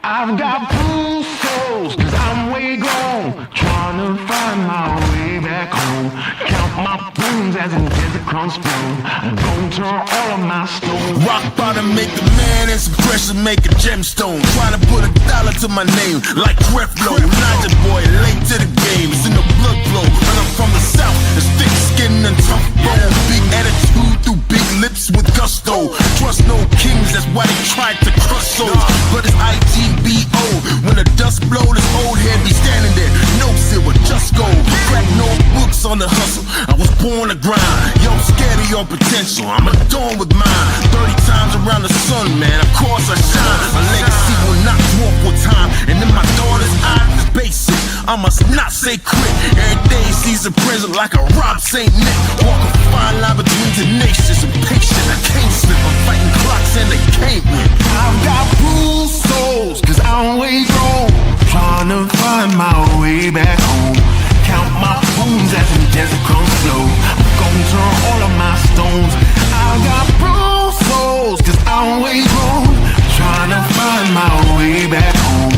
I've got bruised souls, cause I'm way gone, trying to find my way back home. Count my bones as in desert crumbs spoon. I'm gonna turn all of my stones. Rock bottom make a man and some pressure make a gemstone. Trying to put $1 to my name like Creflo. Naja boy, late to the game, it's in the blood flow. And I'm from the south, it's thick skin and tough bone. Big attitude through big lips with gusto. Trust no kings, that's why they tried to crush souls. But it's IGBO, when the dust blow, this old head be standing there. No silver, just gold. Crack no books on the hustle, I was born to grind. Yo, scared of your potential, I'm adorned with mine. 30 times around the sun, man, of course I shine. My legacy will not dwarf with time. And in my daughter's eyes, it's basic, I must not say quit. Every day sees a present like a Rob St. Nick. Walk a fine line between tenacious and patient. I can't slip, I'm fighting clocks and they can't win. I've got bruised souls, cause I'm way gone, trying to find my way back home. Count my bones as in desert crumbs flow. I'm gonna turn all of my stones. I've got bruised souls, cause I'm way gone, trying to find my way back home.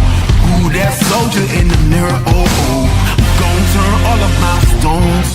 Who that soldier in the mirror, oh oh. I'm gonna turn all of my stones.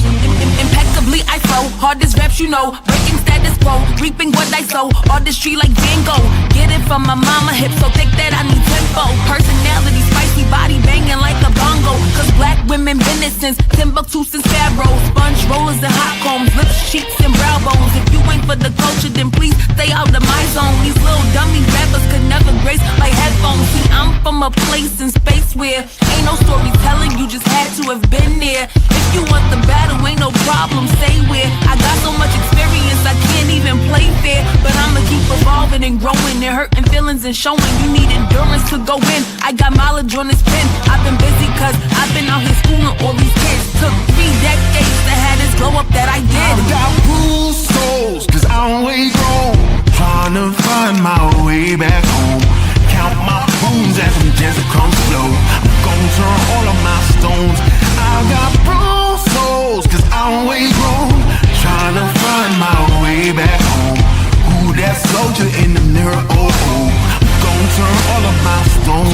Impeccably I flow, hardest raps you know, breaking status quo, reaping what I sow, artistry like Van Gogh. Get it from my mama, hip so thick that I need tempo. Personality, spicy body banging like a bongo. Cause black women been it since Timbuktu, since Pharaoh. Sponge rollers and hot combs, lips, cheeks and brow bones. If you ain't for the culture, then please stay out of my zone. These little dummy rappers could never grace my headphones. See, I'm from a place in space where ain't no storytelling, you just had to have been there. If you want the battle, ain't no problem, say where. I got so much experience, I can't even play fair. But I'ma keep evolving and growing and hurting feelings and showing you need endurance to go in. I got mileage on this pen, I've been busy cause I've been out here schooling all these kids. Took 3 decades to have this glow up that I did. I've got bruised souls, cause I'm way gone, trying to find my way back home. Count my bones as in desert crumbs flow. I'm gonna turn all of my stones. I've got bruised souls, cause I'm way gone, trying to find my way back home. Who that soldier in the mirror, oh oh. I'm gonna turn all of my stones.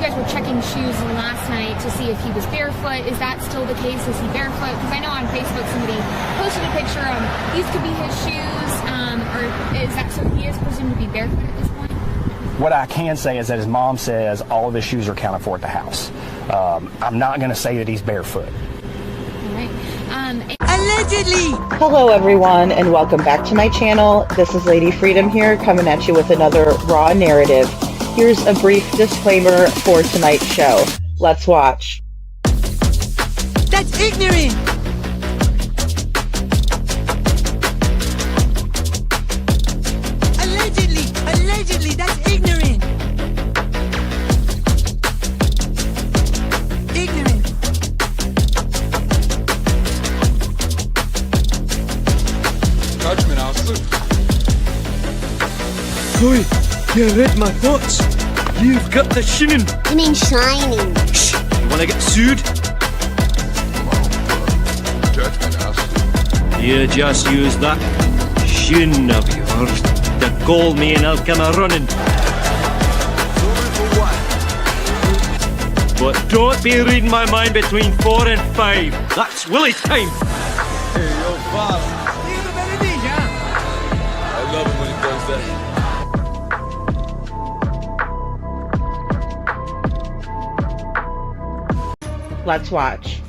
you guys were checking shoes last night to see if he was barefoot. Is that still the case? Is he barefoot? Because I know on Facebook somebody posted a picture of these could be his shoes, or is that so he is presumed to be barefoot at this point? What I can say is that his mom says all of his shoes are accounted for at the house. I'm not going to say that he's barefoot. All right. Allegedly! Hello everyone and welcome back to my channel. This is Lady Freedom here coming at you with another raw narrative. Here's a brief disclaimer for tonight's show. Let's watch. That's ignorant! Allegedly, that's ignorant! Ignorant! Judgment, Alistair. Chloe, you read my thoughts. You've got the shinin. You mean shining? Shh! You wanna get sued? Judgment, Alistair. You just use that shin of yours to call me and I'll come a running. But don't be reading my mind between 4 and 5. That's Willie's time. Hey, yo, boss. I love it when he does that. Let's watch.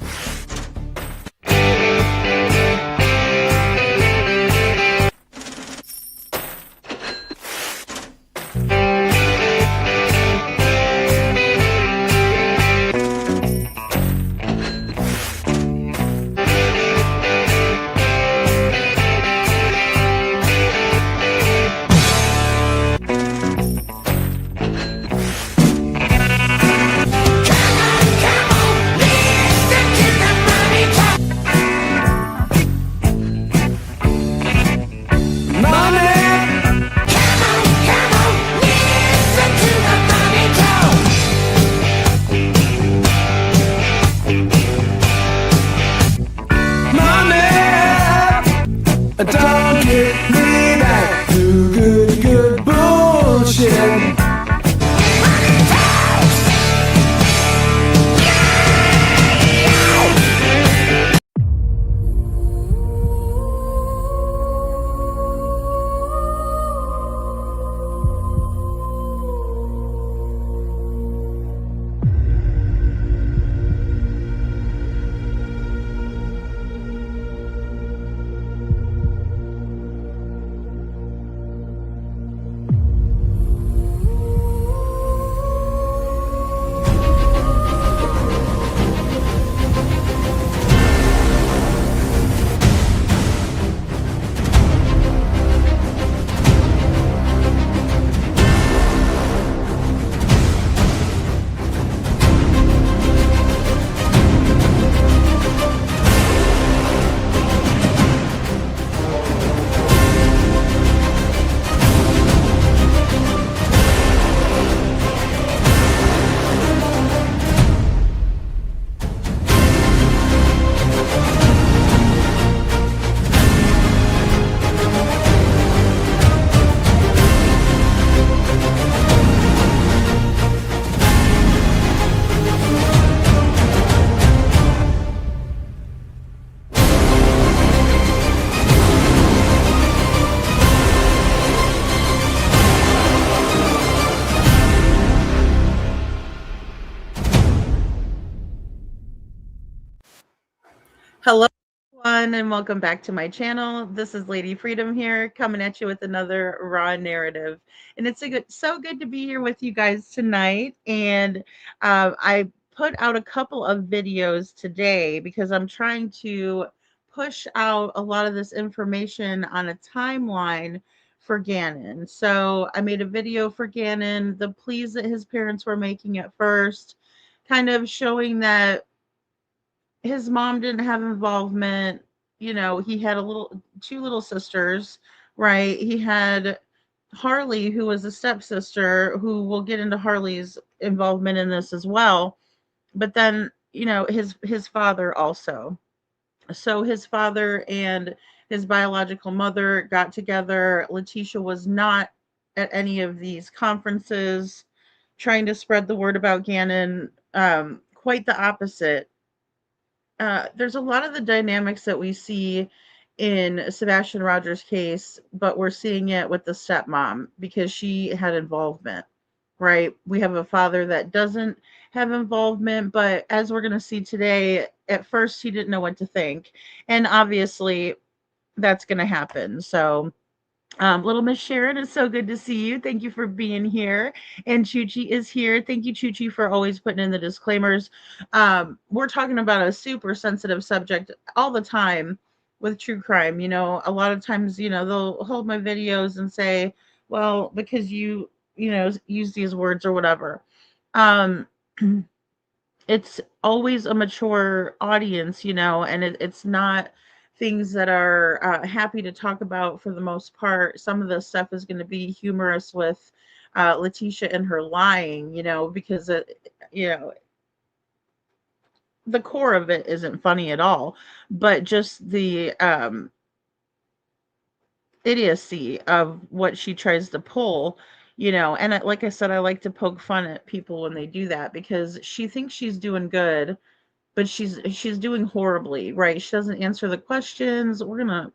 Don't get me back to good bullshit. Hello everyone and welcome back to my channel. This is Lady Freedom here coming at you with another raw narrative. And it's so good to be here with you guys tonight. And I put out a couple of videos today because I'm trying to push out a lot of this information on a timeline for Gannon. So I made a video for Gannon, the pleas that his parents were making at first, kind of showing that his mom didn't have involvement. You know, he had two little sisters, right? He had Harley, who was a stepsister, who we'll get into Harley's involvement in this as well. But then, you know, his father also. So his father and his biological mother got together. Leticia was not at any of these conferences trying to spread the word about Gannon. Quite the opposite. There's a lot of the dynamics that we see in Sebastian Rogers' case, but we're seeing it with the stepmom because she had involvement, right? We have a father that doesn't have involvement, but as we're going to see today, at first he didn't know what to think. And obviously, that's going to happen. So, little Miss Sharon, it's so good to see you. Thank you for being here. And Chuchi is here. Thank you, Chuchi, for always putting in the disclaimers. We're talking about a super sensitive subject all the time with true crime. You know, a lot of times, you know, they'll hold my videos and say, well, because you know, use these words or whatever. Um, it's always a mature audience, you know, and it's not things that are happy to talk about for the most part. Some of the stuff is going to be humorous with Leticia and her lying, you know, because you know, the core of it isn't funny at all, but just the idiocy of what she tries to pull, you know. And like I said, I like to poke fun at people when they do that because she thinks she's doing good, but she's doing horribly, right? She doesn't answer the questions. We're gonna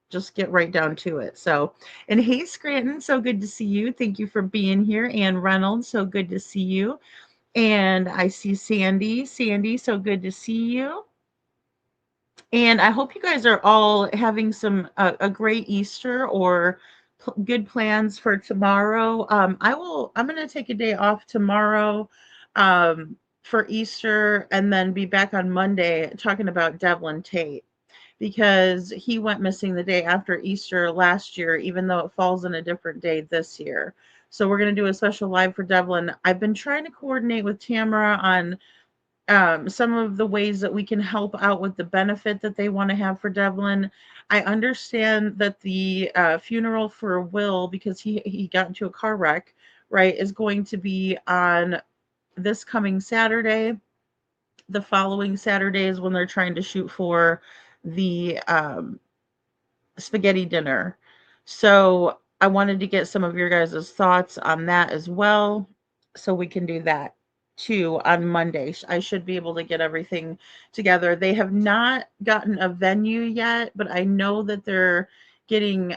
just get right down to it. So, and hey, Scranton, so good to see you. Thank you for being here. And Reynolds, so good to see you. And I see Sandy. Sandy, so good to see you. And I hope you guys are all having a great Easter or good plans for tomorrow. I'm going to take a day off tomorrow for Easter and then be back on Monday talking about Devlin Tate because he went missing the day after Easter last year, even though it falls on a different day this year. So we're going to do a special live for Devlin. I've been trying to coordinate with Tamara on some of the ways that we can help out with the benefit that they want to have for Devlin. I understand that the funeral for Will, because he got into a car wreck, right, is going to be on this coming Saturday. The following Saturday is when they're trying to shoot for the spaghetti dinner. So I wanted to get some of your guys' thoughts on that as well, so we can do that too on Monday. I should be able to get everything together. They have not gotten a venue yet, but I know that they're getting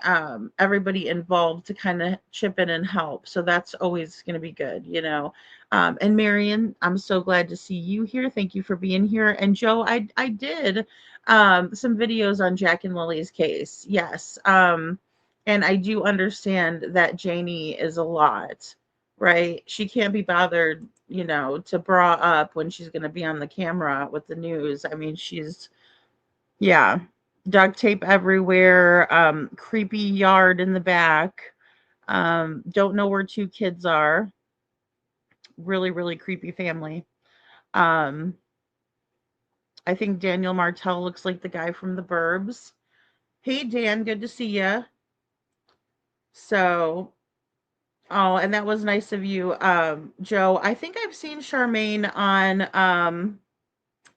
everybody involved to kind of chip in and help. So that's always going to be good, you know. And Marion, I'm so glad to see you here. Thank you for being here. And Joe, I did some videos on Jack and Lily's case. Yes. And I do understand that Janie is a lot, right? She can't be bothered, you know, to bra up when she's going to be on the camera with the news. I mean, yeah, duct tape everywhere, creepy yard in the back, don't know where two kids are. Really, really creepy family. Um, I think Daniel Martell looks like the guy from the Burbs. Hey, Dan, good to see you. So, oh, and that was nice of you, Joe. I think I've seen Charmaine on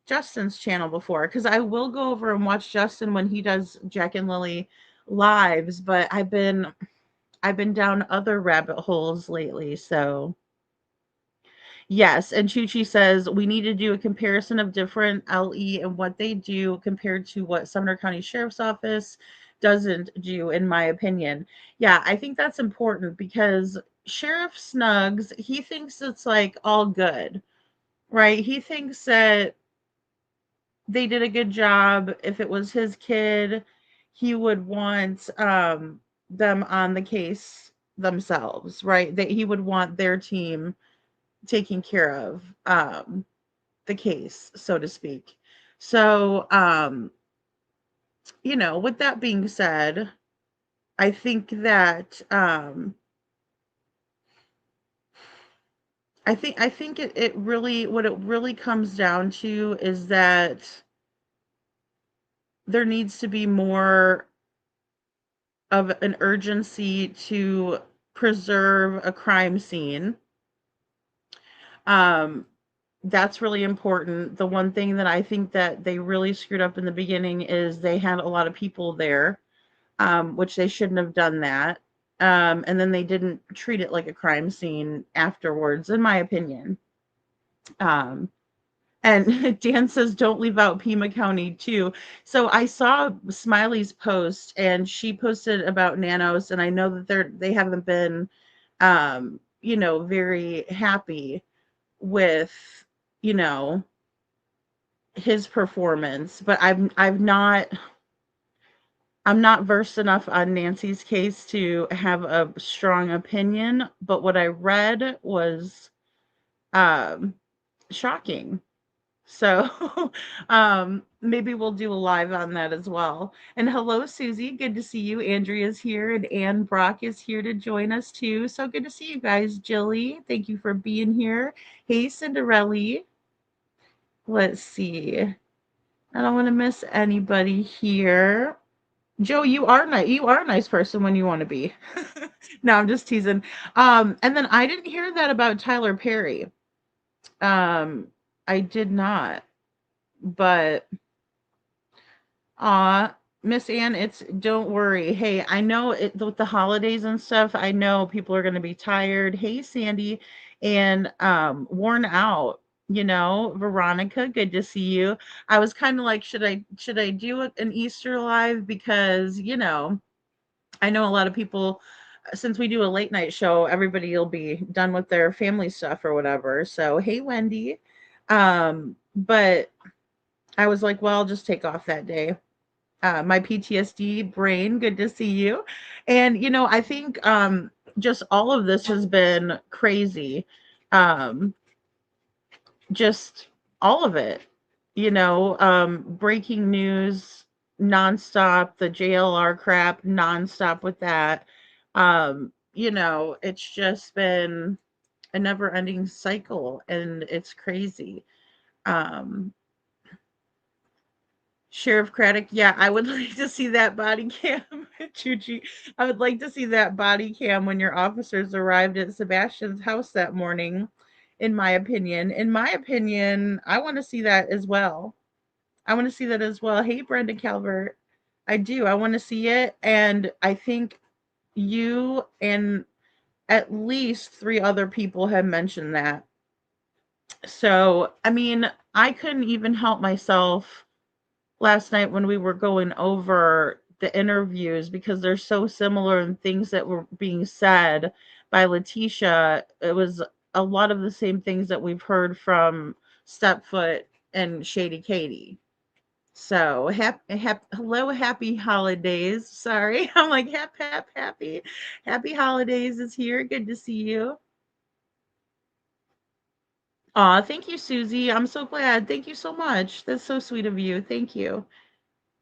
Justin's channel before because I will go over and watch Justin when he does Jack and Lily lives, but I've been down other rabbit holes lately, so yes. And Chuchi says we need to do a comparison of different LE and what they do compared to what Sumner County Sheriff's Office doesn't do, in my opinion. Yeah, I think that's important because Sheriff Snugs, he thinks it's like all good, right? He thinks that they did a good job. If it was his kid, he would want them on the case themselves, right? That he would want their team taking care of the case, so to speak. So, you know, with that being said, I think that I think it really, what it really comes down to is that there needs to be more of an urgency to preserve a crime scene. Um, that's really important. The one thing that I think that they really screwed up in the beginning is they had a lot of people there, which they shouldn't have done that. And then they didn't treat it like a crime scene afterwards, in my opinion. Um, and Dan says, don't leave out Pima County too. So I saw Smiley's post, and she posted about Nanos, and I know that they haven't been, very happy with, you know, his performance. But I'm not versed enough on Nancy's case to have a strong opinion. But what I read was um, shocking. So, maybe we'll do a live on that as well. And hello, Susie. Good to see you. Andrea's here, and Ann Brock is here to join us too. So good to see you guys. Jilly, thank you for being here. Hey, Cinderella. Let's see. I don't want to miss anybody here. Joe, you are nice. You are a nice person when you want to be. No, I'm just teasing. And then I didn't hear that about Tyler Perry. I did not. But Miss Ann, it's don't worry. Hey, I know it with the holidays and stuff. I know people are going to be tired. Hey, Sandy, and worn out. Veronica, good to see you. I was kind of like, should I do an Easter live, because I know a lot of people, since we do a late night show, everybody will be done with their family stuff or whatever. So hey, Wendy, but I was like, well, I'll just take off that day. My PTSD brain, good to see you. And, I think just all of this has been crazy. Um, just all of it, breaking news nonstop, the JLR crap nonstop with that. It's just been a never ending cycle, and it's crazy. Um, Sheriff Craddock, yeah, I would like to see that body cam, Chuchi. I would like to see that body cam when your officers arrived at Sebastian's house that morning, in my opinion. In my opinion, I want to see that as well. I want to see that as well. Hey, Brenda Calvert. I do. I want to see it. And I think you and at least 3 other people have mentioned that. So, I mean, I couldn't even help myself last night when we were going over the interviews, because they're so similar in things that were being said by Leticia. It was a lot of the same things that we've heard from Stepfoot and Shady Katie. So hello, happy holidays. Sorry, I'm like happy holidays is here. Good to see you. Aw, thank you, Susie. I'm so glad. Thank you so much. That's so sweet of you. Thank you.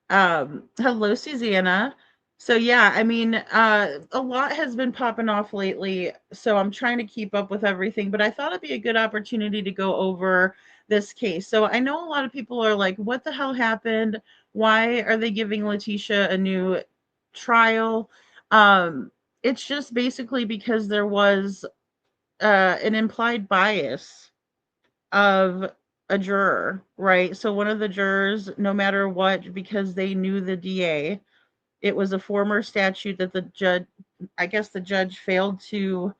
Hello, Susanna. So yeah, I mean, a lot has been popping off lately, so I'm trying to keep up with everything, but I thought it'd be a good opportunity to go over this case. So I know a lot of people are like, what the hell happened? Why are they giving Leticia a new trial? It's just basically because there was an implied bias of a juror, right? So one of the jurors, no matter what, because they knew the DA, it was a former statute that the judge, I guess the judge failed to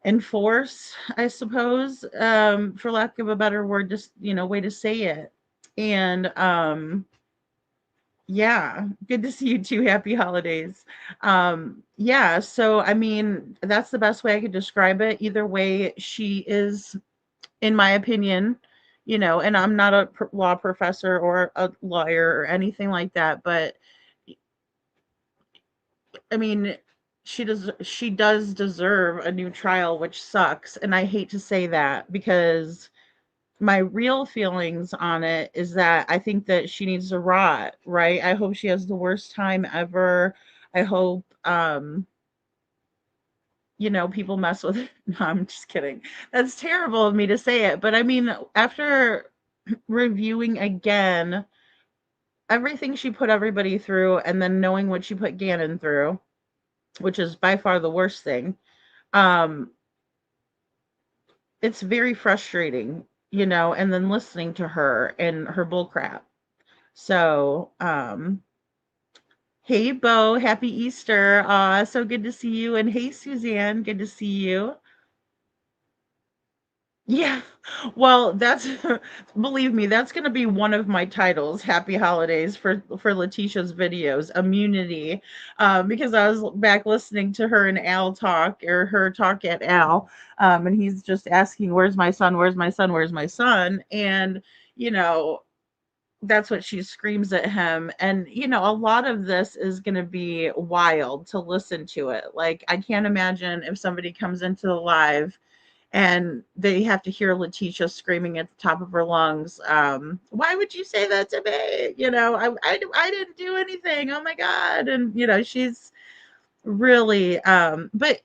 enforce, I suppose, for lack of a better word, just, way to say it. And yeah, good to see you too. Happy holidays. Yeah, so I mean, that's the best way I could describe it. Either way, she is, in my opinion, and I'm not a law professor or a lawyer or anything like that, but I mean, she does deserve a new trial, which sucks, and I hate to say that, because my real feelings on it is that I think that she needs to rot, right? I hope she has the worst time ever. I hope people mess with it. No, I'm just kidding. That's terrible of me to say it, but I mean, after reviewing again everything she put everybody through, and then knowing what she put Gannon through, which is by far the worst thing, um, it's very frustrating, and then listening to her and her bullcrap. So, Hey, Bo, happy Easter. So good to see you. And hey, Suzanne, good to see you. Yeah, well, that's believe me, that's going to be one of my titles. Happy holidays for Leticia's videos, immunity, because I was back listening to her and Al talk, or her talk at Al, and he's just asking, "Where's my son? Where's my son? Where's my son?" And you know, that's what she screams at him. And a lot of this is going to be wild to listen to it. Like, I can't imagine if somebody comes into the live and they have to hear Leticia screaming at the top of her lungs, "Why would you say that to me? I didn't do anything. Oh my God." And, she's really, but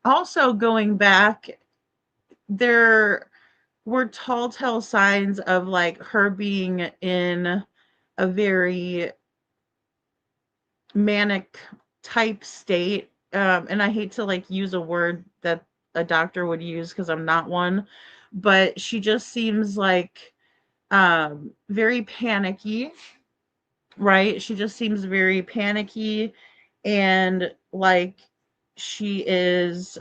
also going back, there were telltale signs of like her being in a very manic type state. And I hate to like use a word that a doctor would use because I'm not one, but she just seems like very panicky, right? She just seems very panicky, and like she is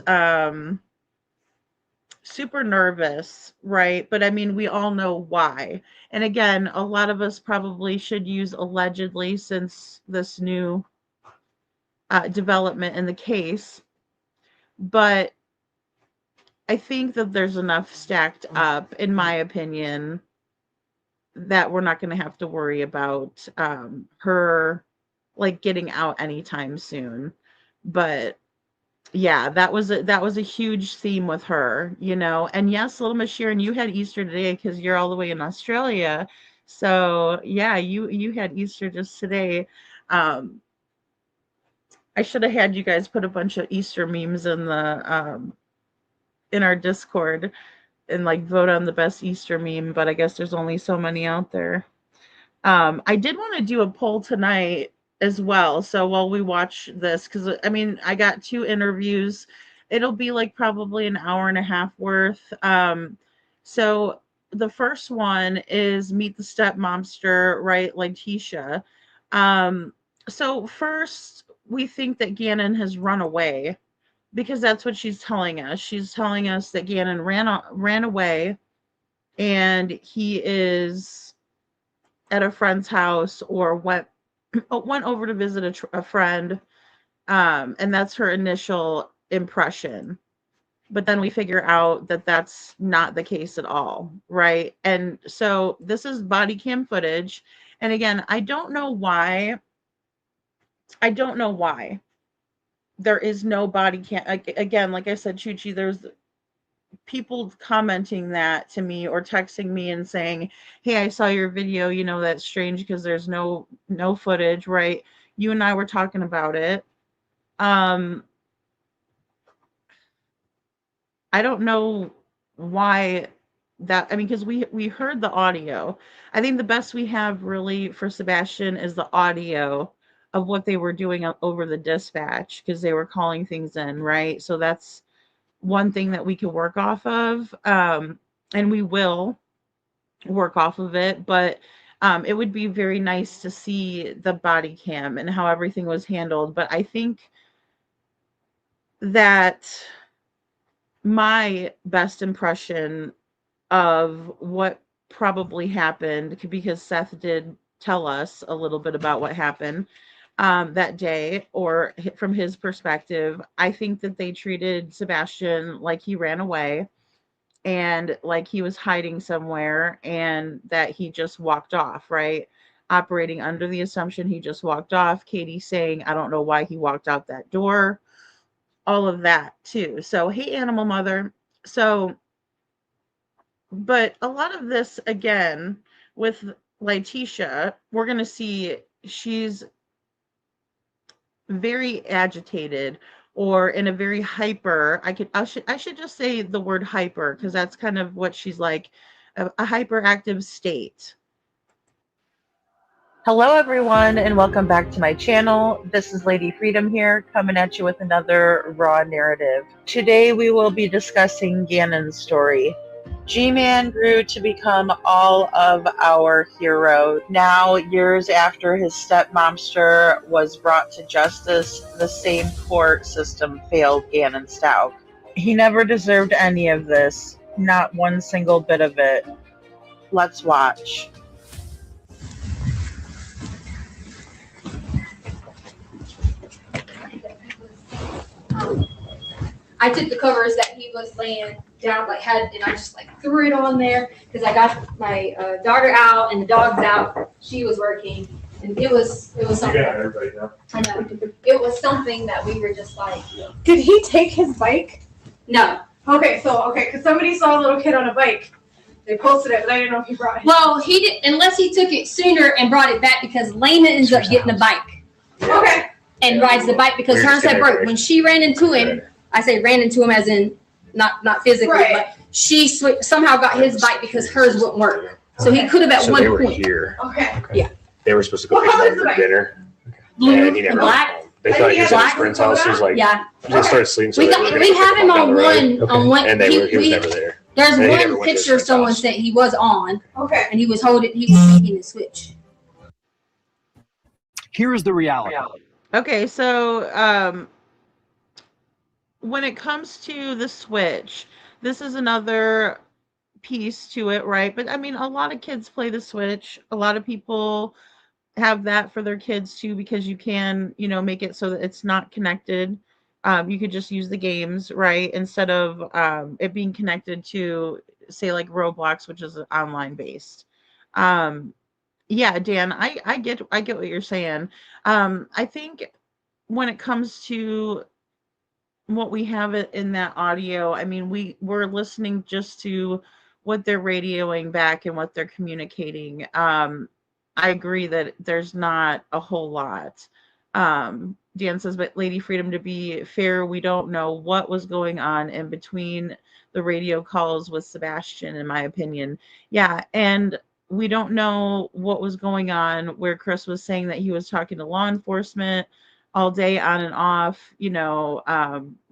super nervous, right? But I mean, we all know why. And again, a lot of us probably should use allegedly, since this new development in the case. But I think that there's enough stacked up, in my opinion, that we're not going to have to worry about her like getting out anytime soon. But yeah, that was a huge theme with her, And yes, little Miss Sharon, you had Easter today because you're all the way in Australia. So yeah, you had Easter just today. I should have had you guys put a bunch of Easter memes in our Discord and like vote on the best Easter meme, but I guess there's only so many out there. I did want to do a poll tonight as well. So while we watch this, because I mean, I got 2 interviews. It'll be like probably an hour and a half worth. So the first one is Meet the Stepmomster, right? Leticia. So first, we think that Gannon has run away because that's what she's telling us. She's telling us that Gannon ran away, and he is at a friend's house, or went over to visit a friend, and that's her initial impression. But then we figure out that that's not the case at all, right? And so this is body cam footage, and again, I don't know why there is no body cam. Again, like I said, Chuchi, there's people commenting that to me or texting me and saying, "Hey, I saw your video, that's strange because there's no footage," right? You and I were talking about it. I don't know why that, I mean, because we heard the audio. I think the best we have really for Sebastian is the audio of what they were doing over the dispatch, because they were calling things in, right? So that's one thing that we can work off of, and we will work off of it. But it would be very nice to see the body cam and how everything was handled. But I think that my best impression of what probably happened, because Seth did tell us a little bit about what happened that day, or from his perspective, I think that they treated Sebastian like he ran away and like he was hiding somewhere, and that he just walked off, right? Operating under the assumption he just walked off. Katie saying, "I don't know why he walked out that door." All of that too. So, hey, Animal Mother. So, but a lot of this, again, with Leticia, we're going to see she's very agitated, or in a very hyper, I should just say the word hyper, because that's kind of what she's like, a hyperactive state. Hello everyone, and welcome back to my channel. This is Lady Freedom here, coming at you with another raw narrative. Today we will be discussing Gannon's story. G-Man grew to become all of our hero. Now, years after his stepmomster was brought to justice, the same court system failed Ganon Stauch. He never deserved any of this, not one single bit of it. Let's watch. I took the covers that he was laying down, and I just threw it on there because I got my daughter out and the dog's out. She was working, and it was something. You got everybody now. I know. It was something that we were just like. Did he take his bike? No. Okay, because somebody saw a little kid on a bike. They posted it, but I didn't know if he brought it. Well, he did, unless he took it sooner and brought it back because Lena ends up getting a bike. Okay. And rides the bike because hers had broke. When she ran into him, I say ran into him as in not physically, but she somehow got his bike because hers wouldn't work. So he could have at one point. Here. Okay. Yeah. They were supposed to go pick him up for dinner. Blue and he never and black. came home. They thought he was at his friend's house. He was like, they started sleeping. So we have him on one. And he was never there. There's one picture someone said he was on. Okay. And he was taking the switch. Here is the reality. Okay, so when it comes to the Switch, this is another piece to it, right? But I mean, a lot of kids play the Switch. A lot of people have that for their kids too, because you can, make it so that it's not connected. You could just use the games, right? Instead of it being connected to, say, like Roblox, which is online based. Yeah, Dan, I get what you're saying. I think when it comes to what we have in that audio, I mean, we're listening just to what they're radioing back and what they're communicating. I agree that there's not a whole lot. Dan says, but Lady Freedom, to be fair, we don't know what was going on in between the radio calls with Sebastian, in my opinion. Yeah, and we don't know what was going on where Chris was saying that he was talking to law enforcement all day on and off,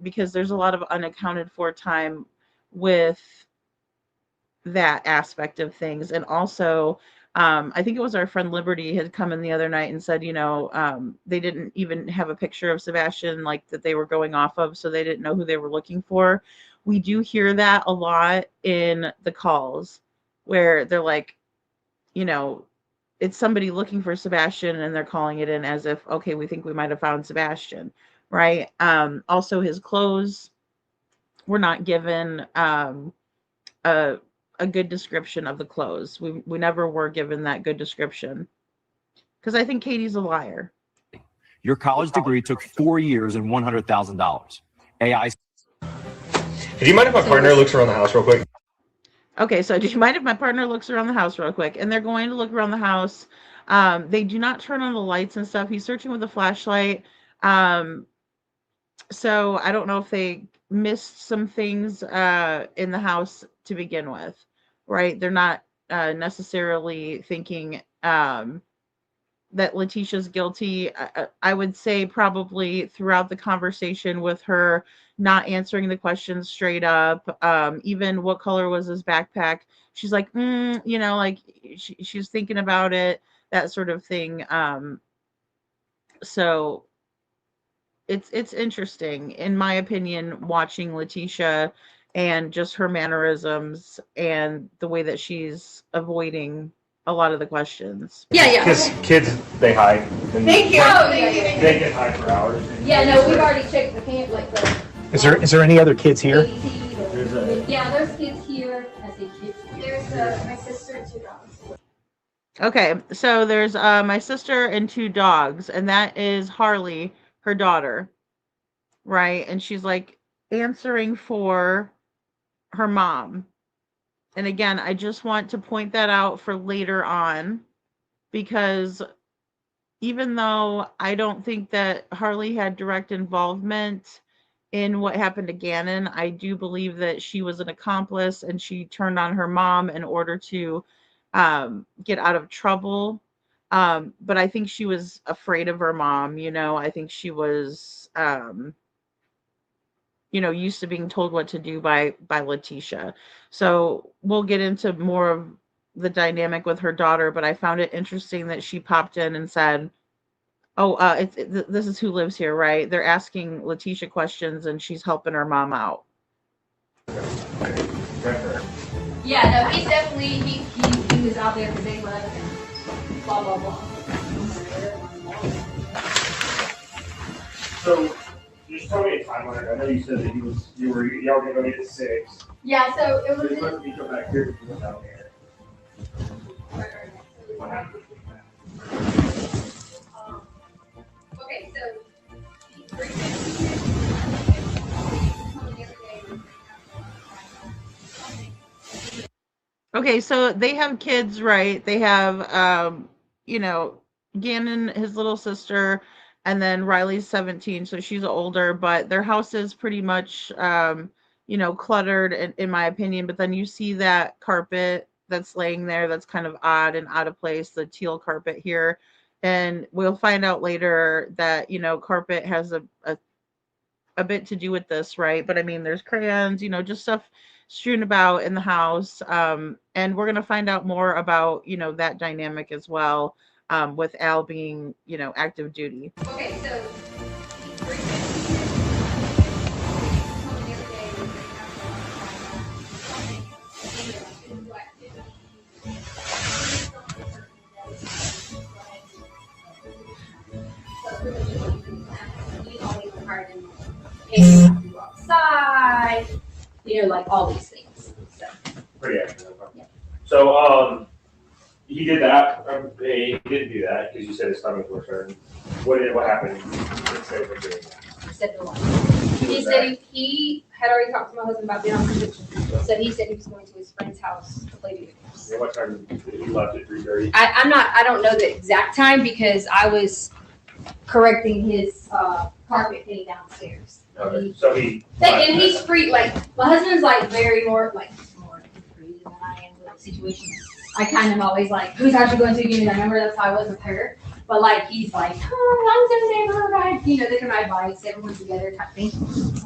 because there's a lot of unaccounted for time with that aspect of things. And also, I think it was our friend Liberty had come in the other night and said, they didn't even have a picture of Sebastian that they were going off of, so they didn't know who they were looking for. We do hear that a lot in the calls where they're like, it's somebody looking for Sebastian and they're calling it in as if, okay, we think we might have found Sebastian, right? Also, his clothes were not given a good description of the clothes. We never were given that good description because I think Katie's a liar. Your college degree took 4 years and $100,000. AI. Do you mind if my partner looks around the house real quick? Okay, so do you mind if my partner looks around the house real quick? And they're going to look around the house. They do not turn on the lights and stuff. He's searching with a flashlight. So I don't know if they missed some things in the house to begin with, right? They're not necessarily thinking that Leticia's guilty. I would say probably throughout the conversation with her not answering the questions straight up, even what color was his backpack, she's like, she's thinking about it, that sort of thing. So it's interesting, in my opinion, watching Leticia and just her mannerisms and the way that she's avoiding a lot of the questions. Yeah. Because kids, they hide. Thank you. They can hide for hours. Yeah, no, we've already checked the camp, Is there any other kids here? Yeah, there's kids here. I see kids. There's my sister and 2 dogs. Okay, so there's my sister and 2 dogs, and that is Harley, her daughter, right? And she's answering for her mom. And again, I just want to point that out for later on, because even though I don't think that Harley had direct involvement in what happened to Gannon, I do believe that she was an accomplice and she turned on her mom in order to get out of trouble. But I think she was afraid of her mom, I think she was used to being told what to do by Leticia. So we'll get into more of the dynamic with her daughter, but I found it interesting that she popped in and said, "Oh, this is who lives here, right?" They're asking Leticia questions, and she's helping her mom out. Yeah, no, he's definitely he was out there because they left and blah blah blah. So, just tell me a timeline. I know you said that y'all were gonna go get at 6. Yeah, so it was. So you must be come back here because down here. What happened? Okay, so. Okay, so they have kids, right? They have, Gannon, his little sister, and then Riley's 17, so she's older, but their house is pretty much, cluttered in my opinion. But then you see that carpet that's laying there that's kind of odd and out of place, the teal carpet here. And we'll find out later that, carpet has a bit to do with this, right? But I mean, there's crayons, just stuff strewn about in the house. And we're going to find out more about, that dynamic as well, with Al being, active duty. Okay, so. Outside, like all these things. So. Pretty accurate. Yeah. So, he did that. He didn't do that because you said his stomach was hurting. What happened instead of doing that? He said the one. He said he had already talked to my husband about being on conviction. So he said he was going to his friend's house to play video games. Yeah, what time did he left at 3:30? I don't know the exact time because I was correcting his carpet getting downstairs. Okay. So he. And he's free. Like my husband's like very more free than I am with the situation. I kind of always like, who's actually going to give me that number? That's how I was with her. But like he's like, oh, I'm gonna ride. They can ride bikes, everyone's together type thing.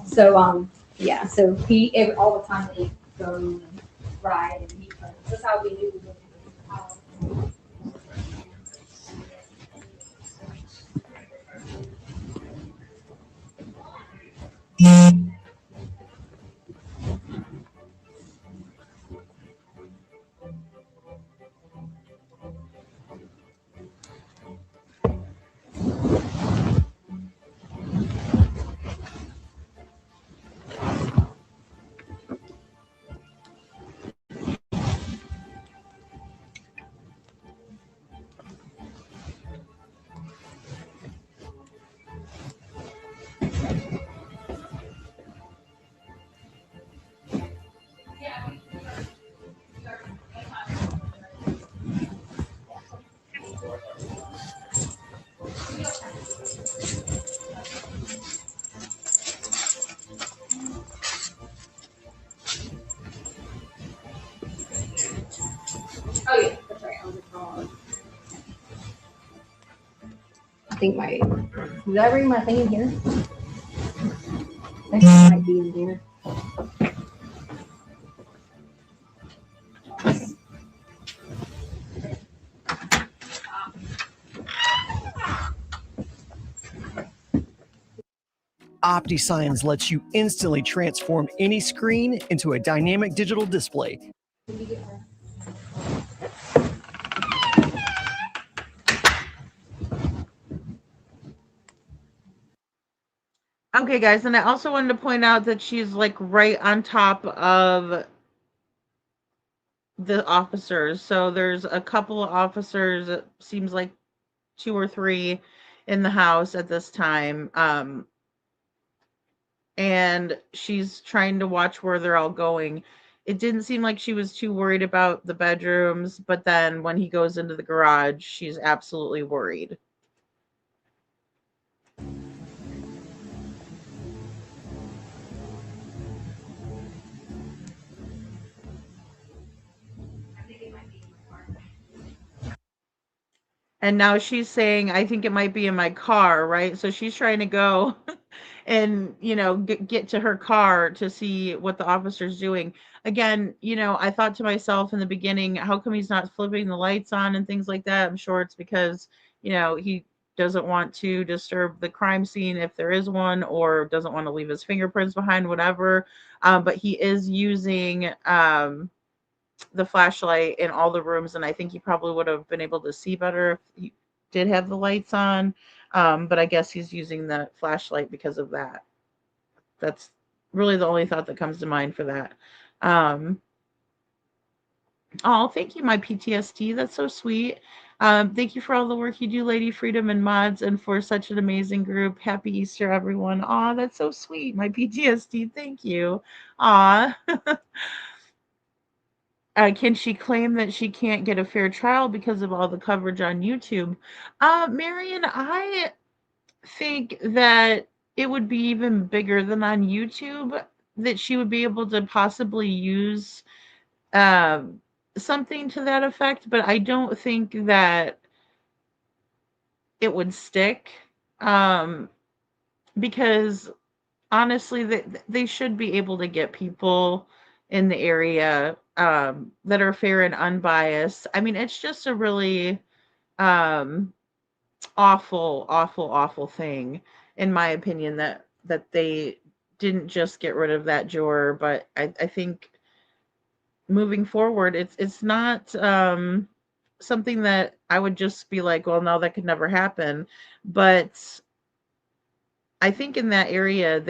So yeah. So he all the time they go and ride and he plays. That's how we do. Oh yeah, that's right. I was wrong. I think did I bring my thing in here? I think it might be in here. OptiSigns lets you instantly transform any screen into a dynamic digital display. Okay, guys, and I also wanted to point out that she's like right on top of the officers. So there's a couple of officers, it seems like 2 or 3 in the house at this time. And she's trying to watch where they're all going. It didn't seem like she was too worried about the bedrooms, but then when he goes into the garage, she's absolutely worried. And now she's saying, I think it might be in my car, right? So she's trying to go and get to her car to see what the officer's doing. Again, I thought to myself in the beginning, how come he's not flipping the lights on and things like that? I'm sure it's because he doesn't want to disturb the crime scene if there is one, or doesn't want to leave his fingerprints behind, whatever. But he is using the flashlight in all the rooms, and I think he probably would have been able to see better if he did have the lights on. But I guess he's using the flashlight because of that. That's really the only thought that comes to mind for that. Oh, thank you, my PTSD. That's so sweet. Thank you for all the work you do, Lady Freedom and mods, and for such an amazing group. Happy Easter, everyone. Aw, that's so sweet. My PTSD. Thank you. Aw. Can she claim that she can't get a fair trial because of all the coverage on YouTube? Marion, I think that it would be even bigger than on YouTube, that she would be able to possibly use something to that effect, but I don't think that it would stick, because honestly, they should be able to get people in the area that are fair and unbiased. I mean, it's just a really awful thing, in my opinion, that they didn't just get rid of that juror, but I think moving forward, it's not something that I would just be like, well, no, that could never happen. But I think in that area,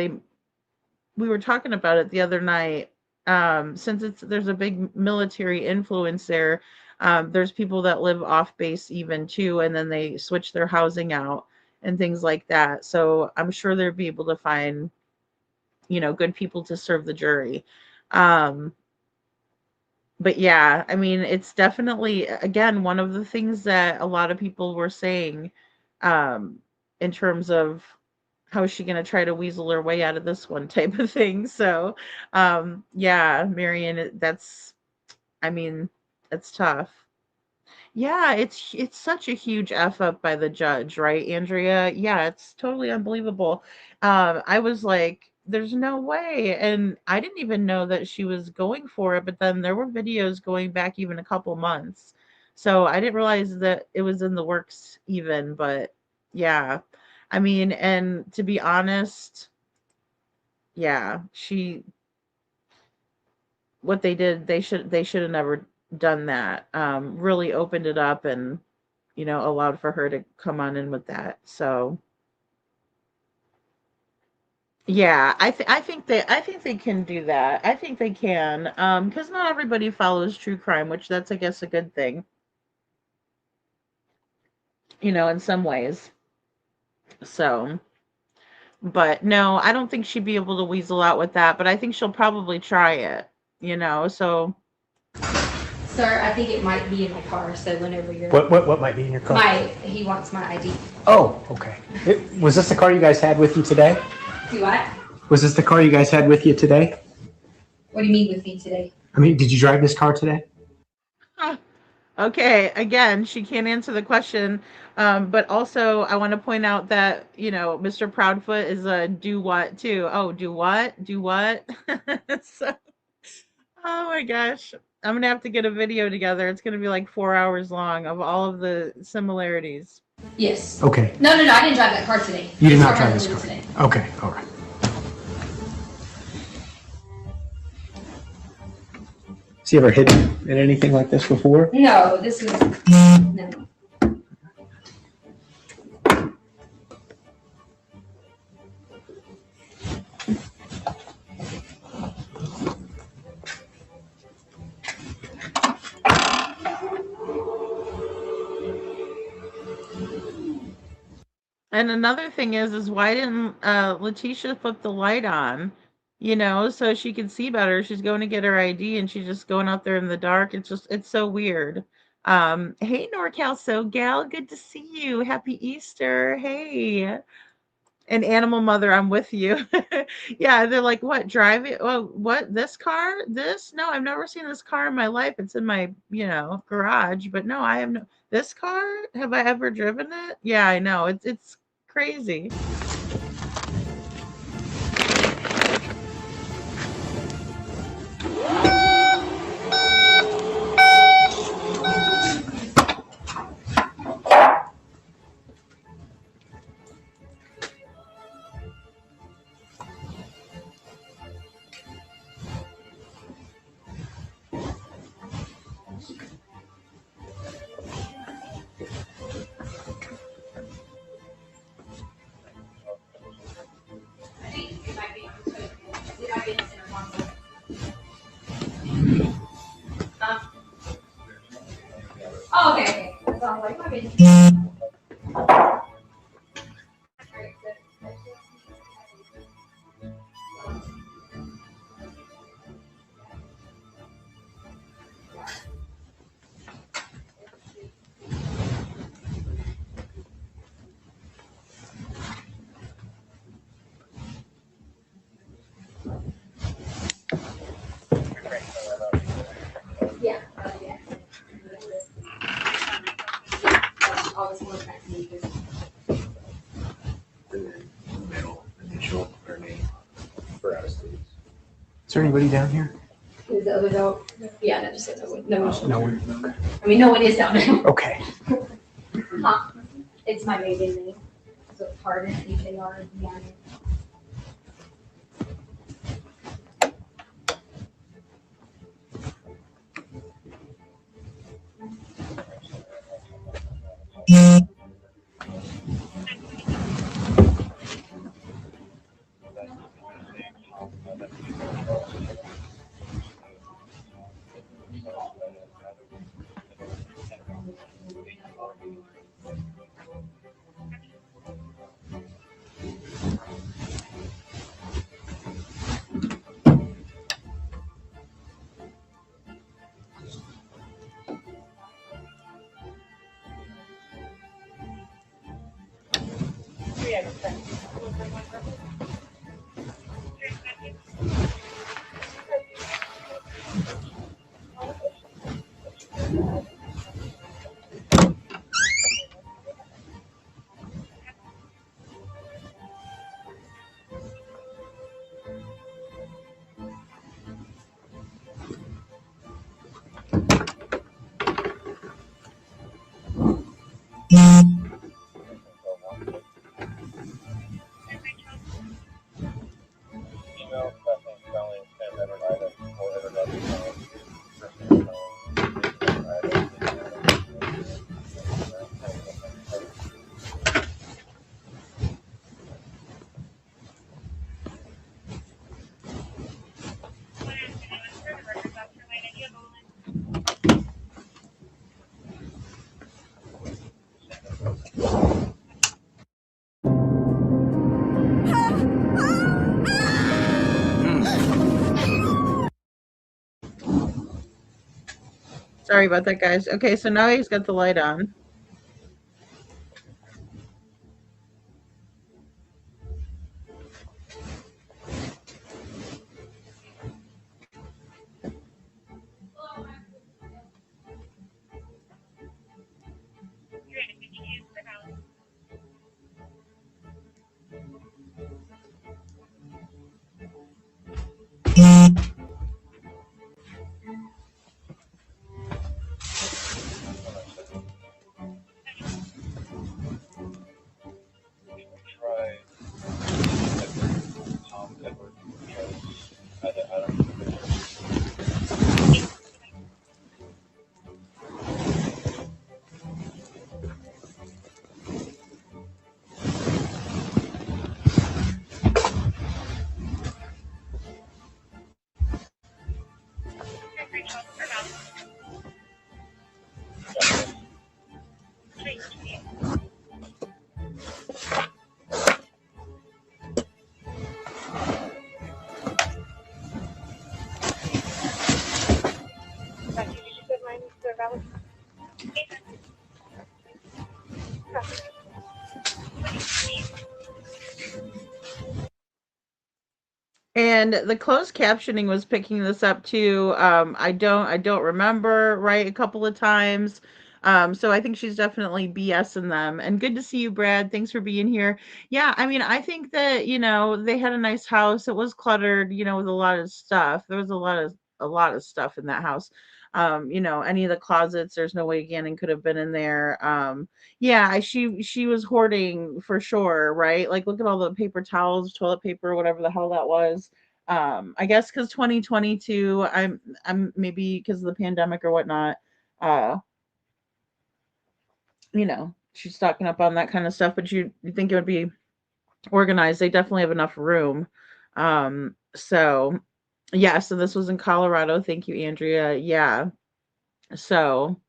we were talking about it the other night. Since there's a big military influence there, there's people that live off base even too, and then they switch their housing out and things like that. So I'm sure they'll be able to find, good people to serve the jury. But yeah, I mean, it's definitely, again, one of the things that a lot of people were saying, in terms of how is she going to try to weasel her way out of this one type of thing. So, yeah, Marion, I mean, it's tough. Yeah, it's such a huge F up by the judge, right, Andrea? Yeah, it's totally unbelievable. I was like, there's no way. And I didn't even know that she was going for it, but then there were videos going back even a couple months. So I didn't realize that it was in the works even, but yeah. I mean, and to be honest, yeah, what they did, they should have never done that. Really opened it up and, allowed for her to come on in with that. So yeah, I think they can do that. I think they can, because not everybody follows true crime, which that's, I guess, a good thing, in some ways. So, but no, I don't think she'd be able to weasel out with that, but I think she'll probably try it, so. Sir, I think it might be in my car, so whenever you're... What might be in your car? He wants my ID. Oh, okay. Was this the car you guys had with you today? Do what? Was this the car you guys had with you today? What do you mean with me today? I mean, did you drive this car today? Okay, again, she can't answer the question. But also, I want to point out that, Mr. Proudfoot is a do what too. Oh, do what? Do what? So, oh my gosh. I'm going to have to get a video together. It's going to be like 4 hours long of all of the similarities. Yes. Okay. No, I didn't drive that car today. You did not drive this car today. Okay, all right. Has he ever hidden in anything like this before? No, this is... No. And another thing is why didn't Leticia put the light on, so she could see better? She's going to get her ID and she's just going out there in the dark. It's so weird. Hey, NorCal So Gal, good to see you. Happy Easter. Hey. And Animal Mother, I'm with you. Yeah, they're like, what, drive it? Oh, what, this car? This? No, I've never seen this car in my life. It's in my, garage, but no, I have no, this car? Have I ever driven it? Yeah, I know. It's crazy. Yeah. Yeah. Always going back to me. Middle initial or name for out of states. Is there anybody down here? Is the other dog? Yeah, no, just said no one. No one. No one. Okay. I mean, no one is down there. Okay. It's my maiden name. So it's Harden, H-A-R, Gannon. Sorry about that, guys. Okay, so now he's got the light on. And the closed captioning was picking this up too. I don't remember, right, a couple of times. So I think she's definitely BSing them. And good to see you, Brad. Thanks for being here. Yeah, I mean, I think that, they had a nice house. It was cluttered, with a lot of stuff. There was a lot of stuff in that house. Any of the closets, there's no way Gannon could have been in there. Yeah, she was hoarding for sure, right? Like, look at all the paper towels, toilet paper, whatever the hell that was. I guess because 2022, I'm maybe because of the pandemic or whatnot. Uh, she's stocking up on that kind of stuff. But you think it would be organized? They definitely have enough room. So yeah. So this was in Colorado. Thank you, Andrea. Yeah. So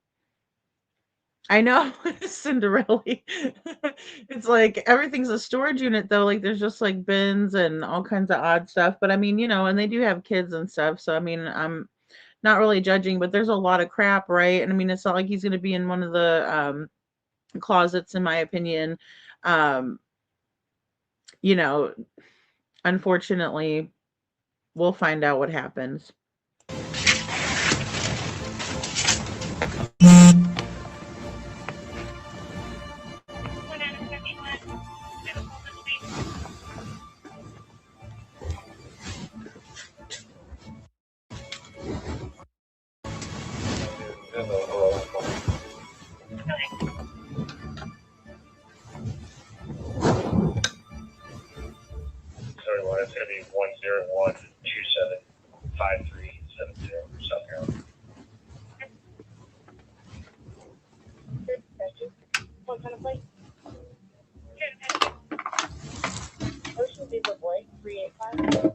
I know, Cinderella. It's like everything's a storage unit though. Like there's just like bins and all kinds of odd stuff. But I mean, and they do have kids and stuff. So I mean, I'm not really judging, but there's a lot of crap, right? And I mean, it's not like he's gonna be in one of the closets, in my opinion. Um, you know, unfortunately, we'll find out what happens. It's going to be 101275370 South Carolina. What kind of plate? Ocean Visa Blake 385.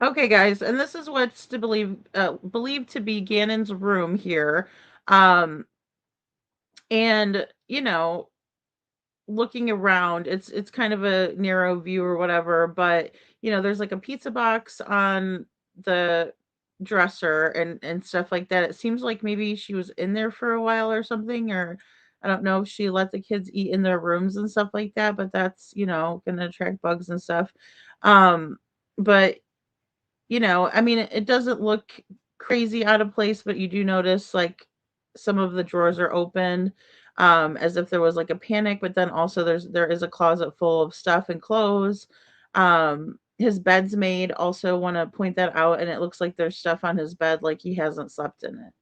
Okay, guys, and this is what's to believed to be Gannon's room here. Um, and looking around, it's kind of a narrow view or whatever, but there's like a pizza box on the dresser and stuff like that. It seems like maybe she was in there for a while or something, or I don't know if she let the kids eat in their rooms and stuff like that, but that's gonna attract bugs and stuff. But I mean, it doesn't look crazy out of place, but you do notice like some of the drawers are open, as if there was like a panic, but then also there is a closet full of stuff and clothes. His bed's made, also want to point that out, and it looks like there's stuff on his bed like he hasn't slept in it.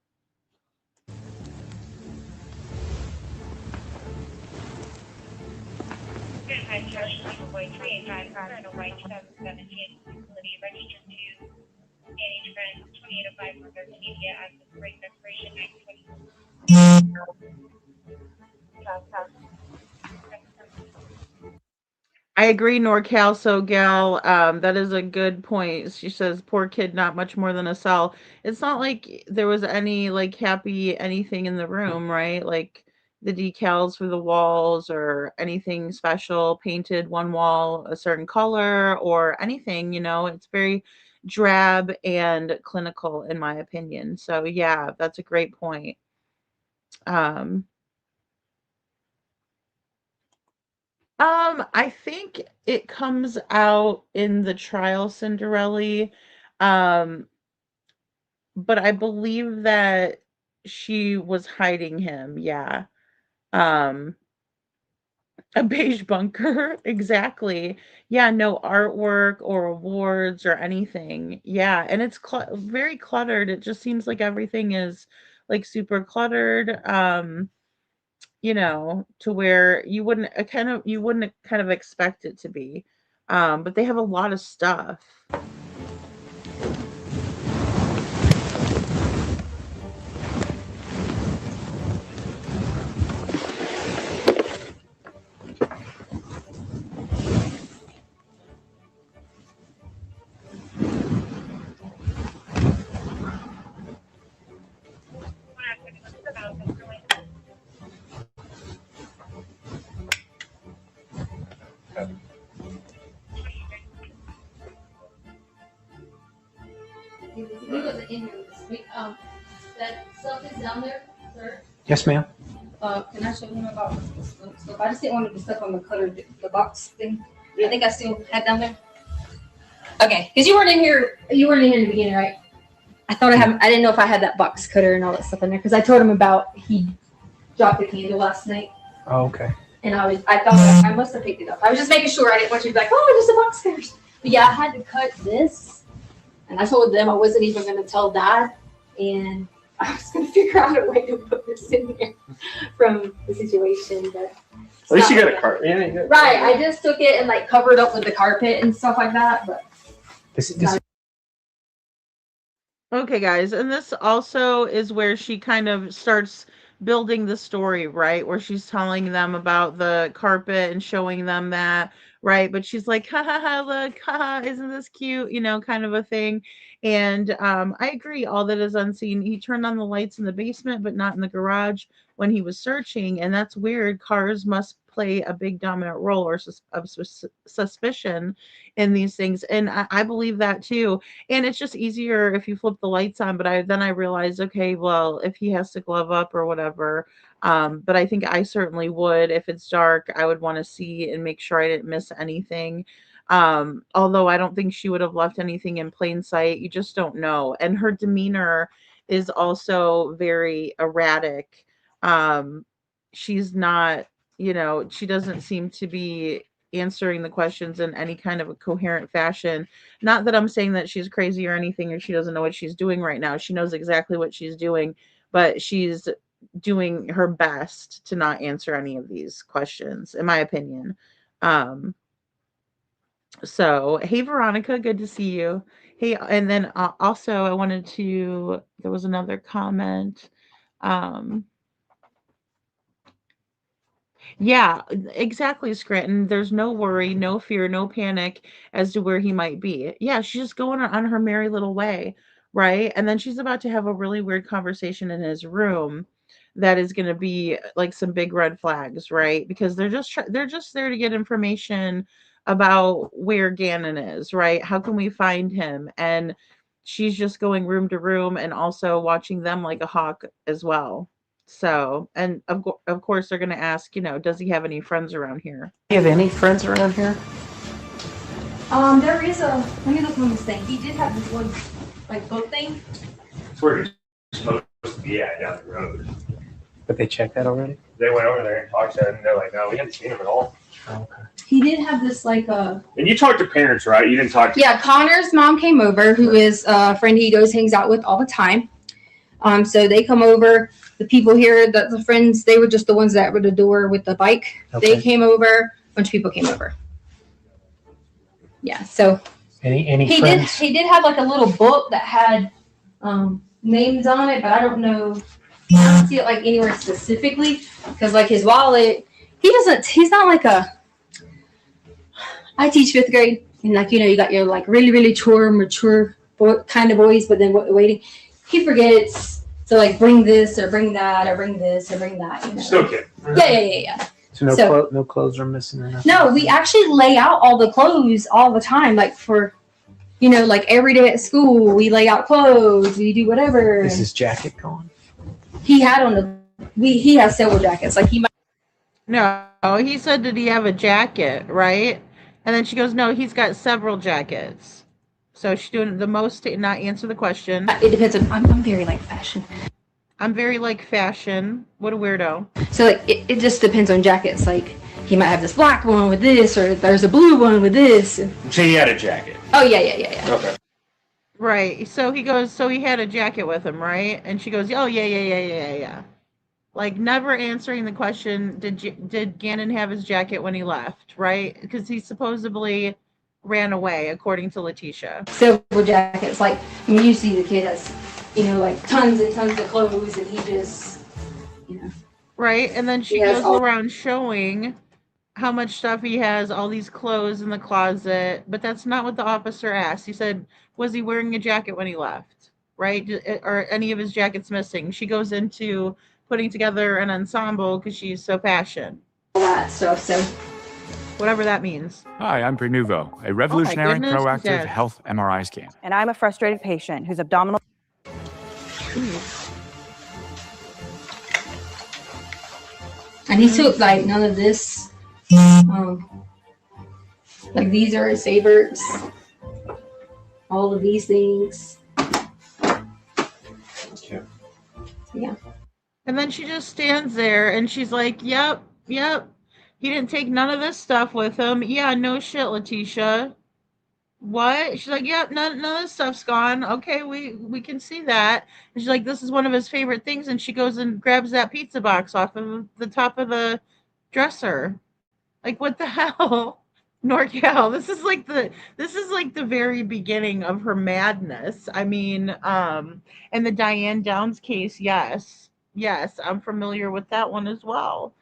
Hi, Josh. White 385, and a white 717, facility registered to Danny Trent, 2805 for 13 media as the break expiration 920. I agree, NorCal. So, Gal, that is a good point. She says, "Poor kid, not much more than a cell." It's not like there was any like happy anything in the room, right? Like the decals for the walls or anything special, painted one wall a certain color or anything. It's very drab and clinical, in my opinion. So, yeah, that's a great point. I think it comes out in the trial, Cinderella. Um, but I believe that she was hiding him. Yeah. Um, a beige bunker. Exactly. Yeah, no artwork or awards or anything. Yeah, and it's very cluttered. It just seems like everything is like super cluttered. To where you wouldn't kind of expect it to be. But they have a lot of stuff. He wasn't in here this week. That stuff is down there, sir. Yes, ma'am. Can I show him about stuff? I just didn't want the stuff on the cutter, the box thing. I think I still had down there. Okay, because you weren't in here. You weren't in here in the beginning, right? I thought I didn't know if I had that box cutter and all that stuff in there because I told him about he dropped a candle last night. Oh, okay. And I thought I must have picked it up. I was just making sure I didn't want you to be like, oh, just a box cutter. But yeah, I had to cut this, and I told them I wasn't even going to tell Dad, and I was going to figure out a way to put this in there from the situation. But at least you got a carpet. Yeah, right. I just took it and like covered up with the carpet and stuff like that. But Okay, guys, and this also is where she kind of starts building the story, right? Where she's telling them about the carpet and showing them that, right? But she's like, ha ha ha, look, ha ha, isn't this cute? You know, kind of a thing. And I agree, all that is unseen. He turned on the lights in the basement, but not in the garage when he was searching. And that's weird. Cars must play a big dominant role or suspicion in these things. And I believe that too. And it's just easier if you flip the lights on. But I realized, okay, well, if he has to glove up or whatever, but I think I certainly would. If it's dark, I would want to see and make sure I didn't miss anything. Although I don't think she would have left anything in plain sight. You just don't know. And her demeanor is also very erratic. She's not, she doesn't seem to be answering the questions in any kind of a coherent fashion. Not that I'm saying that she's crazy or anything, or she doesn't know what she's doing right now. She knows exactly what she's doing, but she's doing her best to not answer any of these questions, in my opinion. So, hey, Veronica, good to see you. Hey, and then also I wanted to, there was another comment. Yeah, exactly, Scranton. There's no worry, no fear, no panic as to where he might be. Yeah, she's just going on her merry little way, right? And then she's about to have a really weird conversation in his room that is going to be like some big red flags, right? Because they're just there to get information about where Gannon is, right? How can we find him? And she's just going room to room and also watching them like a hawk as well. So, and of course, they're going to ask, does he have any friends around here? Do you have any friends around here? There is a, let me look on this thing. He did have this one, like, boat thing. It's where you're supposed to be at down the road. But they checked that already? They went over there and talked to him, and they're like, no, we haven't seen him at all. Oh, okay. He did have this, like, And you talked to parents, right? You didn't talk to... Yeah, Connor's mom came over, who is a friend he hangs out with all the time. So they come over. The people here, the friends, they were just the ones that were the door with the bike. Okay. They came over. A bunch of people came over. Yeah, so Any he friends? did have like a little book that had names on it, but I don't know. I don't see it like anywhere specifically because like his wallet, he's not like I teach 5th grade and like, you got your like really, really mature kind of boys, but then waiting, he forgets to like bring this or bring that or bring this or bring that. Still kid. Yeah. So no clothes are missing or nothing? No, we actually lay out all the clothes all the time. Like for, like every day at school, we lay out clothes. We do whatever. Is his jacket gone? He had on he has several jackets. Like he might. No, he said, did he have a jacket, right? And then she goes, no, he's got several jackets. So she's doing the most to not answer the question. It depends on, I'm very like fashion. I'm very like fashion. What a weirdo. So like it just depends on jackets. Like he might have this black one with this, or there's a blue one with this. So he had a jacket. Oh yeah. Okay. Right. So he goes, so he had a jacket with him, right? And she goes, oh yeah. Like never answering the question, did Gannon have his jacket when he left, right? Because he supposedly ran away, according to Leticia. Several jackets. Like you see the kid has, like tons and tons of clothes, and he just, Right, and then she goes around showing how much stuff he has, all these clothes in the closet, but that's not what the officer asked. He said, was he wearing a jacket when he left, right? Or any of his jackets missing? She goes into putting together an ensemble because she's so fashion. All that stuff, so. Whatever that means. Hi, I'm Prenuvo, a revolutionary goodness, proactive yes. health MRI scan. And I'm a frustrated patient whose abdominal... And he took like none of this. Like these are his favorites. All of these things. Yeah. And then she just stands there and she's like, yep. He didn't take none of this stuff with him. Yeah, no shit, Leticia. What? She's like, yep, none of this stuff's gone. Okay, we can see that. And she's like, this is one of his favorite things. And she goes and grabs that pizza box off of the top of the dresser. Like, what the hell? NorCal, this is like the very beginning of her madness. I mean, and the Diane Downs case, yes. Yes, I'm familiar with that one as well.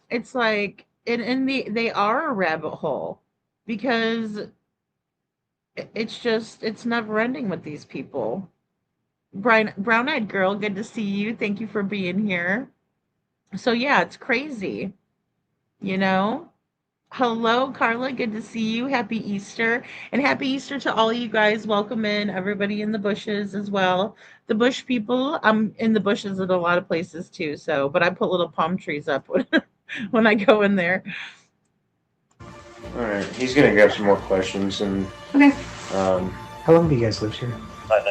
It's like, they are a rabbit hole because it's never ending with these people. Brown eyed girl, good to see you. Thank you for being here. So yeah, it's crazy, you know? Hello, Carla. Good to see you. Happy Easter. And happy Easter to all you guys. Welcome in, everybody in the bushes as well. The bush people, I'm in the bushes at a lot of places too. So, but I put little palm trees up when I go in there. All right, he's gonna grab some more questions and. Okay. How long have you guys lived here? 5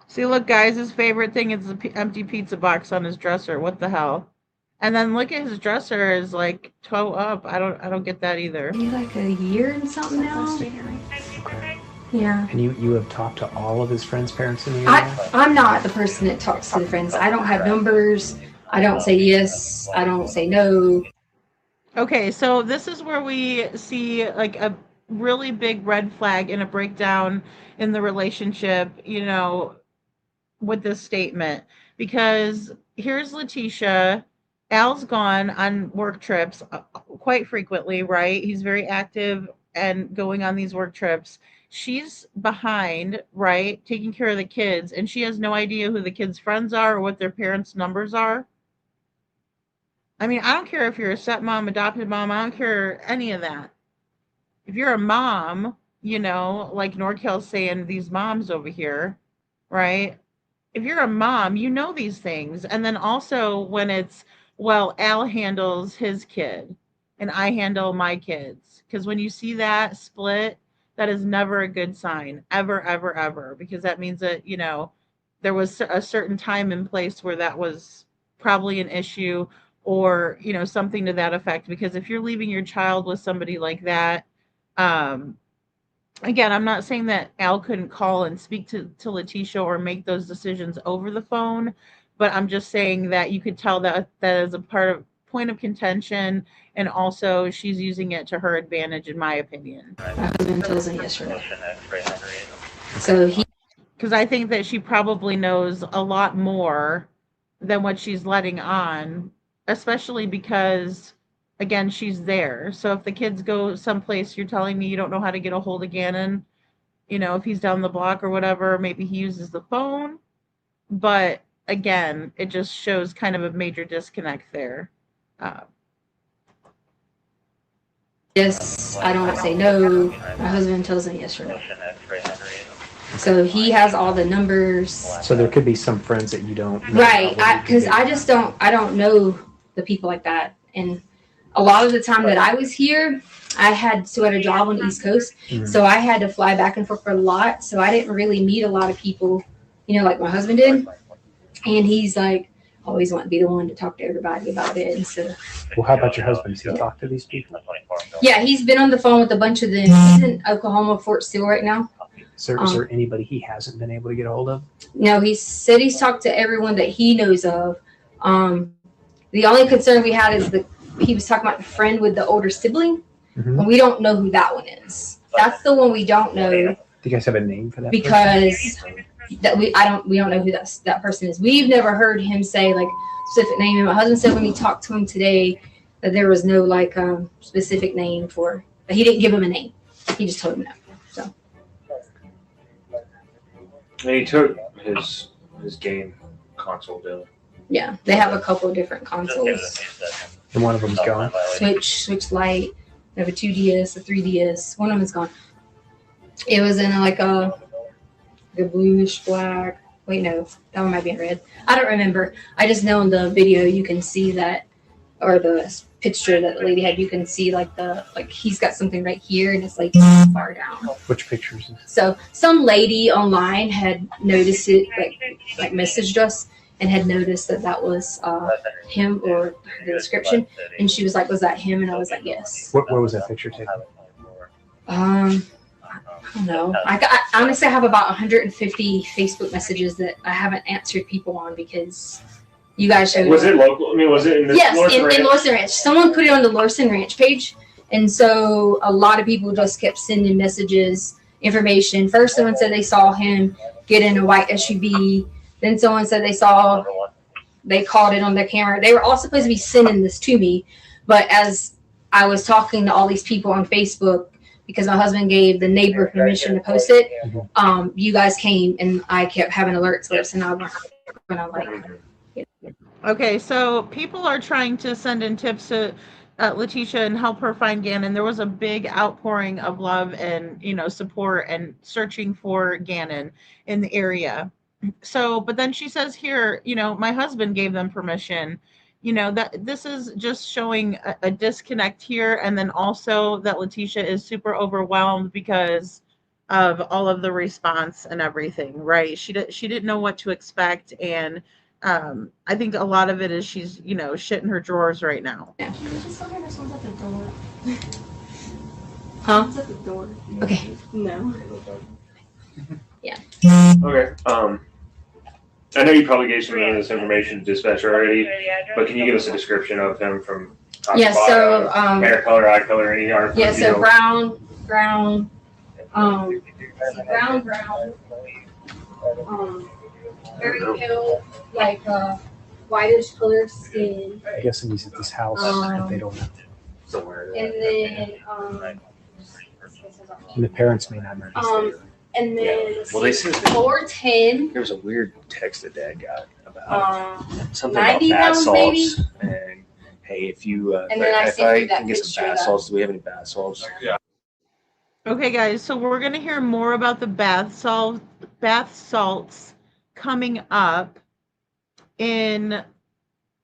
See, look, guys, his favorite thing is the empty pizza box on his dresser. What the hell? And then look at his dresser is like toe up. I don't get that either. Maybe like a year and something now. Yeah. And you have talked to all of his friends' parents in the area? I'm not the person that talks to the friends. I don't have numbers. I don't say yes. I don't say no. Okay, so this is where we see like a really big red flag and a breakdown in the relationship, you know, with this statement. Because here's Leticia. Al's gone on work trips quite frequently, right? He's very active and going on these work trips. She's behind, right, taking care of the kids, and she has no idea who the kids' friends are or what their parents' numbers are. I mean, I don't care if you're a stepmom, adopted mom, I don't care any of that. If you're a mom, you know, like NorCal's saying, these moms over here, right? If you're a mom, you know these things. And then also when it's, well, Al handles his kid and I handle my kids. Because when you see that split, that is never a good sign, ever, ever, ever. Because that means that, you know, there was a certain time and place where that was probably an issue or, you know, something to that effect. Because if you're leaving your child with somebody like that, again, I'm not saying that Al couldn't call and speak to Leticia or make those decisions over the phone, but I'm just saying that you could tell that that is a point of contention, and also she's using it to her advantage, in my opinion. My husband tells me yesterday. So because I think that she probably knows a lot more than what she's letting on, especially because, again, she's there. So if the kids go someplace, you're telling me you don't know how to get a hold of Gannon, you know, if he's down the block or whatever, maybe he uses the phone. But again, it just shows kind of a major disconnect there. Yes, I don't say no. My husband tells me yesterday. So he has all the numbers. So there could be some friends that you don't know. Right, because I don't know the people like that. And a lot of the time that I was here, I had a job on the East Coast. Mm-hmm. So I had to fly back and forth for a lot. So I didn't really meet a lot of people, you know, like my husband did. And he's like, always want to be the one to talk to everybody about it. And so, well, how about your husband? Does he talk to these people? Yeah, he's been on the phone with a bunch of them. He's in Oklahoma, Fort Steele right now. Is there anybody he hasn't been able to get a hold of? No, he said he's talked to everyone that he knows of. The only concern we had is he was talking about the friend with the older sibling, and we don't know who that one is. That's the one we don't know. Do you guys have a name for that? Because we don't know who that person is. We've never heard him say like specific name. And my husband said when he talked to him today that there was no like specific name for. But he didn't give him a name. He just told him no. So. And he took his game console bill. Yeah, they have a couple of different consoles. And one of them's gone. Switch Lite. They have a 2DS, a 3DS. One of them is gone. It was in like a bluish black. Wait, no, that one might be in red. I don't remember. I just know in the video you can see that, or the picture that the lady had, you can see like he's got something right here and it's like far down. Which pictures? So some lady online had noticed it, like messaged us and had noticed that was him or the description, and she was like, "Was that him?" And I was like, "Yes." Where was that picture taken? I don't know. I honestly have about 150 Facebook messages that I haven't answered people on because you guys showed. Was it local? I mean, was it in the in Lorson Ranch? Someone put it on the Lorson Ranch page, and so a lot of people just kept sending messages, information. First, someone said they saw him get in a white SUV. Then someone said they caught it on their camera. They were all supposed to be sending this to me, but as I was talking to all these people on Facebook, because my husband gave the neighbor permission to post it, you guys came and I kept having alerts lists, and I was Okay, so people are trying to send in tips to Leticia and help her find Gannon. There was a big outpouring of love and, you know, support and searching for Gannon in the area. So, but then she says here, you know, my husband gave them permission. You know, that this is just showing a disconnect here, and then also that Leticia is super overwhelmed because of all of the response and everything, right? She didn't know what to expect, and I think a lot of it is she's, you know, shit in her drawers right now. yeah. Huh? At the door. Okay. No. Yeah. Okay. I know you probably gave some of this information to dispatch already, but can you give us a description of him from top Yeah, to bottom? so, Hair color, eye color, any art? Yeah, so brown, very pale, like whitish colored skin. I'm guessing he's at this house if they don't know. And then And the parents may not know. and then Well, they said that 4'10". there was a weird text that Dad got about something 90 about bath pounds, salts. maybe? And hey, if you And then I if sent you I that can get some picture bath that- salts, do we have any bath salts? Yeah. Okay, guys, so we're going to hear more about the bath salts coming up in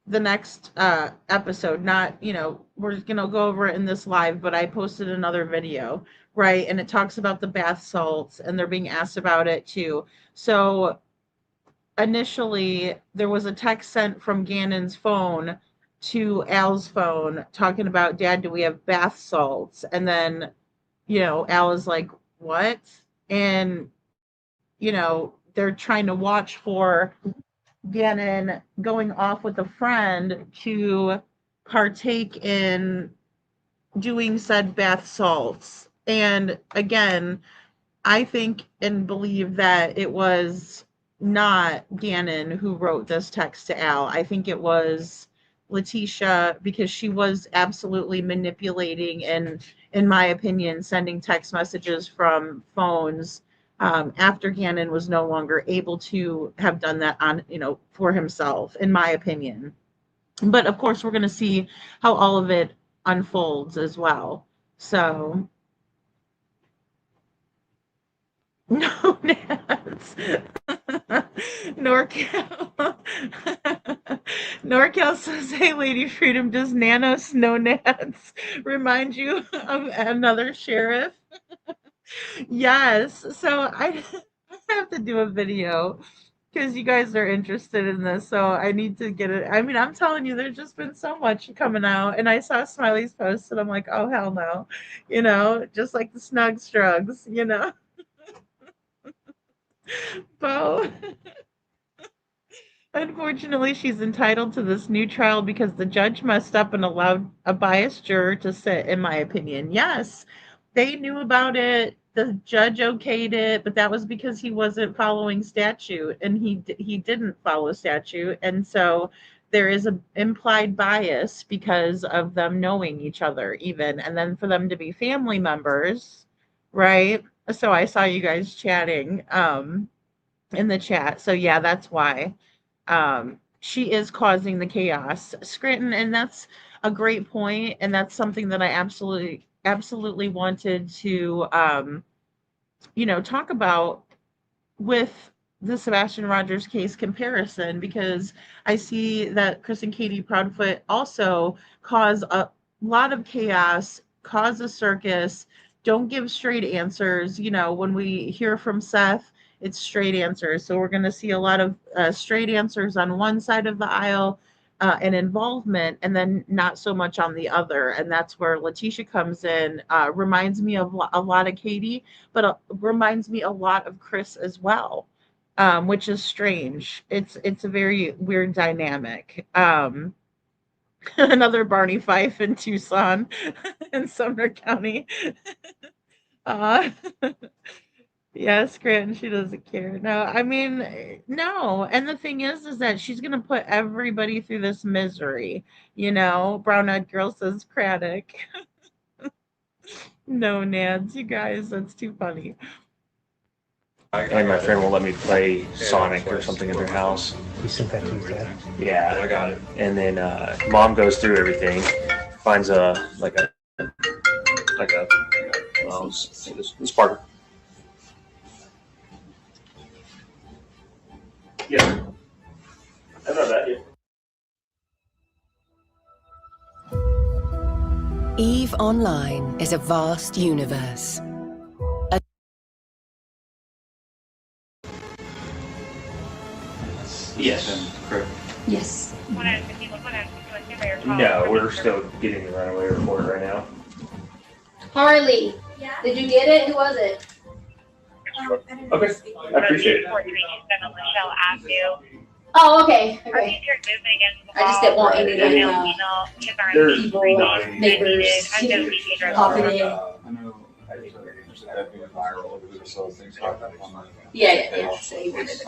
the next episode. Not, you know, we're going to go over it in this live, but I posted another video, right? And it talks about the bath salts, and they're being asked about it too. So initially, there was a text sent from Gannon's phone to Al's phone talking about, Dad, do we have bath salts? And then, you know, Al was like, what? And, you know, they're trying to watch for Gannon going off with a friend to partake in doing said bath salts. And again, I think and believe that it was not Gannon who wrote this text to Al. I think it was Leticia, because she was absolutely manipulating and, in my opinion, sending text messages from phones after Gannon was no longer able to have done that on, you know, for himself, in my opinion. But of course, we're going to see how all of it unfolds as well. So, no gnats. NorCal says, hey, Lady Freedom, does Nano Snow Gnats remind you of another sheriff? Yes. So I have to do a video because you guys are interested in this. So I need to get it. I mean, I'm telling you, there's just been so much coming out. And I saw Smiley's post and I'm like, oh, hell no. You know, just like the Snug Strugs, you know. Bo. Unfortunately, she's entitled to this new trial because the judge messed up and allowed a biased juror to sit, in my opinion. Yes, they knew about it. The judge okayed it, but that was because he wasn't following statute, and he didn't follow statute. And so there is an implied bias because of them knowing each other even, and then for them to be family members, right? So I saw you guys chatting in the chat. So yeah, that's why. She is causing the chaos, Scranton, and that's a great point, and that's something that I absolutely wanted to you know, talk about with the Sebastian Rogers case comparison, because I see that Chris and Katie Proudfoot also cause a lot of chaos, cause a circus, don't give straight answers. You know, when we hear from Seth, it's straight answers. So we're going to see a lot of straight answers on one side of the aisle and involvement, and then not so much on the other. And that's where Leticia comes in. Reminds me of a lot of Katie, but reminds me a lot of Chris as well, which is strange. It's a very weird dynamic. Another Barney Fife in Tucson in Sumner County. Yes, Scranton, she doesn't care. No, I mean, no. And the thing is that she's gonna put everybody through this misery. Brown-eyed girl says Craddock. No, Nads, you guys, that's too funny. And my friend will let me play Sonic or something in their house. You sent that to your dad? Yeah, I got it. And then mom goes through everything, finds a spark. Yeah, I know that. Yeah. EVE Online is a vast universe. Yes. Correct. Yes. No, we're still getting the runaway report right now. Harley, did you get it? Who was it? Okay, I appreciate it. Oh, okay. Okay. I just didn't want any of There's people, neighbors, popping in. Yeah. So you wanted it.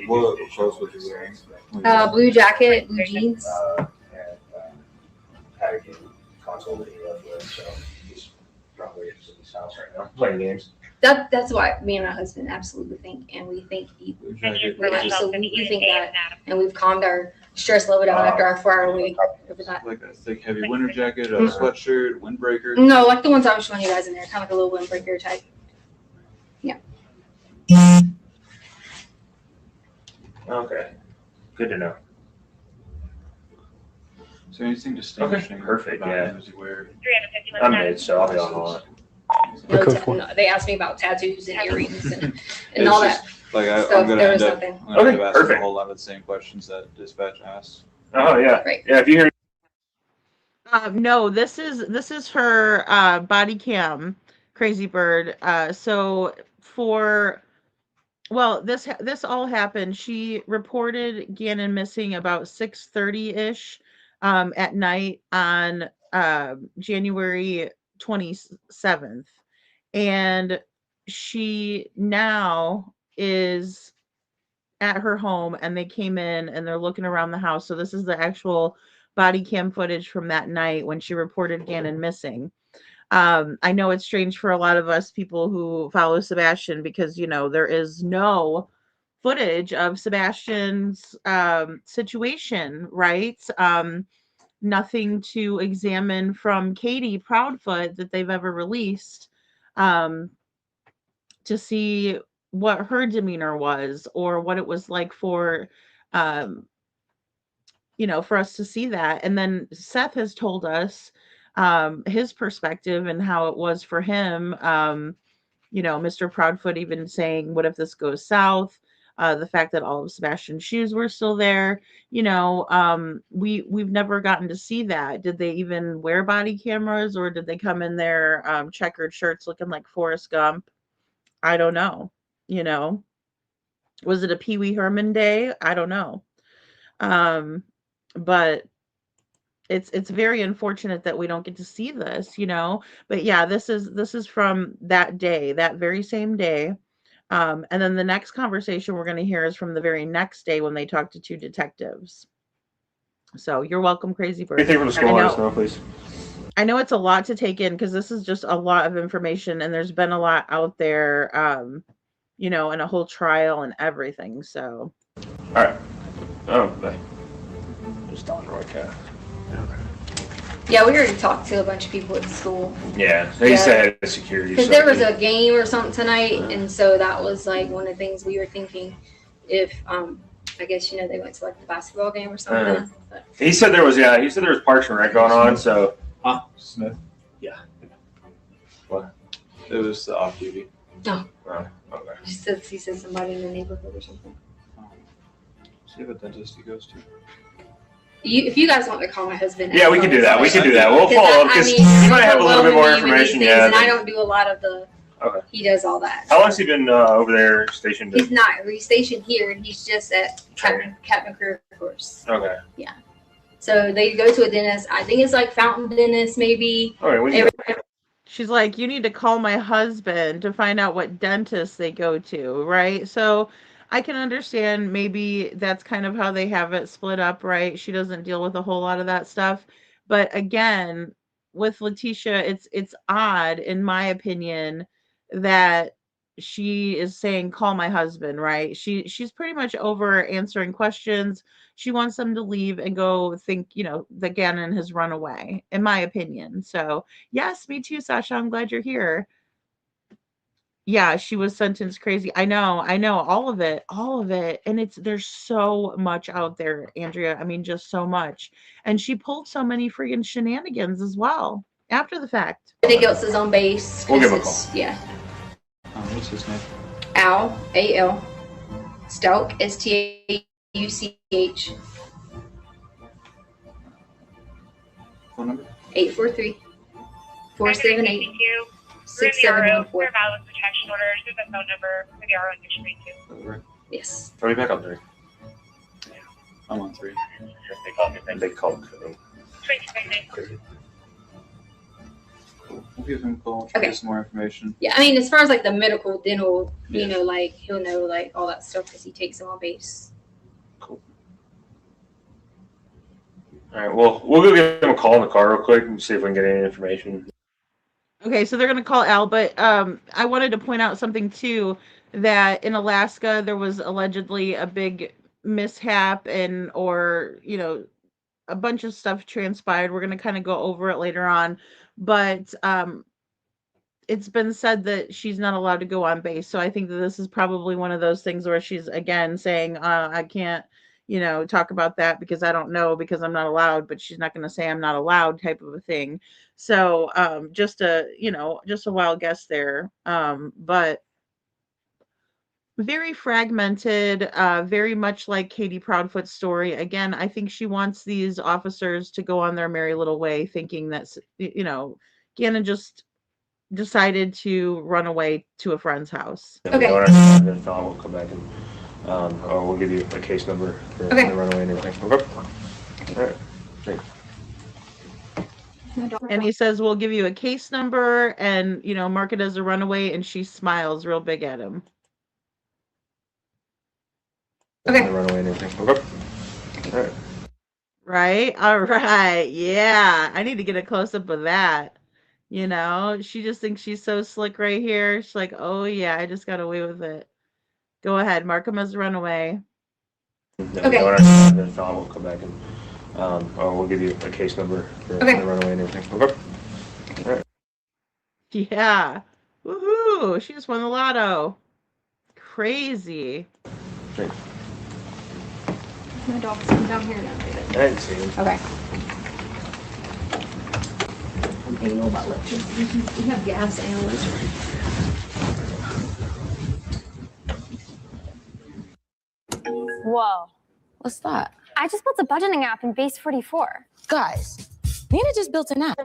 What clothes would you wearing? Blue jacket, blue jeans. Had a game console that he left with, so he's probably at his house right now playing games. That's what me and my husband absolutely think, and we think we absolutely think that, and we've calmed our stress level down after our 4-hour week over that. Like a thick, heavy winter jacket, a sweatshirt, windbreaker? No, like the ones I was showing you guys in there, kind of like a little windbreaker type. Yeah. Okay, good to know. Is there anything distinguishing? Okay, perfect, about yeah. him as you wear? I'm mid, so I'll be on a lot. No, they asked me about tattoos and earrings and all that. Like stuff. I'm gonna There end was up, nothing. I'm gonna end up asking perfect. a whole lot of the same questions that dispatch asked. Oh yeah, Right. yeah. If you hear, No, this is her body cam, Crazy Bird. This all happened. She reported Gannon missing about 6:30 ish at night on January 27th, and she now is at her home, and they came in and they're looking around the house. So this is the actual body cam footage from that night when she reported Gannon missing. I know it's strange for a lot of us people who follow Sebastian because, there is no footage of Sebastian's situation, right? Nothing to examine from Katie Proudfoot that they've ever released to see what her demeanor was or what it was like for for us to see that. And then Seth has told us his perspective and how it was for him. Mr. Proudfoot even saying, what if this goes south? The fact that all of Sebastian's shoes were still there, we've never gotten to see that. Did they even wear body cameras, or did they come in their checkered shirts looking like Forrest Gump? I don't know. Was it a Pee Wee Herman day? I don't know. But it's very unfortunate that we don't get to see this, but yeah, this is from that day, that very same day. And then the next conversation we're going to hear is from the very next day when they talk to 2 detectives. So you're welcome, Crazy Bird. anything from the school, let us know, please. I know it's a lot to take in because this is just a lot of information, and there's been a lot out there, and a whole trial and everything. So, All right. Oh, bye. Just on Roy Cat. Yeah, we already talked to a bunch of people at the school. Yeah, they said security. Because there was a game or something tonight, and so that was like one of the things we were thinking. If I guess they went to like the basketball game or something. He said there was Parks and Rec going on. So, Smith. Yeah. What? It was the off duty. No. Oh, okay. He said somebody in the neighborhood or something. See what dentist he goes to. If you guys want to call my husband. Yeah, we can do that. We can do that. We'll follow up because he might have a little bit more information. Yeah. And I don't do a lot of the. Okay. He does all that. How long's he been over there stationed? He's not. He's stationed here, and he's just at Captain Career Course. Okay. Yeah. So they go to a dentist. I think it's like Fountain Dentist, maybe. All right. She's like, you need to call my husband to find out what dentist they go to, right? So I can understand maybe that's kind of how they have it split up, right? She doesn't deal with a whole lot of that stuff. But again, with Leticia, it's odd, in my opinion, that she is saying, call my husband, right? She's pretty much over answering questions. She wants them to leave and go think, that Gannon has run away, in my opinion. So yes, me too, Sasha. I'm glad you're here. Yeah, she was sentenced crazy. I know, all of it, And there's so much out there, Andrea. I mean, just so much. And she pulled so many friggin' shenanigans as well after the fact. I think it's his own base. We'll give him a it's- call. Yeah. What's his name? Al, A-L. Stauch, S-T-A-U-C-H. Phone number? 843 478 We're 6714. We're valid protection orders. There's a phone number for the RO on your screen too. Right. Yes. Are we back on 3? I'm on 3. They called Cody. We'll give him a call, try to Okay. get some more information. Yeah, I mean, as far as like the medical, dental, like he'll know like all that stuff because he takes them on base. All right. Well, we'll go give him a call in the car real quick and see if we can get any information. Okay, so they're going to call Al, but I wanted to point out something too, that in Alaska there was allegedly a big mishap or a bunch of stuff transpired. We're going to kind of go over it later on, but it's been said that she's not allowed to go on base. So I think that this is probably one of those things where she's again saying, I can't, talk about that because I don't know because I'm not allowed, but she's not going to say I'm not allowed type of a thing. So just a wild guess there. But very fragmented, very much like Katie Proudfoot's story. Again, I think she wants these officers to go on their merry little way, thinking that, Gannon just decided to run away to a friend's house. Okay. Then we'll come back and or we'll give you a case number for the runaway and everything. Okay. All right. Thanks. And he says, we'll give you a case number and, mark it as a runaway. And she smiles real big at him. Okay. Runaway and everything. Okay. All right. Right? All right. Yeah. I need to get a close up of that. She just thinks she's so slick right here. She's like, oh, yeah, I just got away with it. Go ahead. Mark him as a runaway. Okay. Then we'll come back and or we'll give you a case number for the runaway and everything. Okay. All right. Yeah. Woohoo. She just won the lotto. Crazy. Thanks. My dog's come down here now. I didn't see him. Okay. You know about electricity. We have gas and electric. Whoa. What's that? I just built a budgeting app in Base 44. Guys, Nina just built an app.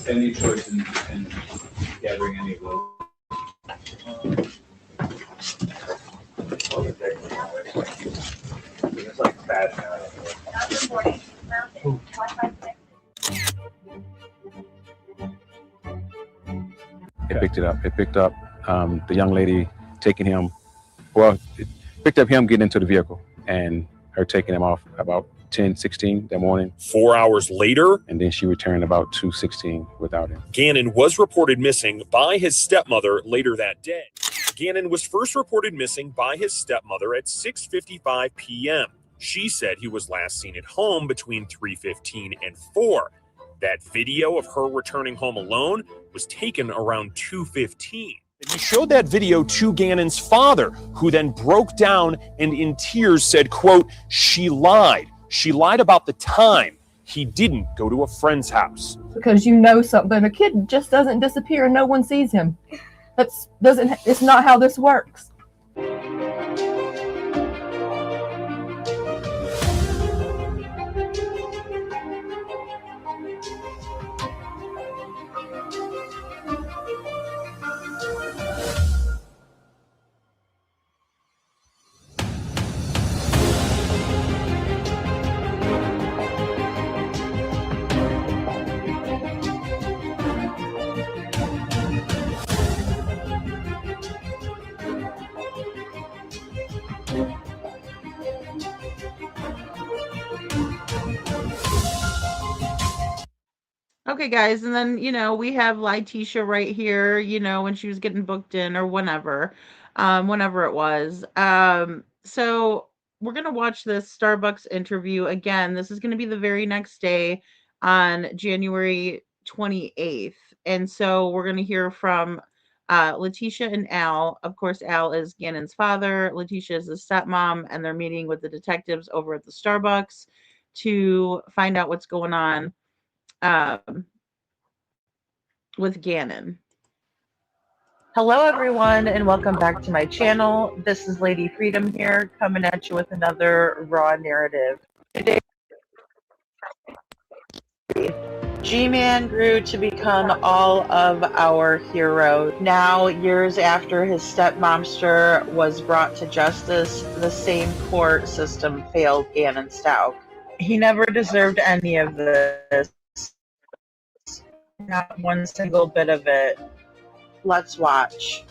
Any choice in gathering any of those? It's like bad now. It picked it up. It picked up the young lady taking him. Well, it picked up him getting into the vehicle and her taking him off about 10:16 that morning. 4 hours later, and then she returned about 2:16 without him. Gannon was reported missing by his stepmother later that day. Gannon was first reported missing by his stepmother at 6:55 p.m. She said he was last seen at home between 3:15 and 4. That video of her returning home alone was taken around 2:15. He showed that video to Gannon's father, who then broke down and in tears said, quote, "She lied. She lied about the time. He didn't go to a friend's house." Because something. A kid just doesn't disappear and no one sees him. It's not how this works. Okay, guys, and then we have Leticia right here. When she was getting booked in or whenever it was. So we're gonna watch this Starbucks interview again. This is gonna be the very next day on January 28th, and so we're gonna hear from Leticia and Al. Of course, Al is Gannon's father. Leticia is his stepmom, and they're meeting with the detectives over at the Starbucks to find out what's going on um, with Gannon. Hello, everyone, and welcome back to my channel. This is Lady Freedom here, coming at you with another raw narrative. Today, G-Man grew to become all of our heroes. Now, years after his stepmomster was brought to justice, the same court system failed Gannon Stauch. He never deserved any of this. Not one single bit of it. Let's watch.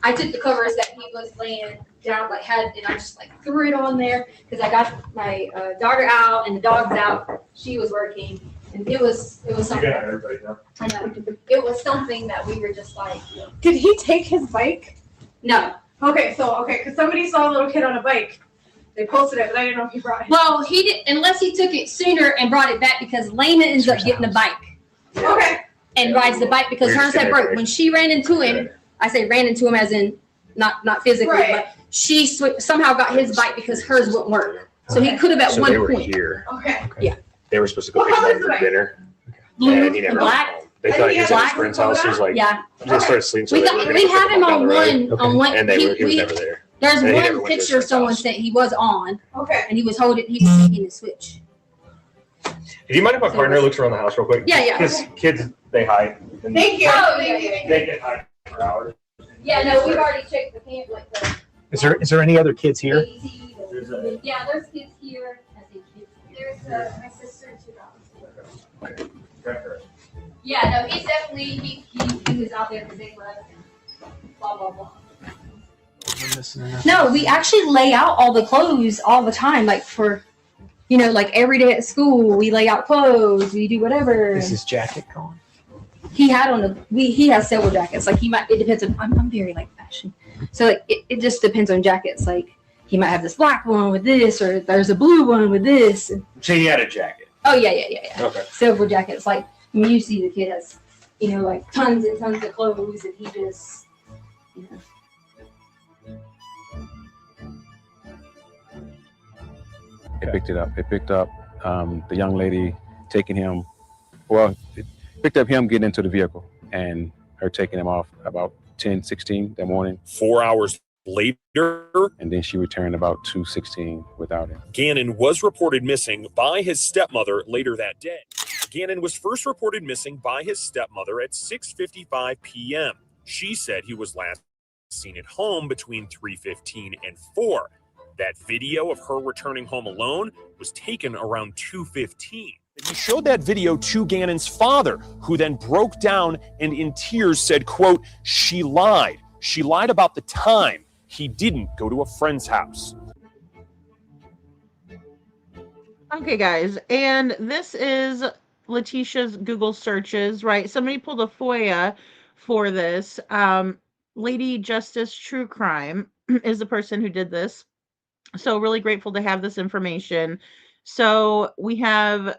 I took the covers that he was laying down, like had, and I just like threw it on there because I got my daughter out and the dog's out. She was working, and it was something. Yeah, everybody knows. I know. It was something that we were just like. Did he take his bike? No. Okay, because somebody saw a little kid on a bike. They posted it, but I didn't know if he brought it. Well, he did, unless he took it sooner and brought it back because Lena ends up getting a bike. Okay. And rides the bike because hers had broke. When she ran into him, I say ran into him as in not physically, Right. but she somehow got his bike because hers wouldn't work. So he could have at one they were point. here. Okay. Yeah. They were supposed to go pick him up for dinner. Blue And he never and black. They thought he was at his Black. friend's house. He was like, Yeah. they started sleeping. So We they got were gonna we pick have him up on the road. one. And he was never there. There's And he never one went to his picture friend's someone house. said he was on. Okay. And he was taking the switch. Do you mind if my partner looks around the house real quick? Yeah, yeah. Because kids, they hide. And Thank you. Oh, Thank you. They can hide for hours. Yeah, no, we've already checked the camp, like the Is there any other kids here? AZ, yeah, there's kids here. I say kids. There's my sister and 2 dogs. Yeah, no, he's definitely he was out there the day left. Blah blah blah. No, we actually lay out all the clothes all the time, like for, like every day at school, we lay out clothes, we do whatever. Is his jacket gone? He had he has several jackets. Like it depends on, I'm very like fashion. So like it just depends on jackets. Like he might have this black one with this, or there's a blue one with this. So he had a jacket. Oh yeah. Okay. Several jackets. Like you see the kid has, like tons and tons of clothes, and he just, They picked it up. They picked up the young lady taking him. Well, it picked up him getting into the vehicle and her taking him off about 10:16 that morning. 4 hours later, and then she returned about 2:16 without him. Gannon was reported missing by his stepmother later that day. Gannon was first reported missing by his stepmother at 6:55 p.m. She said he was last seen at home between 3:15 and 4. That video of her returning home alone was taken around 2:15. He showed that video to Gannon's father, who then broke down and in tears said, quote, "She lied. She lied about the time. He didn't go to a friend's house." Okay, guys, and this is Leticia's Google searches, right? Somebody pulled a FOIA for this. Lady Justice True Crime is the person who did this. So really grateful to have this information. So we have,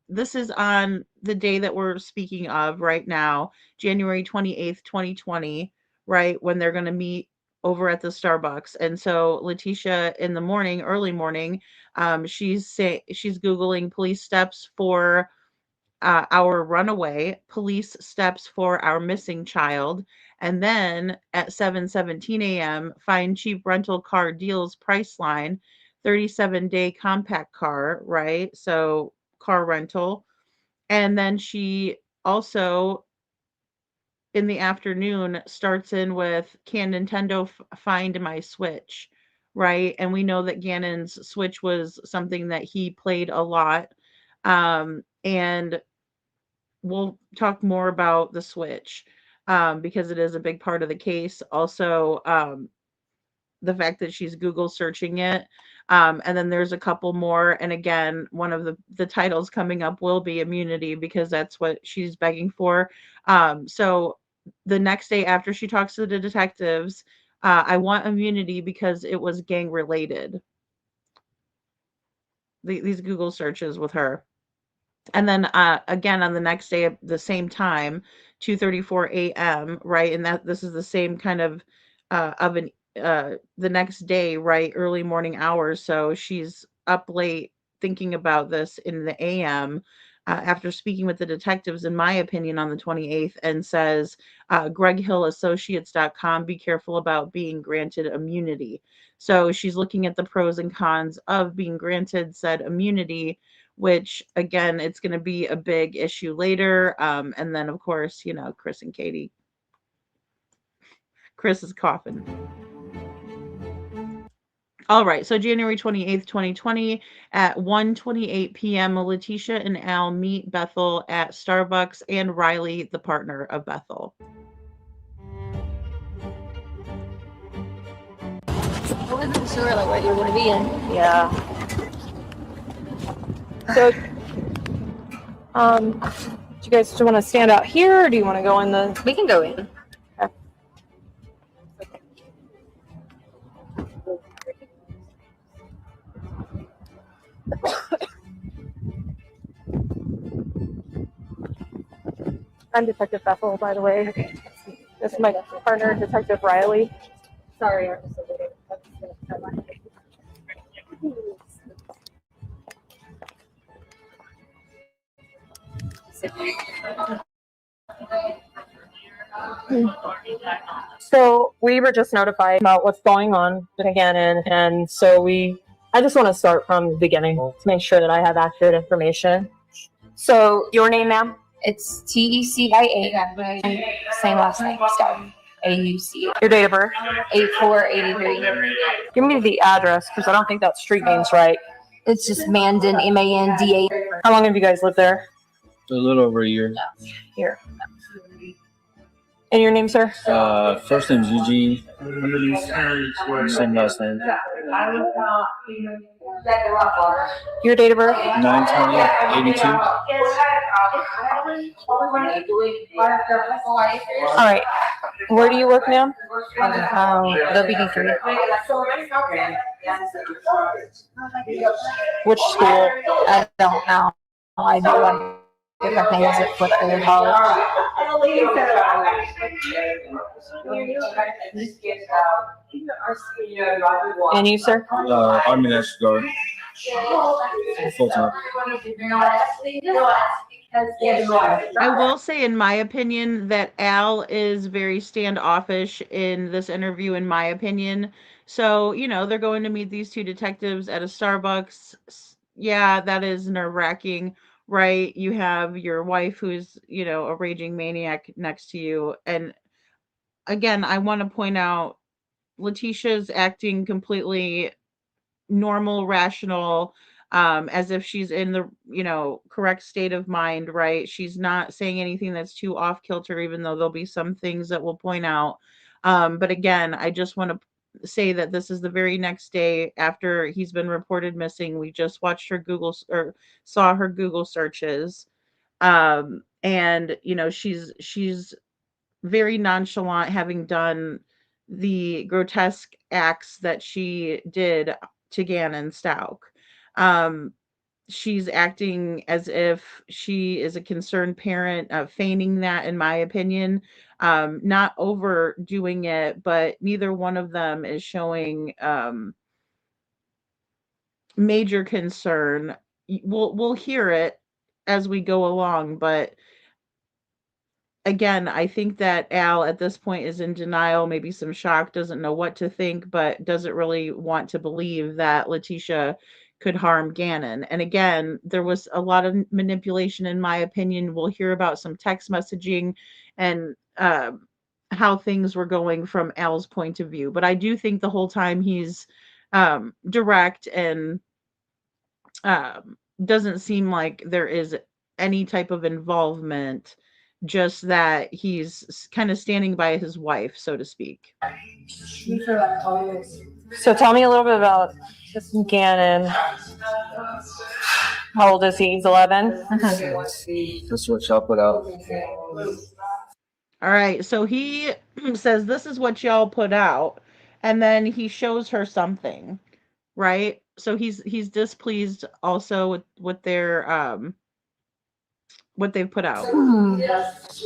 this is on the day that we're speaking of right now, January 28th, 2020, right? When they're going to meet over at the Starbucks. And so Leticia in the morning, early morning, she's Googling police steps for our runaway, police steps for our missing child. And then at 7:17 a.m., find cheap rental car deals Priceline, 37-day compact car, right? So car rental. And then she also, in the afternoon, starts in with, can Nintendo find my Switch, right? And we know that Gannon's Switch was something that he played a lot. And we'll talk more about the Switch because it is a big part of the case. Also, the fact that she's Google searching it. And then there's a couple more. And again, one of the titles coming up will be immunity because that's what she's begging for. So the next day after she talks to the detectives, I want immunity because it was gang related. These Google searches with her. And then again on the next day at the same time, 2:34 a.m., right? And that this is the same kind of an the next day, right? Early morning hours. So she's up late thinking about this in the AM after speaking with the detectives, in my opinion, on the 28th, and says, GregHillAssociates.com, be careful about being granted immunity. So she's looking at the pros and cons of being granted said immunity, which again, it's going to be a big issue later. And then, of course, you know, Chris and Katie. Chris is coughing. All right, so January 28th, 2020 at 1:28 p.m., Leticia and Al meet Bethel at Starbucks and Riley, the partner of Bethel. I wasn't sure like what you were going to be in. Yeah. So, do you guys still want to stand out here, or do you want to go in the? We can go in. Okay. I'm Detective Bethel, by the way. Okay. This is my partner, Detective Riley. Sorry, I'm just a little. So we were just notified about what's going on with Gannon, and so I just want to start from the beginning to make sure that I have accurate information. So your name, ma'am? It's Tecia. Same last name, Stauch. AUC. Your date of birth? 8483. Give me the address, because I don't think that street name's right. It's just Mandan, MANDA. How long have you guys lived there? A little over a year. Here. And your name, sir? First name's Eugene. Same last name. Your date of birth? 9/20/82. All right. Where do you work, ma'am? WD3. Which school? I don't know. I do like different things at Flipboard College. And you, sir? Army National Guard. Full time. I will say, in my opinion, that Al is very standoffish in this interview, in my opinion. So, you know, they're going to meet these two detectives at a Starbucks. Yeah, that is nerve-wracking, right? You have your wife who's, you know, a raging maniac next to you. And again, I want to point out Leticia's acting completely normal, rational, as if she's in the, you know, correct state of mind, right? She's not saying anything that's too off kilter, even though there'll be some things that we'll point out. But again, I just want to say that this is the very next day after he's been reported missing. We just watched her Google or saw her Google searches. And you know, she's very nonchalant, having done the grotesque acts that she did to Gannon Stauch. She's acting as if she is a concerned parent, feigning that, in my opinion, not overdoing it, but neither one of them is showing major concern. We'll hear it as we go along, but again, I think that Al at this point is in denial, maybe some shock, doesn't know what to think, but doesn't really want to believe that Leticia could harm Gannon. And again, there was a lot of manipulation, in my opinion. We'll hear about some text messaging and how things were going from Al's point of view. But I do think the whole time he's direct and doesn't seem like there is any type of involvement just that he's kind of standing by his wife, so to speak. So tell me a little bit about Gannon. How old is he? He's 11. That's what y'all put out. All right, so he says, this is what y'all put out, and then he shows her something, right? So he's displeased also with their what they've put out. And that's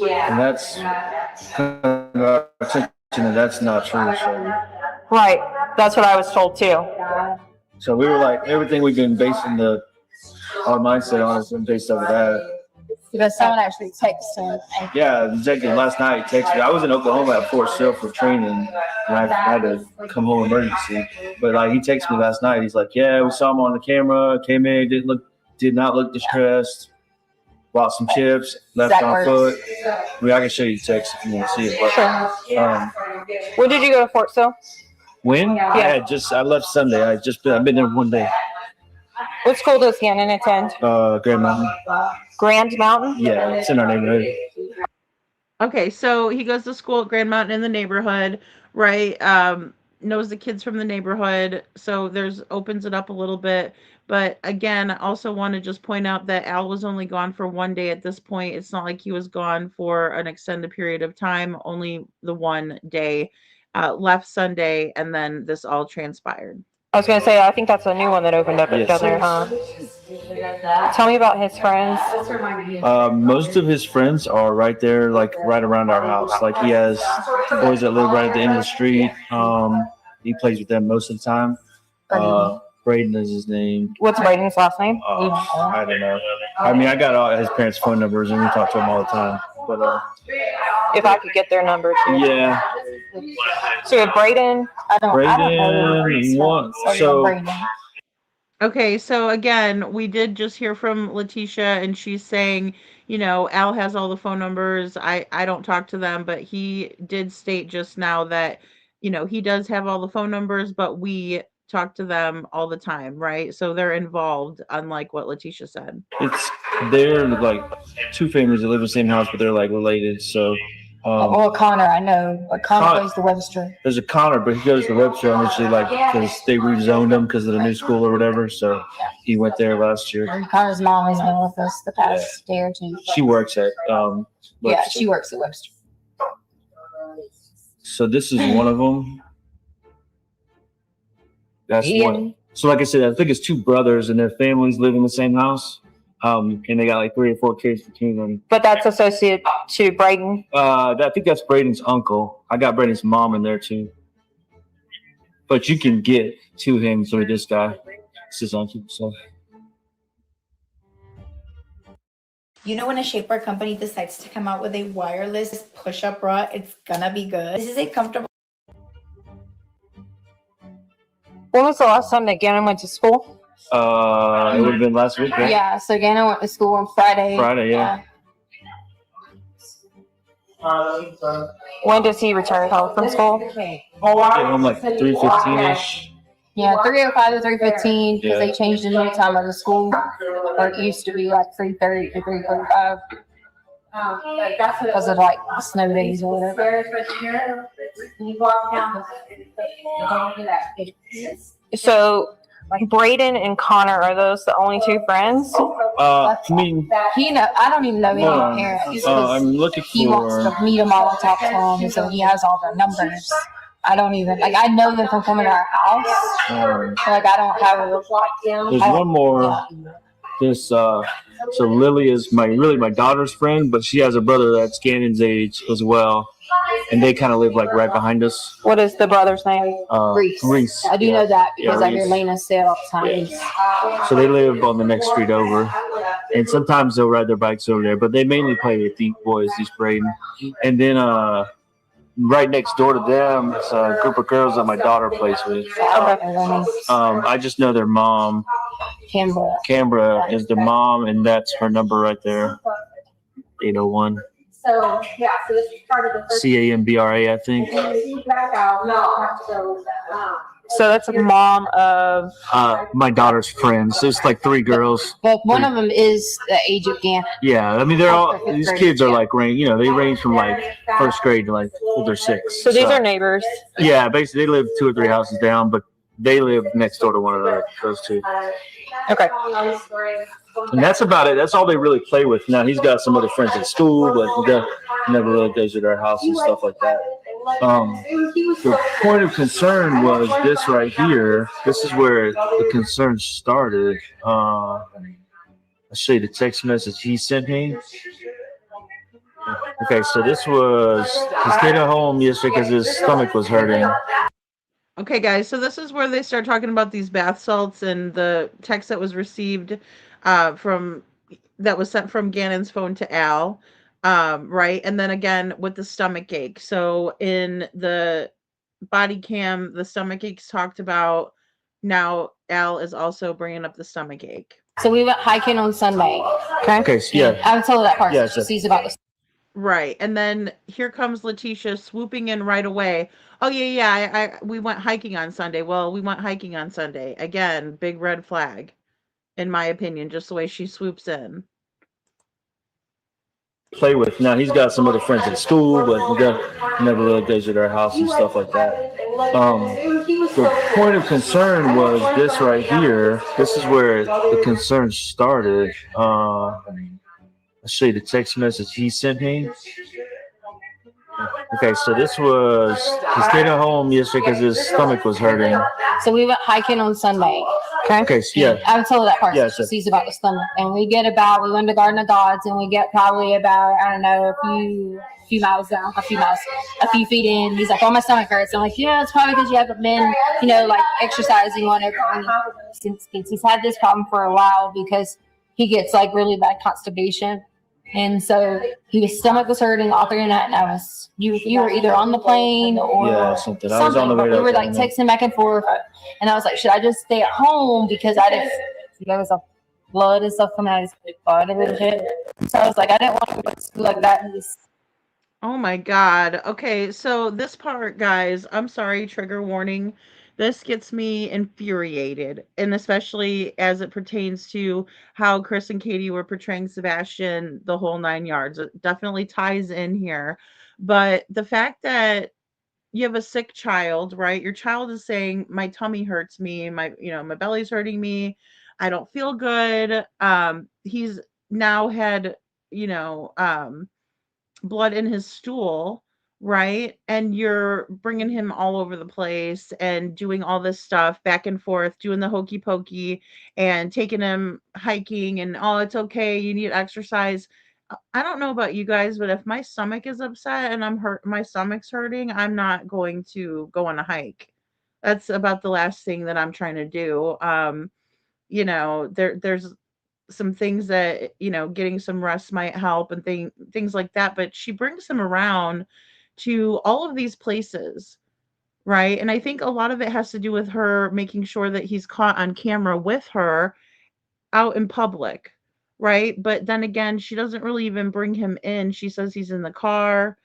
that's not true. So. Right, that's what I was told too. So we were like, everything we've been basing our mindset on has been based off of that. Because someone actually texted him. Yeah, exactly. Last night he texted me. I was in Oklahoma at Fort Sill for training, and I had to come home emergency. But like he texted me last night. He's like, "Yeah, we saw him on the camera. Came in, did not look distressed. Bought some chips, left on foot." I mean, I can show you the text if you want to see it. But, Sure. When did you go to Fort Sill? When? Yeah. I left Sunday. I've been there one day. What school does Gannon attend? Grand Mountain. Grand Mountain? Yeah, it's in our neighborhood. Okay, so he goes to school at Grand Mountain in the neighborhood, right? Knows the kids from the neighborhood, so opens it up a little bit. But again, I also want to just point out that Al was only gone for one day at this point. It's not like he was gone for an extended period of time, only the one day. Left Sunday, and then this all transpired. I was going to say, I think that's a new one that opened up down there, huh? Tell me about his friends. Most of his friends are right there, like right around our house. Like he has boys that live right at the end of the street. He plays with them most of the time. Braden is his name. What's Braden's last name? I don't know. I mean, I got all his parents' phone numbers, and we talk to him all the time. But if I could get their number too. Yeah. So with Braden, I don't know. Okay, so again, we did just hear from Leticia, and she's saying, Al has all the phone numbers. I don't talk to them, but he did state just now that, he does have all the phone numbers, but we talk to them all the time, right? So they're involved, unlike what Leticia said. They're like two families that live in the same house, but they're like related. So Connor, I know, but Connor goes to Webster. There's a Connor, but he goes to Webster initially, because they rezoned him because of the new school or whatever. So he went there last year. And Connor's mom has been with us the past day or two. She works at Webster. she works at Webster. So this is one of them. That's Ian. one. So like I said, I think it's two brothers and their families live in the same house. And they got like 3 or 4 kids between them. But that's associated to Braden? I think that's Braden's uncle. I got Braden's mom in there too. But you can get to him through this guy. It's his uncle. So. When a shapewear company decides to come out with a wireless push-up bra, it's gonna be good. This is a comfortable. When was the last time that Gannon went to school? It would have been last week, right? Yeah, so Gannon went to school on Friday. Friday, yeah. When does he return home from school? Get home like 3:15ish. Yeah, 3:05 to 3:15 because Yeah. they changed the new time of the school. Or it used to be like 3:30 to 3:45 because of like snow days or whatever. So Braden and Connor, are those the only two friends? I mean, I don't even know any parents. I'm looking He wants for. to meet them all and talk to them, so he has all their numbers. I don't even I know them from coming to our house. So I don't have a There's one more. This so Lily is my daughter's friend, but she has a brother that's Gannon's age as well, and they kind of live like right behind us. What is the brother's name? Reese. I do know that because I hear Reese. Lena say it all the time. So they live on the next street over, and sometimes they'll ride their bikes over there, but they mainly play with the boys, these Braden. And then right next door to them is a group of girls that my daughter plays with. I just know their mom. Canberra is the mom, and that's her number right there. 801. So, yeah, so this is part of the first. CAMBRA, I think. And back out, no, so, So that's a mom of my daughter's friends. There's like 3 girls. But one of them is the age of Gannon. Yeah, I mean they're all these kids are like they range from like first grade to like older 6. So these are neighbors. Yeah, basically they live 2 or 3 houses down, but they live next door to one of those 2. Okay. And that's about it. That's all they really play with. Now he's got some other friends at school, but he never really goes to their house and stuff like that. The point of concern was this right here. This is where the concern started. I'll show you the text message he sent me. Okay, so this was he stayed at home yesterday because his stomach was hurting. Okay, guys, so this is where they start talking about these bath salts and the text that was received that was sent from Gannon's phone to Al, right? And then again with the stomach ache. So in the body cam, the stomach ache's talked about. Now Al is also bringing up the stomach ache. So we went hiking on Sunday. Okay, so yeah. I told that part. Yeah, She sees about this. Right. And then here comes Leticia swooping in right away. Oh, yeah. We went hiking on Sunday. Well, we went hiking on Sunday. Again, big red flag, in my opinion, just the way she swoops in. Play with. Now he's got some other friends at school, but he never really goes to their house and stuff like that. The point of concern was this right here. This is where the concern started. I'll show you the text message he sent me. Okay, so this was he stayed at home yesterday because his stomach was hurting. So we went hiking on Sunday. Okay, so yeah. I told that part. Yeah, She sees about the stomach, and we went to Garden of Gods, and we get probably about a few miles down, a few feet in. He's like, "Oh, my stomach hurts." I'm like, "Yeah, it's probably because you haven't been, like exercising on it." Since he's had this problem for a while because he gets like really bad constipation. And so his stomach was hurting all through the night, and you were either on the plane or something. I was on the way. We were like texting back and forth, and I was like, should I just stay at home because there was a blood and stuff coming out of his body and shit. So I was like, I didn't want to go to school like that. Oh my God. Okay, so this part, guys, I'm sorry, trigger warning. This gets me infuriated, and especially as it pertains to how Chris and Katie were portraying Sebastian, the whole 9 yards. It definitely ties in here. But the fact that you have a sick child, right? Your child is saying, my tummy hurts me, my belly's hurting me, I don't feel good. He's now had, blood in his stool, right? And you're bringing him all over the place and doing all this stuff back and forth, doing the hokey pokey and taking him hiking and, oh, it's okay, you need exercise. I don't know about you guys, but if my stomach is upset and my stomach's hurting, I'm not going to go on a hike. That's about the last thing that I'm trying to do. There's some things that, getting some rest might help and things like that. But she brings him around to all of these places, right? And I think a lot of it has to do with her making sure that he's caught on camera with her out in public, right? But then again, she doesn't really even bring him in. She says he's in the car.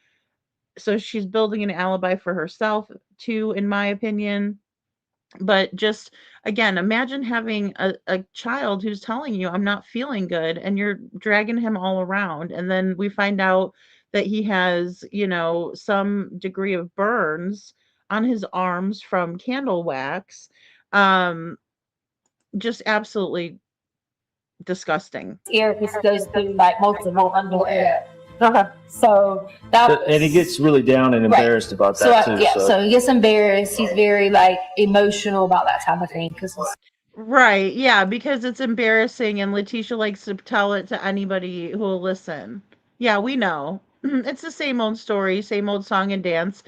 So she's building an alibi for herself too, in my opinion. But just again, imagine having a child who's telling you, I'm not feeling good, and you're dragging him all around. And then we find out that he has, some degree of burns on his arms from candle wax. Just absolutely disgusting. Ear goes through like multiple underwear. So and he gets really down and embarrassed about that too. So he gets embarrassed. He's very like emotional about that type of thing right, yeah, because it's embarrassing, and Leticia likes to tell it to anybody who will listen. Yeah, we know. It's the same old story, same old song and dance.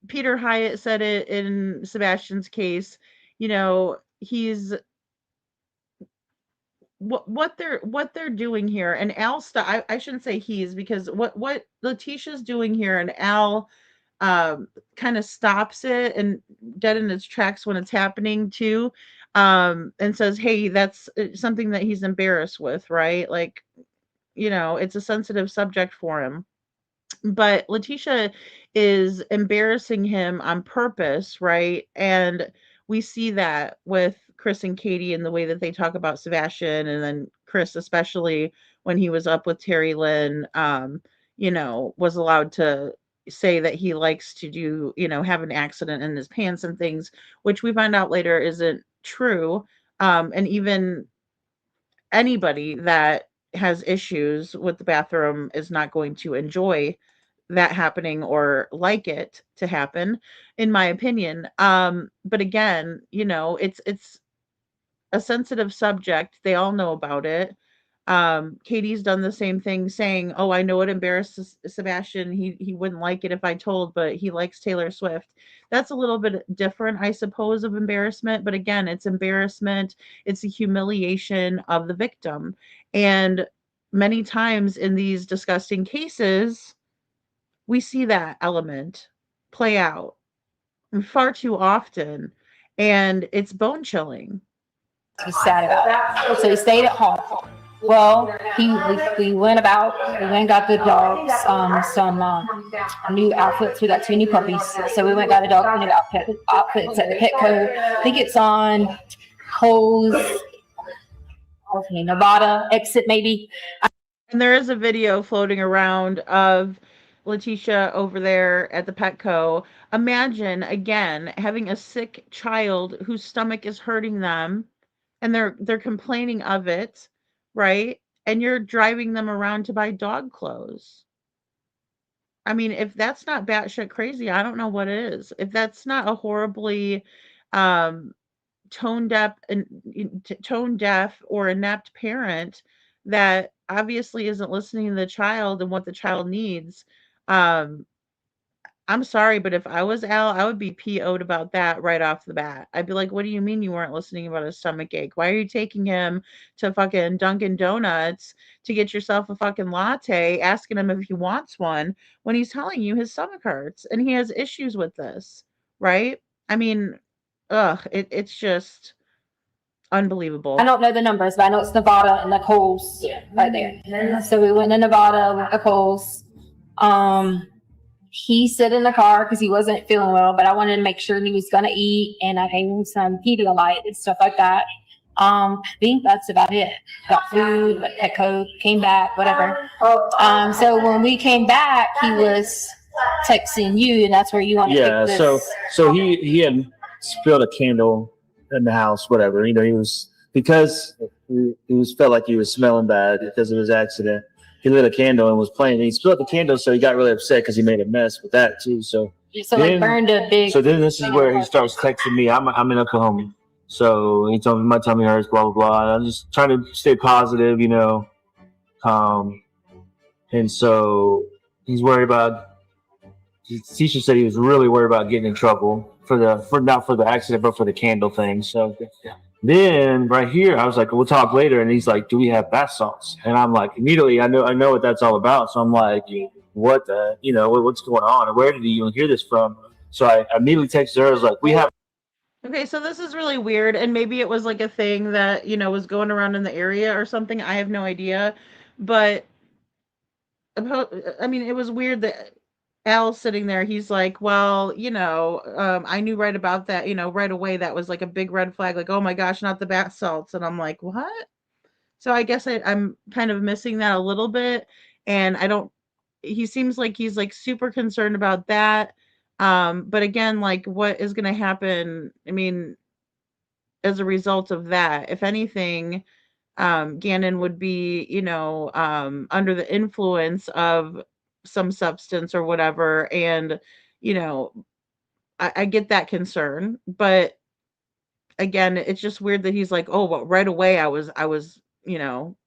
Peter Hyatt said it in Sebastian's case. He's what they're doing here, and Al I shouldn't say he's, because what Leticia's doing here, and Al kind of stops it and dead in its tracks when it's happening too, and says, hey, that's something that he's embarrassed with, right? Like, it's a sensitive subject for him. But Leticia is embarrassing him on purpose, right? And we see that with Chris and Katie in the way that they talk about Sebastian, and then Chris, especially when he was up with Terry Lynn, was allowed to say that he likes to do, have an accident in his pants and things, which we find out later isn't true. And even anybody that has issues with the bathroom is not going to enjoy that happening or like it to happen, in my opinion. But again, it's a sensitive subject. They all know about it. Katie's done the same thing, saying, "Oh, I know it embarrasses Sebastian. He wouldn't like it if I told, but he likes Taylor Swift." That's a little bit different, I suppose, of embarrassment. But again, it's embarrassment. It's the humiliation of the victim, and many times in these disgusting cases, we see that element play out far too often, and it's bone chilling. He's sad about it. So he stayed at home. Well, we went and got the dogs some new outfits. We got 2 new puppies. So we went and got the dog new outfits at the Petco. I think it's on Coles, Nevada exit maybe. And there is a video floating around of Leticia over there at the Petco. Imagine, again, having a sick child whose stomach is hurting them, and they're complaining of it, right? And you're driving them around to buy dog clothes. I mean, if that's not batshit crazy, I don't know what is. If that's not a horribly tone deaf or inept parent that obviously isn't listening to the child and what the child needs. I'm sorry, but if I was Al, I would be PO'd about that right off the bat. I'd be like, what do you mean you weren't listening about his stomach ache? Why are you taking him to fucking Dunkin' Donuts to get yourself a fucking latte, asking him if he wants one, when he's telling you his stomach hurts and he has issues with this, right? I mean, it's just unbelievable. I don't know the numbers, but I know it's Nevada and the Coles right there. So we went to Nevada with the Coles. He sat in the car because he wasn't feeling well, but I wanted to make sure he was going to eat, and I gave him some Pedialyte and stuff like that. I think that's about it. Got food, Petco, came back, whatever. So when we came back, he was texting you, and that's where you want to Yeah, take this. so he had spilled a candle in the house, whatever. He was, because he felt like he was smelling bad because of his accident. He lit a candle and was playing. And he spilled the candle, so he got really upset because he made a mess with that too. So like burned a big. So then this is where he starts texting me. I'm in Oklahoma, so he told me my tummy hurts, blah blah blah. And I'm just trying to stay positive, and so he's worried about. Teacher said he was really worried about getting in trouble not for the accident, but for the candle thing. So then right here, I was like, we'll talk later. And he's like, do we have bath salts? And I'm like, immediately, I know what that's all about. So I'm like, what what's going on? And where did you hear this from? So I immediately texted her. I was like, we have. Okay, so this is really weird, and maybe it was like a thing that, was going around in the area or something. I have no idea. But I mean, it was weird that Al's sitting there. He's like, well, I knew right about that, right away. That was like a big red flag. Like, oh my gosh, not the bath salts. And I'm like, what? So I guess I'm kind of missing that a little bit. And he seems like he's like super concerned about that. But again, like, what is going to happen? I mean, as a result of that, if anything, Gannon would be, under the influence of some substance or whatever. And, I get that concern, but again, it's just weird that he's like, oh, well, right away I was,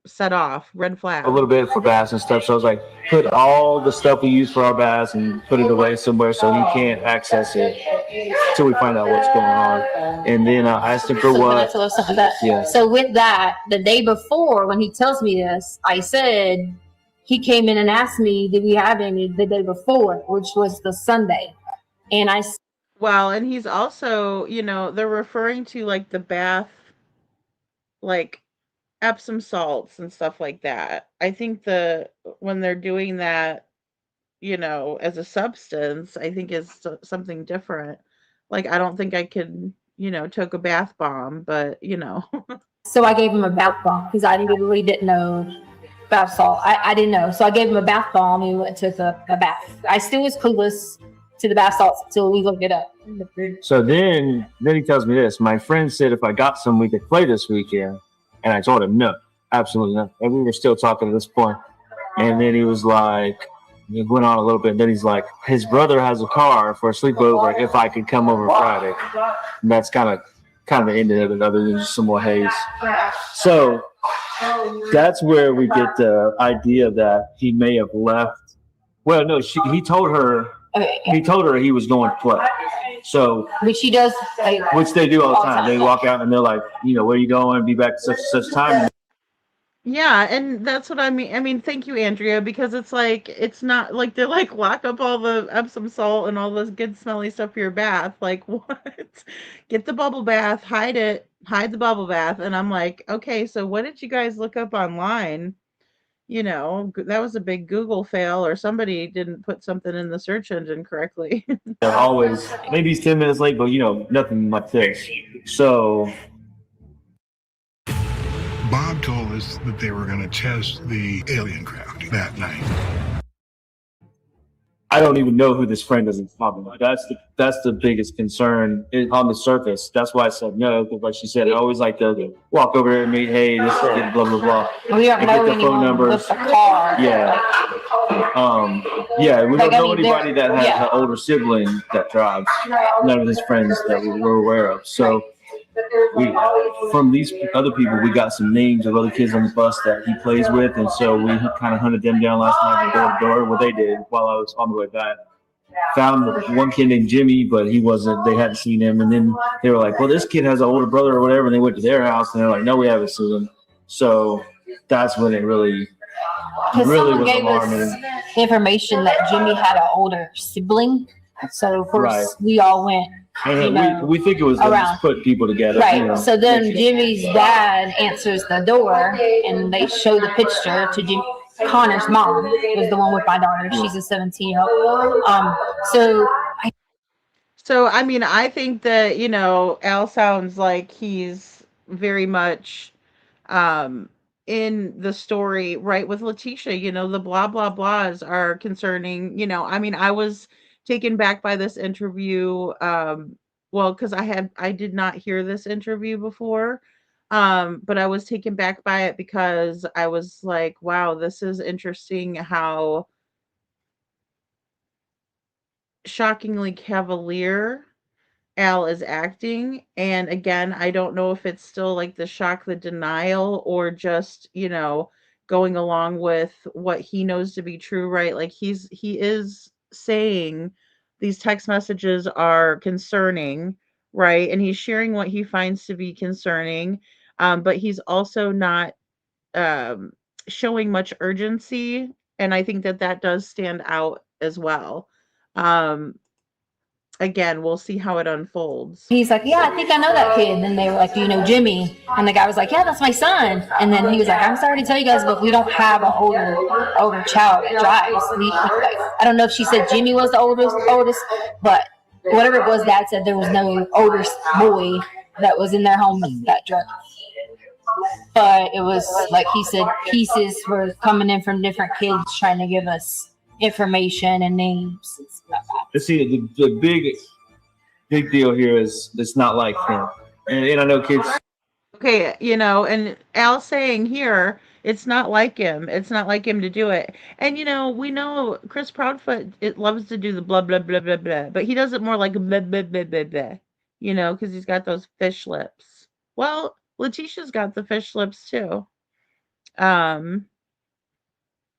set off, red flag. A little bit for baths and stuff. So I was like, put all the stuff we use for our baths and put it away somewhere so he can't access it until we find out what's going on. And then I asked him for what. Yeah. So with that, the day before, when he tells me this, I said, he came in and asked me, did we have any the day before, which was the Sunday. And I Well, and he's also, they're referring to like the bath, like Epsom salts and stuff like that. I think when they're doing that, as a substance, I think is something different. Like, I don't think I could, toke a bath bomb, but So I gave him a bath bomb because I really didn't know bath salt. I didn't know. So I gave him a bath bomb. He went and took a bath. I still was clueless to the bath salts until we looked it up. So then he tells me this. My friend said if I got some, we could play this weekend. And I told him no, absolutely not. And we were still talking at this point. And then he was like, he went on a little bit. And then he's like, his brother has a car for a sleepover if I could come over Friday. And that's kind of the end of it, other than just some more haze. So that's where we get the idea that he may have left. Well, no, he told her he was going to play. So, which he does, which they do all the time. They walk out and they're like, where are you going? Be back at such and such time. Yeah, and that's what I mean. I mean, thank you, Andrea, because it's like, it's not like they're like, lock up all the Epsom salt and all this good smelly stuff for your bath. Like, what? Get the bubble bath, hide the bubble bath. And I'm like, okay, so what did you guys look up online? That was a big Google fail, or somebody didn't put something in the search engine correctly. They're always, maybe he's 10 minutes late, but nothing like this. So Bob told us that they were going to test the alien craft that night. I don't even know who this friend is talking about. That's the biggest concern on the surface. That's why I said no, because like she said, I always like to walk over there and meet, hey, this is blah blah blah. We don't know anyone with a car. Yeah. We don't know anybody that has an older sibling that drives. None of his friends that we're aware of. So from these other people, we got some names of other kids on the bus that he plays with, and so we kind of hunted them down last night and door to door. What they did while I was on the way back, found one kid named Jimmy, but he wasn't. They hadn't seen him, and then they were like, "Well, this kid has an older brother or whatever." And they went to their house, and they're like, "No, we haven't seen him." So that's when it really was alarming. Information that Jimmy had an older sibling, so of course we all went. We think it was just put people together. Right. So then Jimmy's dad answers the door and they show the picture to Jimmy. Connor's mom was the one with my daughter. She's a 17-year-old. So I mean, I think that, Al sounds like he's very much in the story, right, with Leticia. The blah blah blahs are concerning, I mean, I was taken back by this interview, because I did not hear this interview before, but I was taken back by it because I was like, wow, this is interesting how shockingly cavalier Al is acting. And again, I don't know if it's still like the shock, the denial, or just, going along with what he knows to be true, right? Like he is saying these text messages are concerning, right? And he's sharing what he finds to be concerning, but he's also not showing much urgency. And I think that does stand out as well. Again, we'll see how it unfolds. He's like, yeah, I think I know that kid. And then they were like, do you know Jimmy? And the guy was like, yeah, that's my son. And then he was like, I'm sorry to tell you guys, but we don't have an older child that drives. I don't know if she said Jimmy was the oldest, but whatever it was, Dad said there was no oldest boy that was in their home that drove. But it was like he said, pieces were coming in from different kids trying to give us information and names and stuff like that. See, the big deal here is it's not like him. And I know kids. Okay, and Al saying here, it's not like him. It's not like him to do it. And, we know Chris Proudfoot, it loves to do the blah, blah, blah, blah, blah. But he does it more like blah, blah, blah, blah, blah. Because he's got those fish lips. Well, Leticia's got the fish lips too.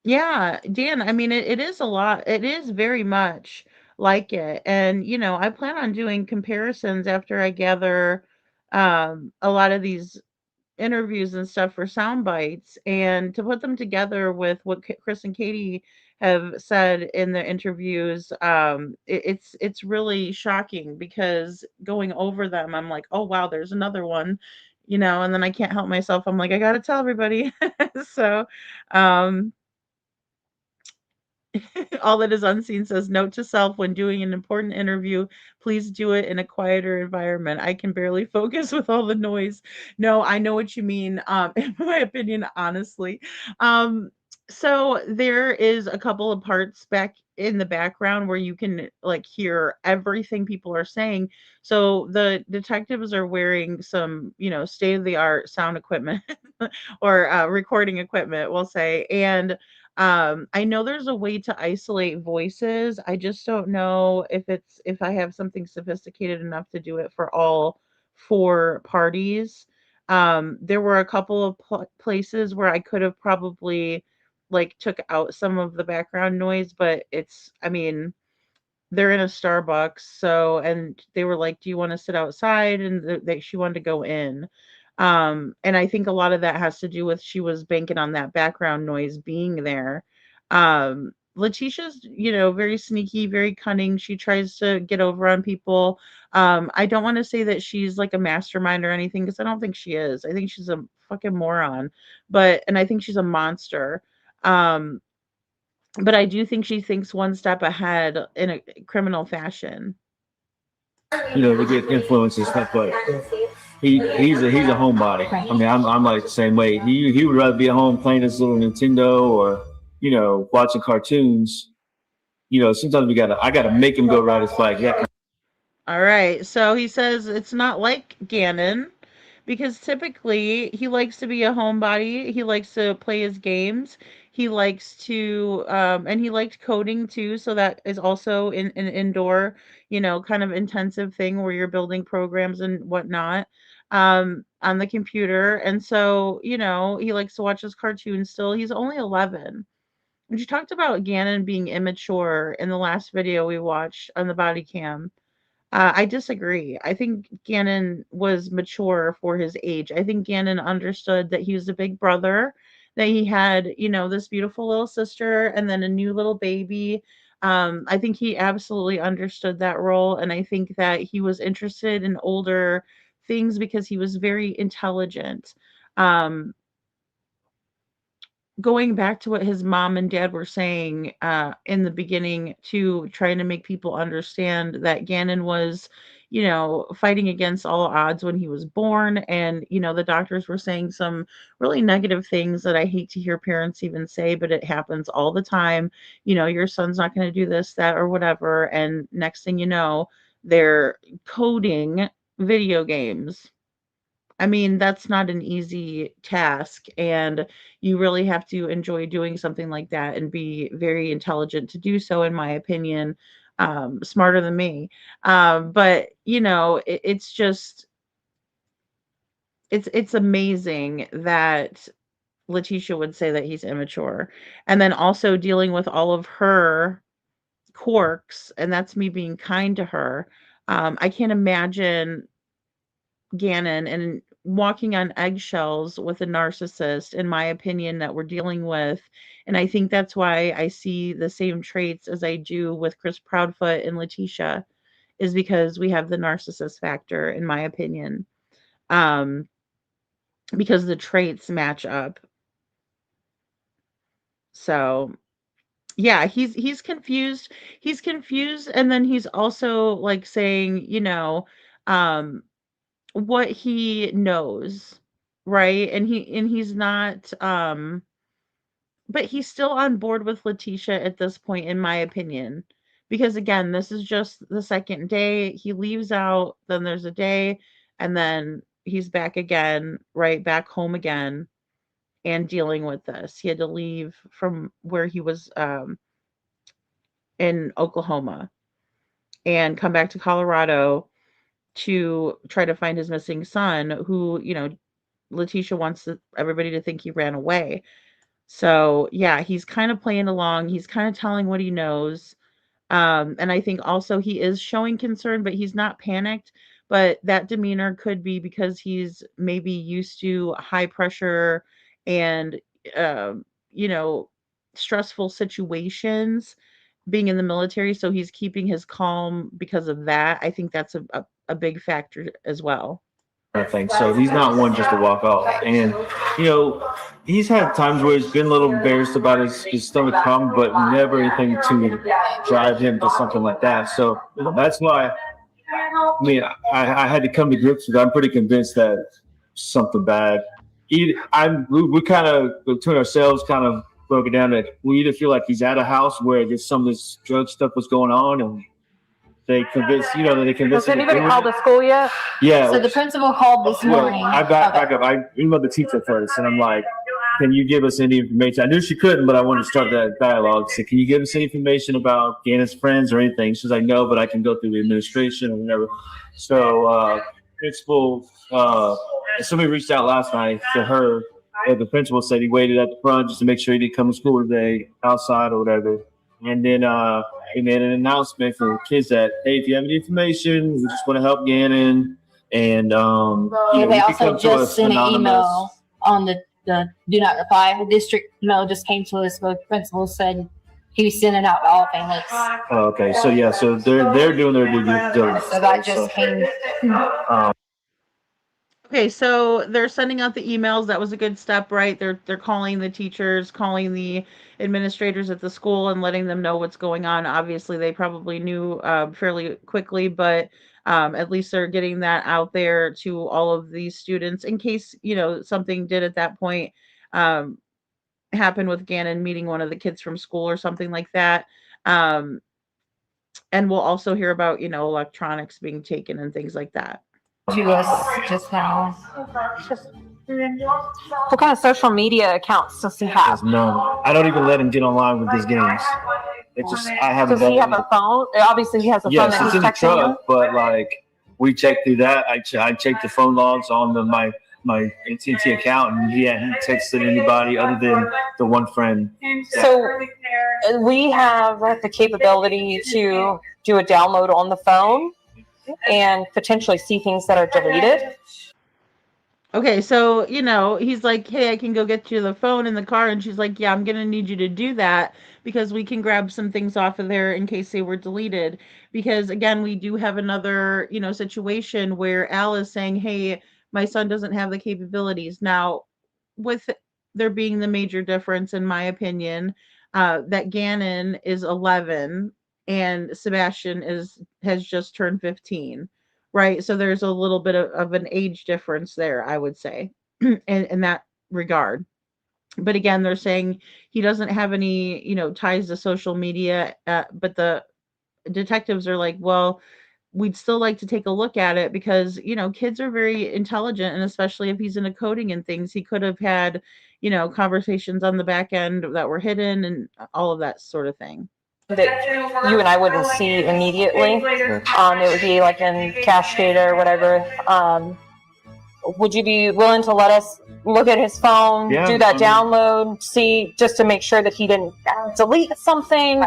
Yeah, Dan, I mean, it is a lot. It is very much like it. And, I plan on doing comparisons after I gather a lot of these interviews and stuff for sound bites, and to put them together with what Chris and Katie have said in their interviews. It's really shocking because going over them, I'm like, oh, wow, there's another one, and then I can't help myself. I'm like, I got to tell everybody. So, All that is unseen says, note to self, when doing an important interview, please do it in a quieter environment. I can barely focus with all the noise. No, I know what you mean, in my opinion, honestly. So there is a couple of parts back in the background where you can like hear everything people are saying. So the detectives are wearing some, state of the art sound equipment or recording equipment, we'll say. And I know there's a way to isolate voices. I just don't know if I have something sophisticated enough to do it for all four parties. There were a couple of places where I could have probably like took out some of the background noise, but I mean, they're in a Starbucks, so and they were like, "Do you want to sit outside?" And she wanted to go in. And I think a lot of that has to do with she was banking on that background noise being there. Letitia's, very sneaky, very cunning. She tries to get over on people. I don't want to say that she's like a mastermind or anything because I don't think she is. I think she's a fucking moron, and I think she's a monster. Um, but I do think she thinks one step ahead in a criminal fashion. To get influence and stuff, but he's a homebody. I mean, I'm like the same way. He would rather be at home playing his little Nintendo or watching cartoons. Sometimes I gotta make him go ride his bike. Yeah. All right. So he says it's not like Gannon because typically he likes to be a homebody. He likes to play his games. He likes to, and he liked coding too. So that is also in an indoor, kind of intensive thing where you're building programs and whatnot on the computer. And so, he likes to watch his cartoons still. He's only 11. And you talked about Gannon being immature in the last video we watched on the body cam. I disagree. I think Gannon was mature for his age. I think Gannon understood that he was a big brother, that he had, this beautiful little sister and then a new little baby. I think he absolutely understood that role. And I think that he was interested in older things because he was very intelligent. Um, Going back to what his mom and dad were saying in the beginning, to trying to make people understand that Gannon was, fighting against all odds when he was born. And, the doctors were saying some really negative things that I hate to hear parents even say, but it happens all the time. Your son's not going to do this, that, or whatever. And next thing you know, they're coding video games. I mean, that's not an easy task, and you really have to enjoy doing something like that and be very intelligent to do so, in my opinion, smarter than me. But it's just it's amazing that Leticia would say that he's immature, and then also dealing with all of her quirks, and that's me being kind to her. I can't imagine Gannon and walking on eggshells with a narcissist, in my opinion, that we're dealing with. And I think that's why I see the same traits as I do with Chris Proudfoot and Leticia, is because we have the narcissist factor, in my opinion. Um, because the traits match up. So yeah, he's confused. He's confused, and then he's also like saying, um what he knows, right? And he's not but he's still on board with Leticia at this point, in my opinion. Because again, this is just the second day. He leaves out, then there's a day, and then he's back again, right back home again and dealing with this. He had to leave from where he was in Oklahoma and come back to Colorado to try to find his missing son, who, Leticia wants everybody to think he ran away. So yeah, he's kind of playing along. He's kind of telling what he knows. And I think also he is showing concern, but he's not panicked. But that demeanor could be because he's maybe used to high pressure and, uh, you know, stressful situations being in the military. So he's keeping his calm because of that. I think that's a big factor as well. I think so. He's not one just to walk off. And you know, he's had times where he's been a little embarrassed about his stomach problem, but never anything to drive him to something like that. So that's why. I mean, I had to come to grips with it. I'm pretty convinced that something bad. We kind of between ourselves kind of broke it down that we either feel like he's at a house where there's some of this drug stuff was going on, and they convinced, they convinced. Has anybody called the school yet? Yeah. So the principal called this morning. I back up. I emailed the teacher first, and I'm like, "Can you give us any information?" I knew she couldn't, but I wanted to start that dialogue. So, can you give us any information about Gannon's friends or anything? She's like, "No, but I can go through the administration or whatever." So, principal, somebody reached out last night to her. And the principal said he waited at the front just to make sure he didn't come to school today, outside or whatever. And then he made an announcement for the kids that, hey, if you have any information, we just want to help Gannon. And they also just sent an email on the do not reply. The district just came to us, but the principal said he was sending out to all families. Oh, okay, so yeah, so they're doing their due diligence. So that just came. Okay, so they're sending out the emails. That was a good step, right? They're calling the teachers, calling the administrators at the school, and letting them know what's going on. Obviously, they probably knew fairly quickly, but at least they're getting that out there to all of these students in case something did at that point happen with Gannon meeting one of the kids from school or something like that. And we'll also hear about electronics being taken and things like that. To us just now. What kind of social media accounts does he have? No, I don't even let him get online with his games. It's just I haven't. Does he have a phone? Obviously, he has a phone. Yes, that it's he's in the texting you. truck, but like we checked through that. I checked the phone logs on my AT&T account, and he hadn't texted anybody other than the one friend. So we have the capability to do a download on the phone and potentially see things that are deleted. Okay, so, he's like, hey, I can go get you the phone in the car. And she's like, yeah, I'm going to need you to do that because we can grab some things off of there in case they were deleted. Because, again, we do have another, situation where Al is saying, hey, my son doesn't have the capabilities. Now, with there being the major difference, in my opinion, that Gannon is 11 and Sebastian has just turned 15. Right. So there's a little bit of an age difference there, I would say, in that regard. But again, they're saying he doesn't have any, ties to social media. But the detectives are like, well, we'd still like to take a look at it because, kids are very intelligent. And especially if he's into coding and things, he could have had, conversations on the back end that were hidden and all of that sort of thing. That you and I wouldn't see immediately. It would be like in cache data or whatever. Would you be willing to let us look at his phone, do that download, see, just to make sure that he didn't delete something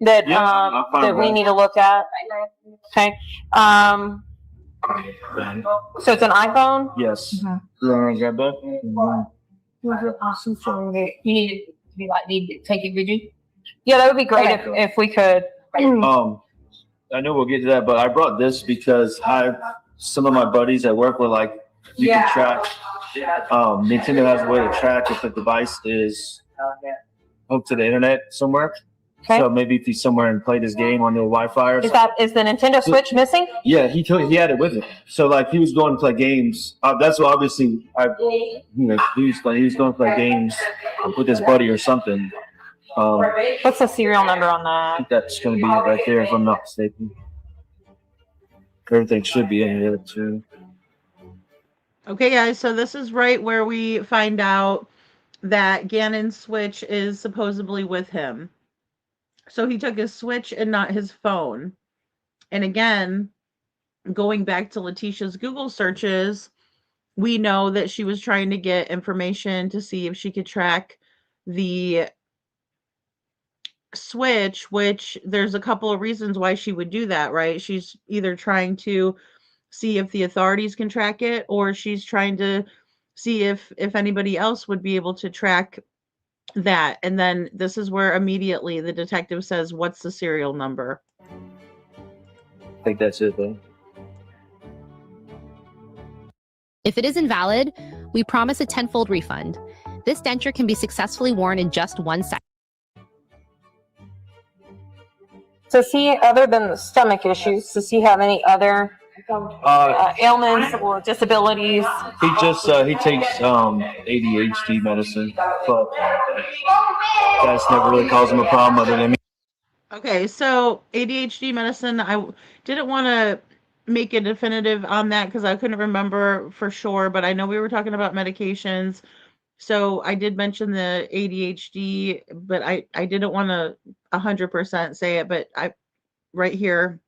that that we need to look at? Okay. So it's an iPhone? Yes. Mm-hmm. You want to grab that? You need to take it with you? Yeah, that would be great if we could. I know we'll get to that, but I brought this because some of my buddies at work were like, you can track. Nintendo has a way to track if the device is hooked to the internet somewhere. Okay. So maybe if he's somewhere and played his game on the Wi-Fi or something. Is the Nintendo Switch missing? Yeah, he had it with him. So like he was going to play games. That's what obviously he was going to play games with his buddy or something. What's the serial number on that? I think that's going to be right there if I'm not mistaken. Everything should be in here too. Okay, guys, so this is right where we find out that Gannon's Switch is supposedly with him. So he took his Switch and not his phone. And again, going back to Leticia's Google searches, we know that she was trying to get information to see if she could track the Switch, which there's a couple of reasons why she would do that, right? She's either trying to see if the authorities can track it, or she's trying to see if anybody else would be able to track that. And then this is where immediately the detective says, what's the serial number? I think that's it though. If it is invalid, we promise a tenfold refund. This denture can be successfully worn in just 1 second. Does he, other than the stomach issues, does he have any other ailments or disabilities? He just he takes ADHD medicine, but that's never really caused him a problem other than me. Okay, so ADHD medicine, I didn't want to make a definitive on that because I couldn't remember for sure, but I know we were talking about medications. So I did mention the ADHD, but I didn't want to 100% say it, but right here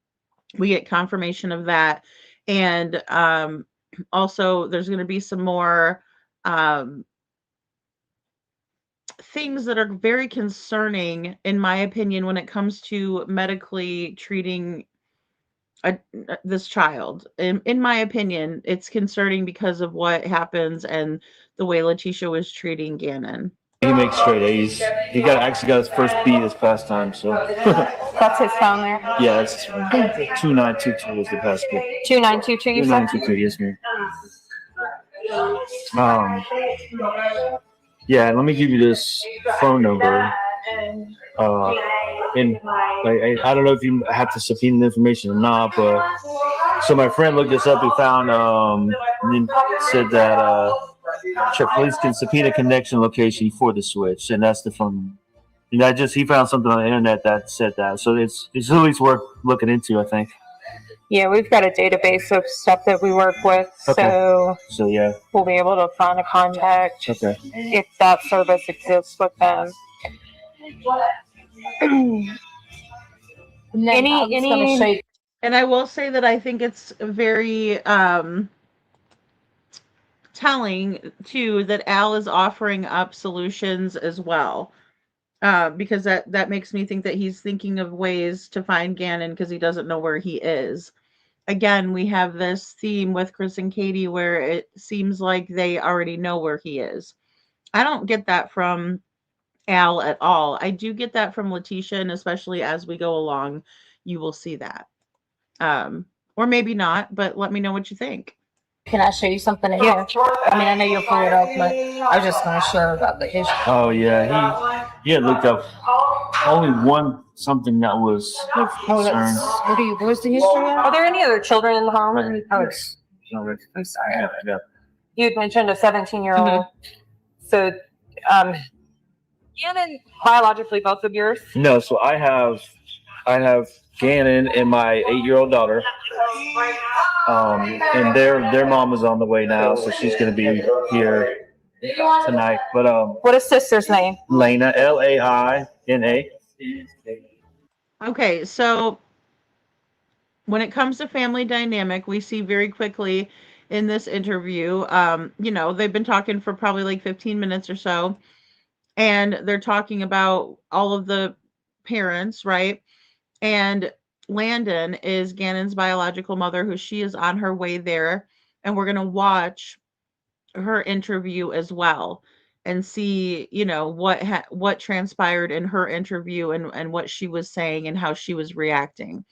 we get confirmation of that. And also there's going to be some more things that are very concerning, in my opinion, when it comes to medically treating this child. In my opinion, it's concerning because of what happens and the way Leticia was treating Gannon. He makes straight A's. He actually got his first B this past time, so. That's his phone there? Yeah, it's 2922 was the past book. 2922, you said? 2922, yes, ma'am. Yeah, let me give you this phone number. And I don't know if you have to subpoena the information or not, but so my friend looked this up. He found and said that police can subpoena connection location for the switch, and that's the phone. And he found something on the internet that said that, so it's at least worth looking into, I think. Yeah, we've got a database of stuff that we work with, so yeah, we'll be able to find a contact if that service exists with them. And I will say that I think it's very telling too that Al is offering up solutions as well, because that makes me think that he's thinking of ways to find Gannon because he doesn't know where he is. Again, we have this theme with Chris and Katie where it seems like they already know where he is. I don't get that from Al at all. I do get that from Leticia, and especially as we go along, you will see that. Or maybe not, but let me know what you think. Can I show you something in here? I mean, I know you'll pull it up, but I was just going to share about the history. Oh, yeah. He had looked up only something that was concerned. What's the history? Are there any other children in the home? I'm sorry. You had mentioned a 17-year-old. Mm-hmm. So, Gannon, biologically, both of yours? No, so I have Gannon and my 8-year-old daughter. And their mom is on the way now, so she's going to be here tonight. But what is sister's name? Laina, Laina. Okay, so when it comes to family dynamic, we see very quickly in this interview, they've been talking for probably like 15 minutes or so, and they're talking about all of the parents, right? And Landon is Gannon's biological mother, who she is on her way there, and we're going to watch her interview as well and see, what transpired in her interview and what she was saying and how she was reacting.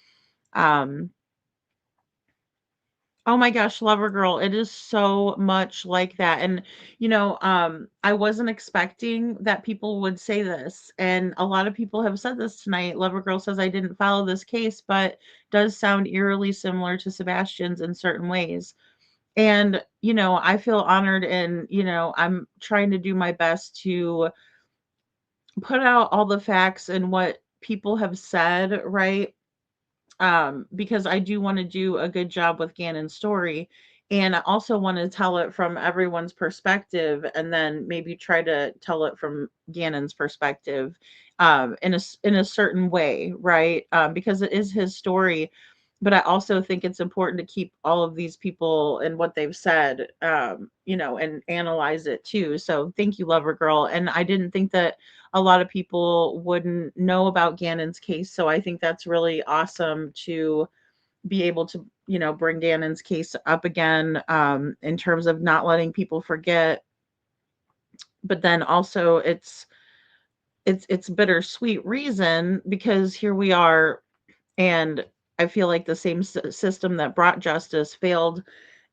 Oh my gosh, Lover Girl, it is so much like that. And, I wasn't expecting that people would say this. And a lot of people have said this tonight. Lover Girl says, I didn't follow this case, but does sound eerily similar to Sebastian's in certain ways. And, I feel honored and, I'm trying to do my best to put out all the facts and what people have said, right? Because I do want to do a good job with Gannon's story. And I also want to tell it from everyone's perspective and then maybe try to tell it from Gannon's perspective in a certain way, right? Because it is his story. But I also think it's important to keep all of these people and what they've said, and analyze it too. So thank you, Lover Girl. And I didn't think that a lot of people wouldn't know about Gannon's case. So I think that's really awesome to be able to, bring Gannon's case up again, in terms of not letting people forget. But then also it's bittersweet reason because here we are, and I feel like the same system that brought justice failed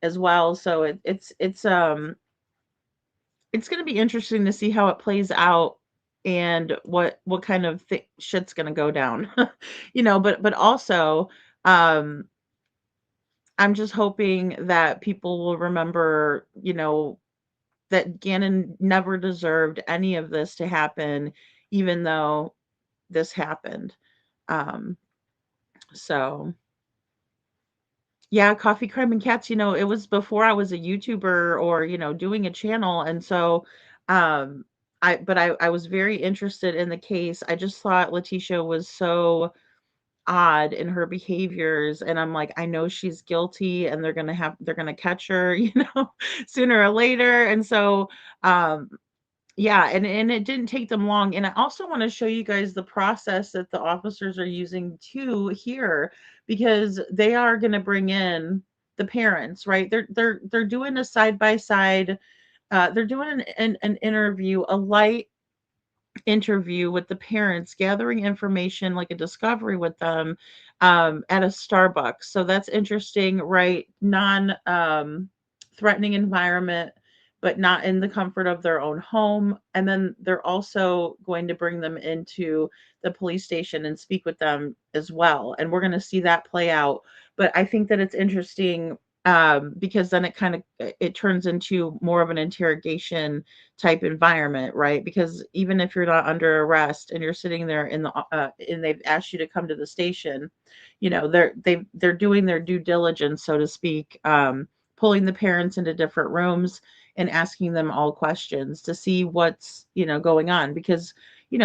as well. So it's going to be interesting to see how it plays out and what kind of shit's going to go down. But also I'm just hoping that people will remember, that Gannon never deserved any of this to happen, even though this happened. So yeah, Coffee, Crime, and Cats, it was before I was a YouTuber or, doing a channel. And so I was very interested in the case. I just thought Leticia was so odd in her behaviors, and I'm like, I know she's guilty and they're gonna catch her, sooner or later. And so yeah, and it didn't take them long. And I also want to show you guys the process that the officers are using too here, because they are going to bring in the parents, right? They're doing a side by side. They're doing an interview, a light interview with the parents, gathering information like a discovery with them at a Starbucks. So that's interesting, right? Non threatening environment, but not in the comfort of their own home. And then they're also going to bring them into the police station and speak with them as well. And we're going to see that play out. But I think that it's interesting because then it turns into more of an interrogation type environment, right? Because even if you're not under arrest and you're sitting there in the and they've asked you to come to the station, they're doing their due diligence, so to speak, pulling the parents into different rooms and asking them all questions to see what's going on, because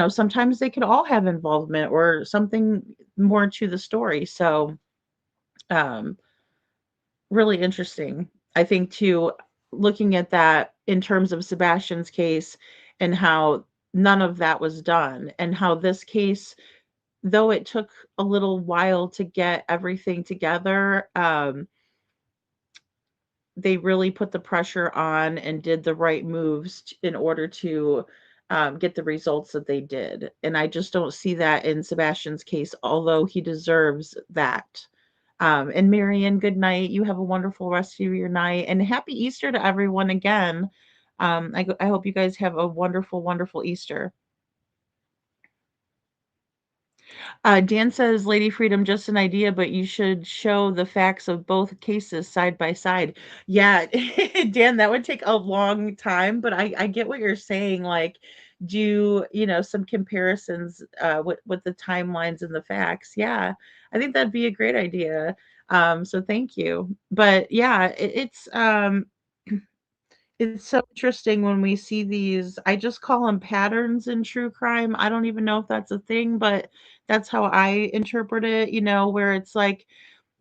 sometimes they could all have involvement or something more to the story. So really interesting, I think, too, looking at that in terms of Sebastian's case and how none of that was done, and how this case, though it took a little while to get everything together, they really put the pressure on and did the right moves in order to get the results that they did. And I just don't see that in Sebastian's case, although he deserves that. And Marianne, good night. You have a wonderful rest of your night, and happy Easter to everyone again. I hope you guys have a wonderful, wonderful Easter. Dan says, Lady Freedom, just an idea, but you should show the facts of both cases side by side. Yeah, Dan, that would take a long time, but I get what you're saying. Like, do, some comparisons with the timelines and the facts. Yeah, I think that'd be a great idea. So thank you. But yeah, it's so interesting when we see these. I just call them patterns in true crime. I don't even know if that's a thing, but that's how I interpret it, where it's like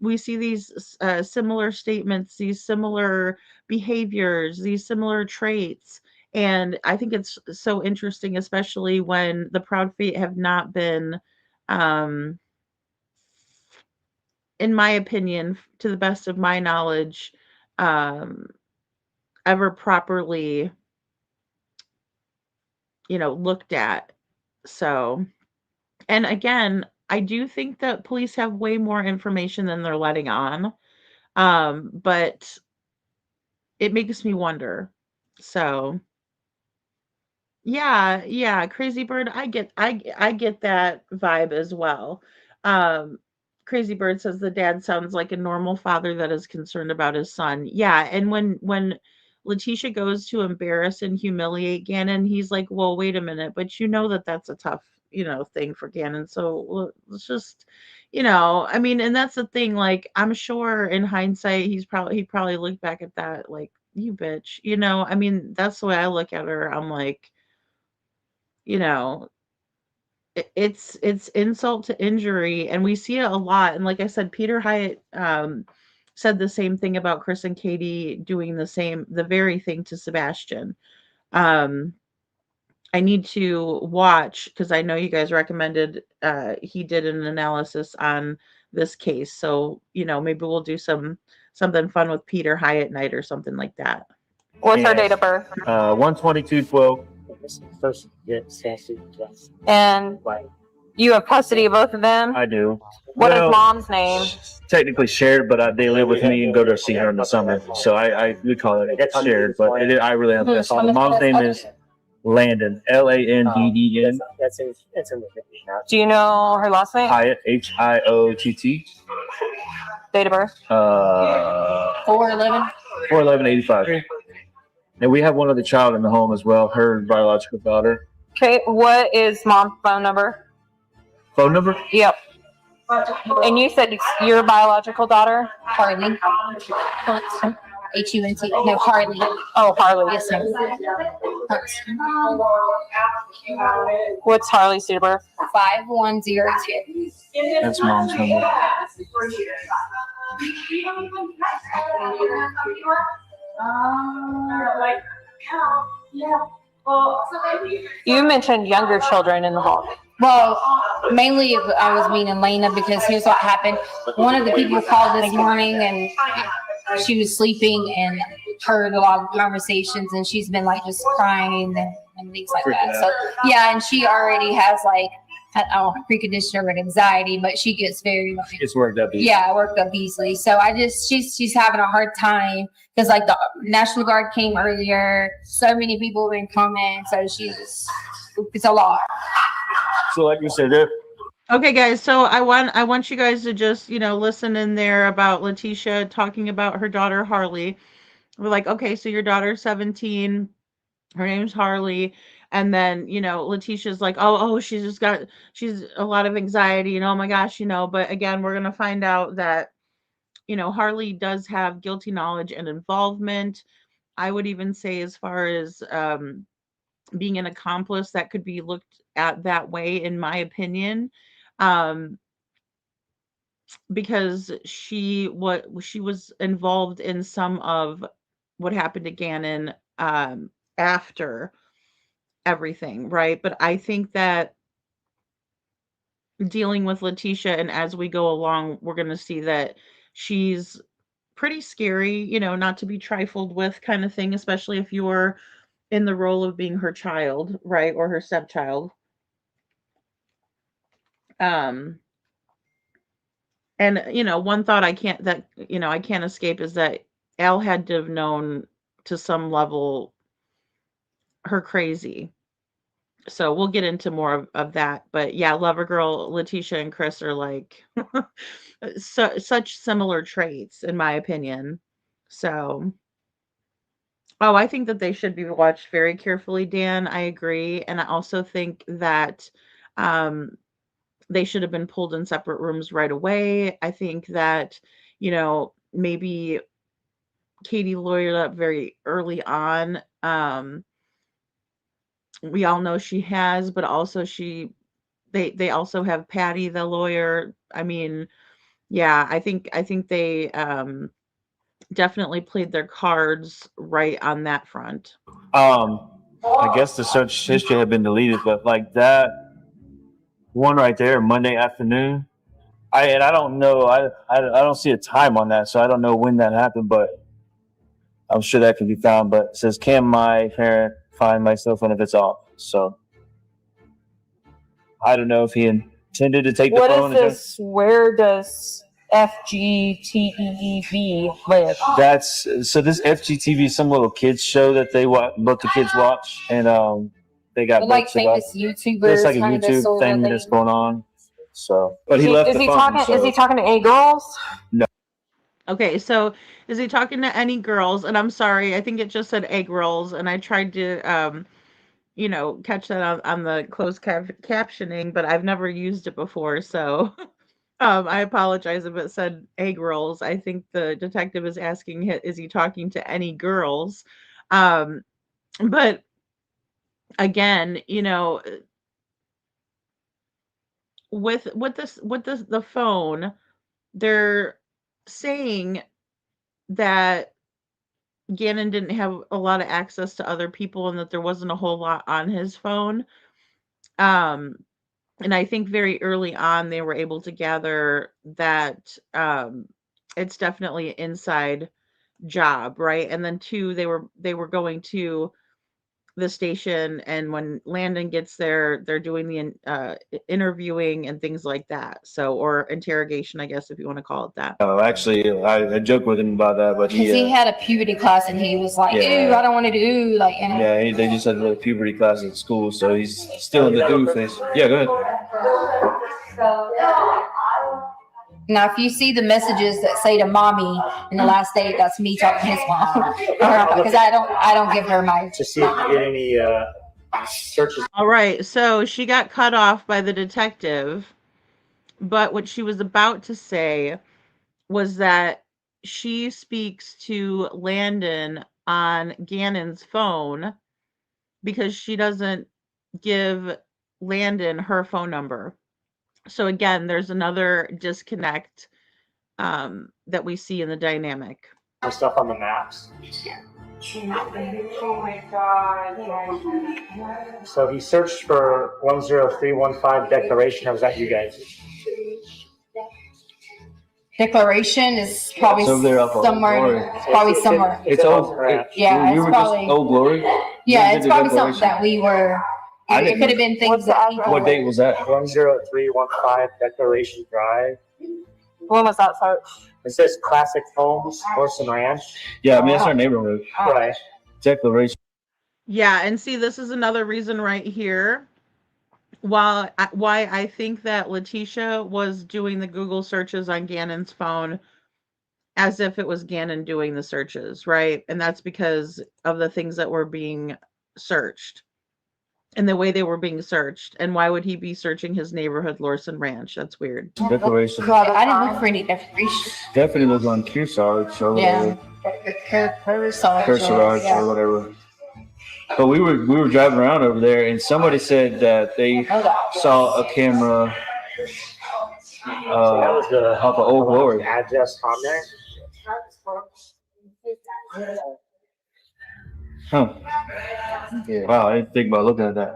we see these similar statements, these similar behaviors, these similar traits. And I think it's so interesting, especially when the Proud Feet have not been, in my opinion, to the best of my knowledge, ever properly looked at. So, and again, I do think that police have way more information than they're letting on. But it makes me wonder. So yeah, Crazy Bird, I get that vibe as well. Crazy Bird says the dad sounds like a normal father that is concerned about his son. Yeah, and when Leticia goes to embarrass and humiliate Gannon, he's like, well, wait a minute, but that's a tough, thing for Gannon. So let's just, I mean, and that's the thing, like, I'm sure in hindsight, he probably looked back at that like, you bitch, I mean, that's the way I look at her. I'm like, it's insult to injury, and we see it a lot. And like I said, Peter Hyatt said the same thing about Chris and Katie doing the very thing to Sebastian. I need to watch, because I know you guys recommended he did an analysis on this case, so maybe we'll do something fun with Peter Hyatt night or something like that. What's her date of birth? 1/22/12. And you have custody of both of them? I do. What is Well, mom's name? Technically shared, but they live with me and go to see her in the summer. So we call it shared, but I really have that's all. Mom's name is Landon, Landeden. Do you know her last name? Hyatt, Hiott. Date of birth? 411. 4/11/85. And we have one other child in the home as well, her biological daughter. Okay, what is mom's phone number? Phone number? Yep. And you said your biological daughter? Harley. H-U-N-T. No, Harley. Oh, Harley. Yes, ma'am. What's Harley's date of birth? 5102. That's mom's number. You mentioned younger children in the hall. Well, mainly I was being Elena because here's what happened. One of the people called this morning and she was sleeping and heard a lot of conversations and she's been like just crying and things like that. So yeah, and she already has like preconditioner with anxiety, but she gets very like, It's worked up easy. yeah, worked up easily. So she's having a hard time because like the National Guard came earlier. So many people have been coming. So it's a lot. So like you said, Okay, guys. So I want you guys to just listen in there about Leticia talking about her daughter Harley. We're like, okay, so your daughter's 17. Her name's Harley. And then, Leticia's like, oh, she's a lot of anxiety and oh my gosh, but again, we're going to find out that, Harley does have guilty knowledge and involvement. I would even say as far as being an accomplice, that could be looked at that way, in my opinion. Because she was involved in some of what happened to Gannon after everything, right? But I think that dealing with Leticia and as we go along, we're going to see that she's pretty scary, not to be trifled with kind of thing, especially if you're in the role of being her child, right? Or her stepchild. And one thought I can't escape is that Al had to have known to some level her crazy. So we'll get into more of that. But yeah, Lover Girl, Leticia and Chris are like such similar traits, in my opinion. So, I think that they should be watched very carefully, Dan. I agree. And I also think that they should have been pulled in separate rooms right away. I think that, maybe Katie lawyered up very early on. We all know she has, but also they also have Patty, the lawyer. I mean, yeah, I think they definitely played their cards right on that front. I guess the search history had been deleted, but like that one right there, Monday afternoon. I don't know. I don't see a time on that, so I don't know when that happened, but I'm sure that can be found. But it says, "Can my parent find my cell phone if it's off?" So I don't know if he intended to take the phone. What is this? Where does FGTEEV live? So this FGTV is some little kids show that they let the kids watch, and they got like famous YouTubers. It's like a YouTube thing that's going on. So, but he left the phone. Is he talking to any girls? No. Okay, so is he talking to any girls? And I'm sorry, I think it just said egg rolls, and I tried to catch that on the closed captioning, but I've never used it before, so I apologize if it said egg rolls. I think the detective is asking, is he talking to any girls? But again, with the phone, they're saying that Gannon didn't have a lot of access to other people and that there wasn't a whole lot on his phone. And I think very early on they were able to gather that it's definitely an inside job, right? And then two, they were going to the station, and when Landon gets there, they're doing the interviewing and things like that. So, or interrogation, I guess, if you want to call it that. Oh, actually, I joked with him about that, but Because he had a puberty class and he was like, "Ew, I don't want to do like." And yeah, they just had a little puberty class at school, so he's still in the do phase. Yeah, go ahead. Now, if you see the messages that say to mommy in the last date, that's me talking to his mom. Because I don't give her my. To see if you get any searches. All right, so she got cut off by the detective, but what she was about to say was that she speaks to Landon on Gannon's phone because she doesn't give Landon her phone number. So again, there's another disconnect that we see in the dynamic. The stuff on the maps. Oh my God. So he searched for 10315 declaration. Or was that you guys? Declaration is probably It's over there up on somewhere. Glory. It's probably somewhere. It's old. Yeah, you it's were probably. just Old Glory. Yeah, You it's did the probably something declaration? that we were. It could have been things that people. What date was that? 10315 Declaration Drive. When was that search? It says Classic Homes, Orson Ranch. Yeah, I mean, that's our neighborhood. Right. Declaration. Yeah, and see, this is another reason right here why I think that Leticia was doing the Google searches on Gannon's phone as if it was Gannon doing the searches, right? And that's because of the things that were being searched and the way they were being searched. And why would he be searching his neighborhood, Lorson Ranch? That's weird. Declaration. I didn't look for any declarations. Definitely look on Kearsarge or whatever. Kearsarge, or whatever. But we were driving around over there, and somebody said that they saw a camera off of Old Glory. Address on there. Huh. Yeah. Wow, I didn't think about looking at that.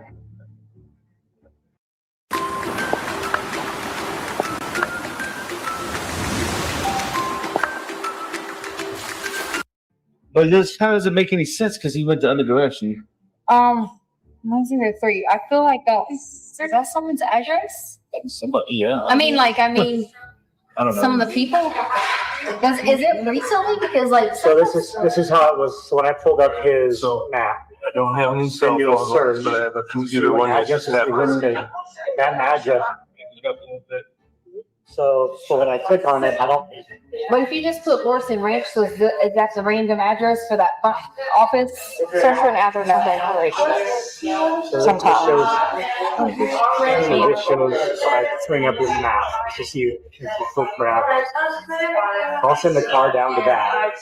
But this kind of doesn't make any sense because he went the other direction. 103. I feel like is that someone's address? Somebody, yeah. I mean, I don't know. some of the people. Is it recently? Because like. So this is how it was. So when I pulled up his map, I don't have any cell phone, but I have a computer one that address is listed. That address. So when I click on it, I don't. But if you just put Lorson Ranch, so is that the random address for that front office? Search for an address. Sometimes. It shows bring up his map to see if you look for address. I'll send the car down to that,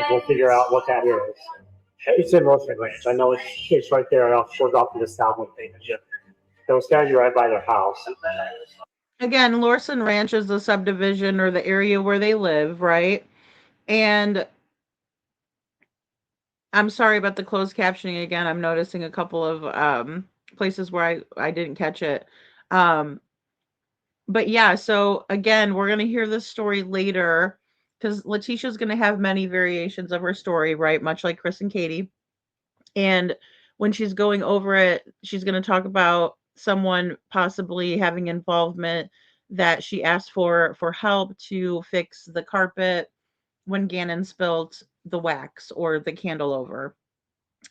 and we'll figure out what that is. It's in Lorson Ranch. I know it's right there off to the south of things. So it's gotta be right by their house. Again, Lorson Ranch is the subdivision or the area where they live, right? And I'm sorry about the closed captioning again. I'm noticing a couple of places where I didn't catch it. But yeah, so again, we're going to hear this story later because Leticia's going to have many variations of her story, right? Much like Chris and Katie. And when she's going over it, she's going to talk about someone possibly having involvement that she asked for help to fix the carpet when Gannon spilled the wax or the candle over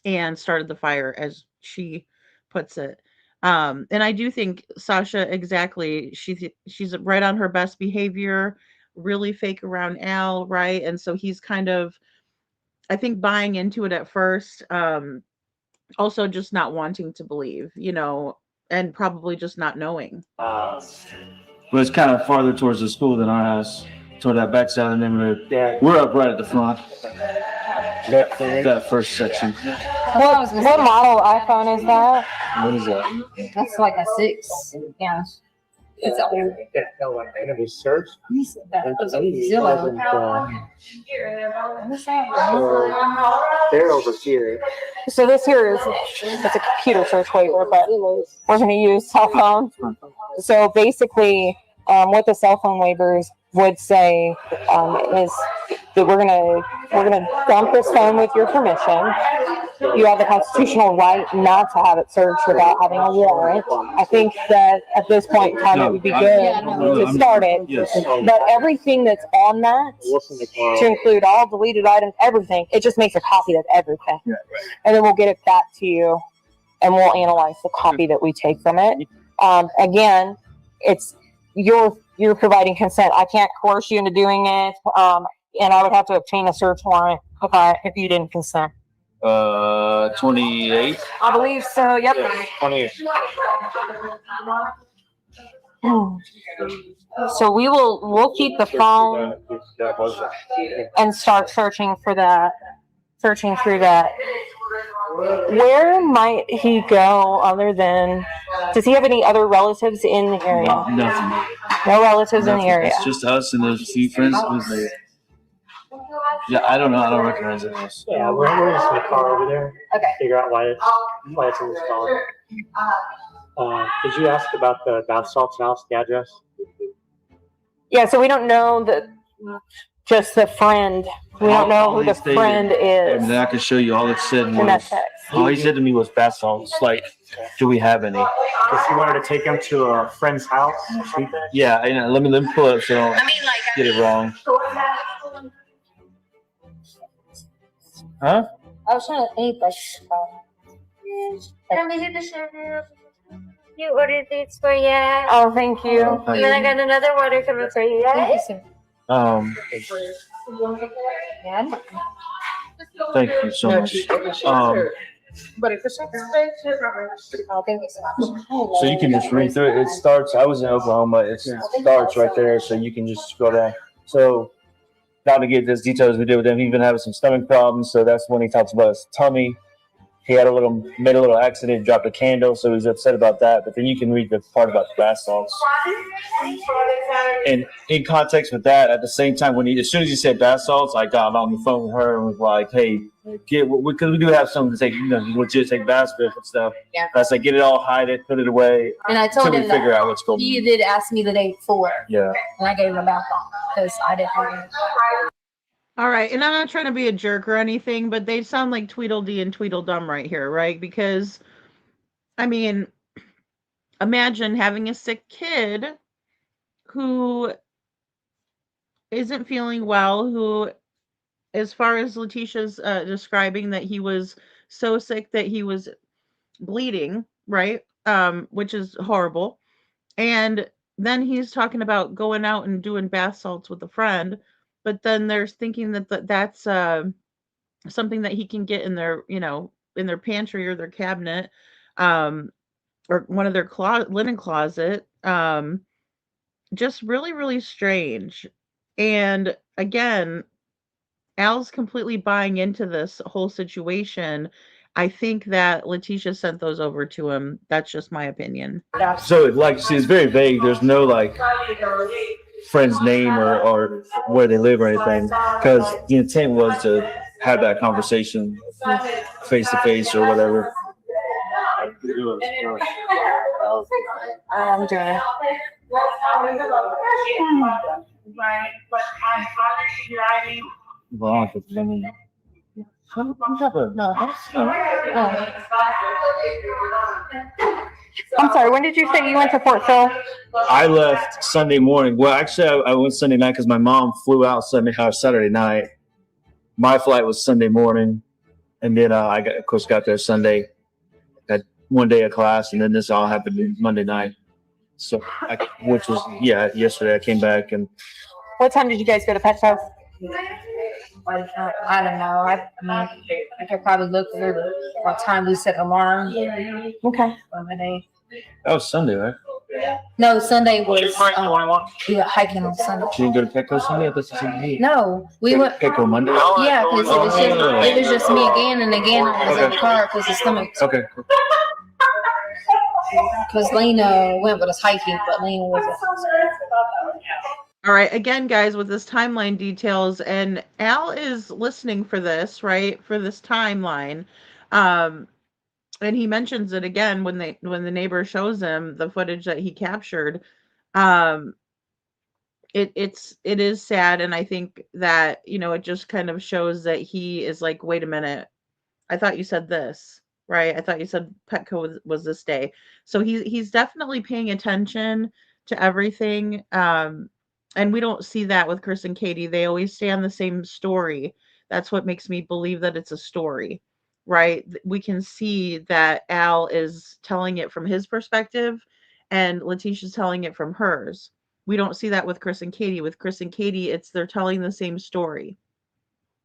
and started the fire, as she puts it. And I do think Sasha, exactly, she's right on her best behavior, really fake around Al, right? And so he's kind of, I think, buying into it at first, also just not wanting to believe, and probably just not knowing. But it's kind of farther towards the school than our house, toward that backside of the neighborhood. Yeah. We're up right at the front. That first section. What model iPhone is that? What is that? That's like a 6. Yeah. It's old. And it was search. They're over here. So this here it's a computer search waiver, but we're going to use cell phone. So basically, what the cell phone waivers would say is that we're gonna dump this phone with your permission. you have the constitutional right not to have it searched without having a warrant. I think that at this point in time it would be good to start it. But everything that's on that, to include all deleted items, everything, it just makes a copy of everything. And then we'll get it back to you and we'll analyze the copy that we take from it. Again, it's you're providing consent. I can't coerce you into doing it. And I would have to obtain a search warrant if you didn't consent. 28. I believe so. Yep. 28. So we'll keep the phone and start searching for that. Searching through that. Where might he go other than? Does he have any other relatives in the area? Nothing. No relatives in the area. It's just us and those few friends who's there. Yeah, I don't know. I don't recognize it. Yeah, we're just in the car over there. Okay. Figure out why it's in this car. Did you ask about the bath salts house, the address? Yeah, so we don't know just the friend. We don't know who the friend is. And then I can show you all it said in that was. text. All he said to me was bath salts. Like, do we have any? Because he wanted to take him to a friend's house. Yeah, and let me pull it up so I don't get it wrong. Huh? I was trying to think, You ordered these for you. Oh, thank you. And then I got another water coming for you. Thank you so much. So you can just read through it. It starts. I was in Oklahoma. It starts right there, so you can just scroll down. So, not to get as detailed as we did with him, he's been having some stomach problems. So that's when he talks about his tummy. He had made a little accident, dropped a candle, so he's upset about that. But then you can read the part about the bath salts. And in context with that, at the same time, as soon as he said bath salts, I got on the phone with her and was like, "Hey, because we do have something to take, legit take bath strips and stuff." Yeah. I said, "Get it all, hide it, put it away." And I told until him we figure out what's going on. He did ask me the day before. Yeah. And I gave him a bath bomb because I didn't have it. All right, and I'm not trying to be a jerk or anything, but they sound like Tweedledee and Tweedledum right here, right? Because, I mean, imagine having a sick kid who isn't feeling well, who, as far as Leticia's describing, that he was so sick that he was bleeding, right? Which is horrible. And then he's talking about going out and doing bath salts with a friend. But then there's thinking that that's something that he can get in their, in their pantry or their cabinet, or one of their linen closet. Just really, really strange. And again, Al's completely buying into this whole situation. I think that Leticia sent those over to him. That's just my opinion. So, it's very vague. There's no, friend's name or where they live or anything, because the intent was to have that conversation face to face or whatever. I'm doing it. I'm sorry, when did you say you went to Fort Phil? I left Sunday morning. Well, actually, I went Sunday night because my mom flew out Saturday night. My flight was Sunday morning, and then I got there Sunday. Had one day of class, and then this all happened Monday night. So, which was yesterday. I came back and. What time did you guys go to Pet's house? I don't know. I could probably look through what time we set alarm. Okay. That was Sunday, right? No, Sunday was we went hiking on Sunday. You didn't go to Petco Sunday? I thought you said No, we went Petco Monday. Yeah, because it was just me again and again. I was in the car because his stomach. Okay. Because Lena went with us hiking, but Lena wasn't. All right, again, guys, with this timeline details, and Al is listening for this, right? For this timeline. And he mentions it again when the neighbor shows him the footage that he captured. It is sad, and I think that, it just kind of shows that he is like, wait a minute, I thought you said this, right? I thought you said Petco was this day. So he's definitely paying attention to everything. And we don't see that with Chris and Katie. They always stay on the same story. That's what makes me believe that it's a story, right? We can see that Al is telling it from his perspective and Letitia's telling it from hers. We don't see that with Chris and Katie. With Chris and Katie, it's they're telling the same story.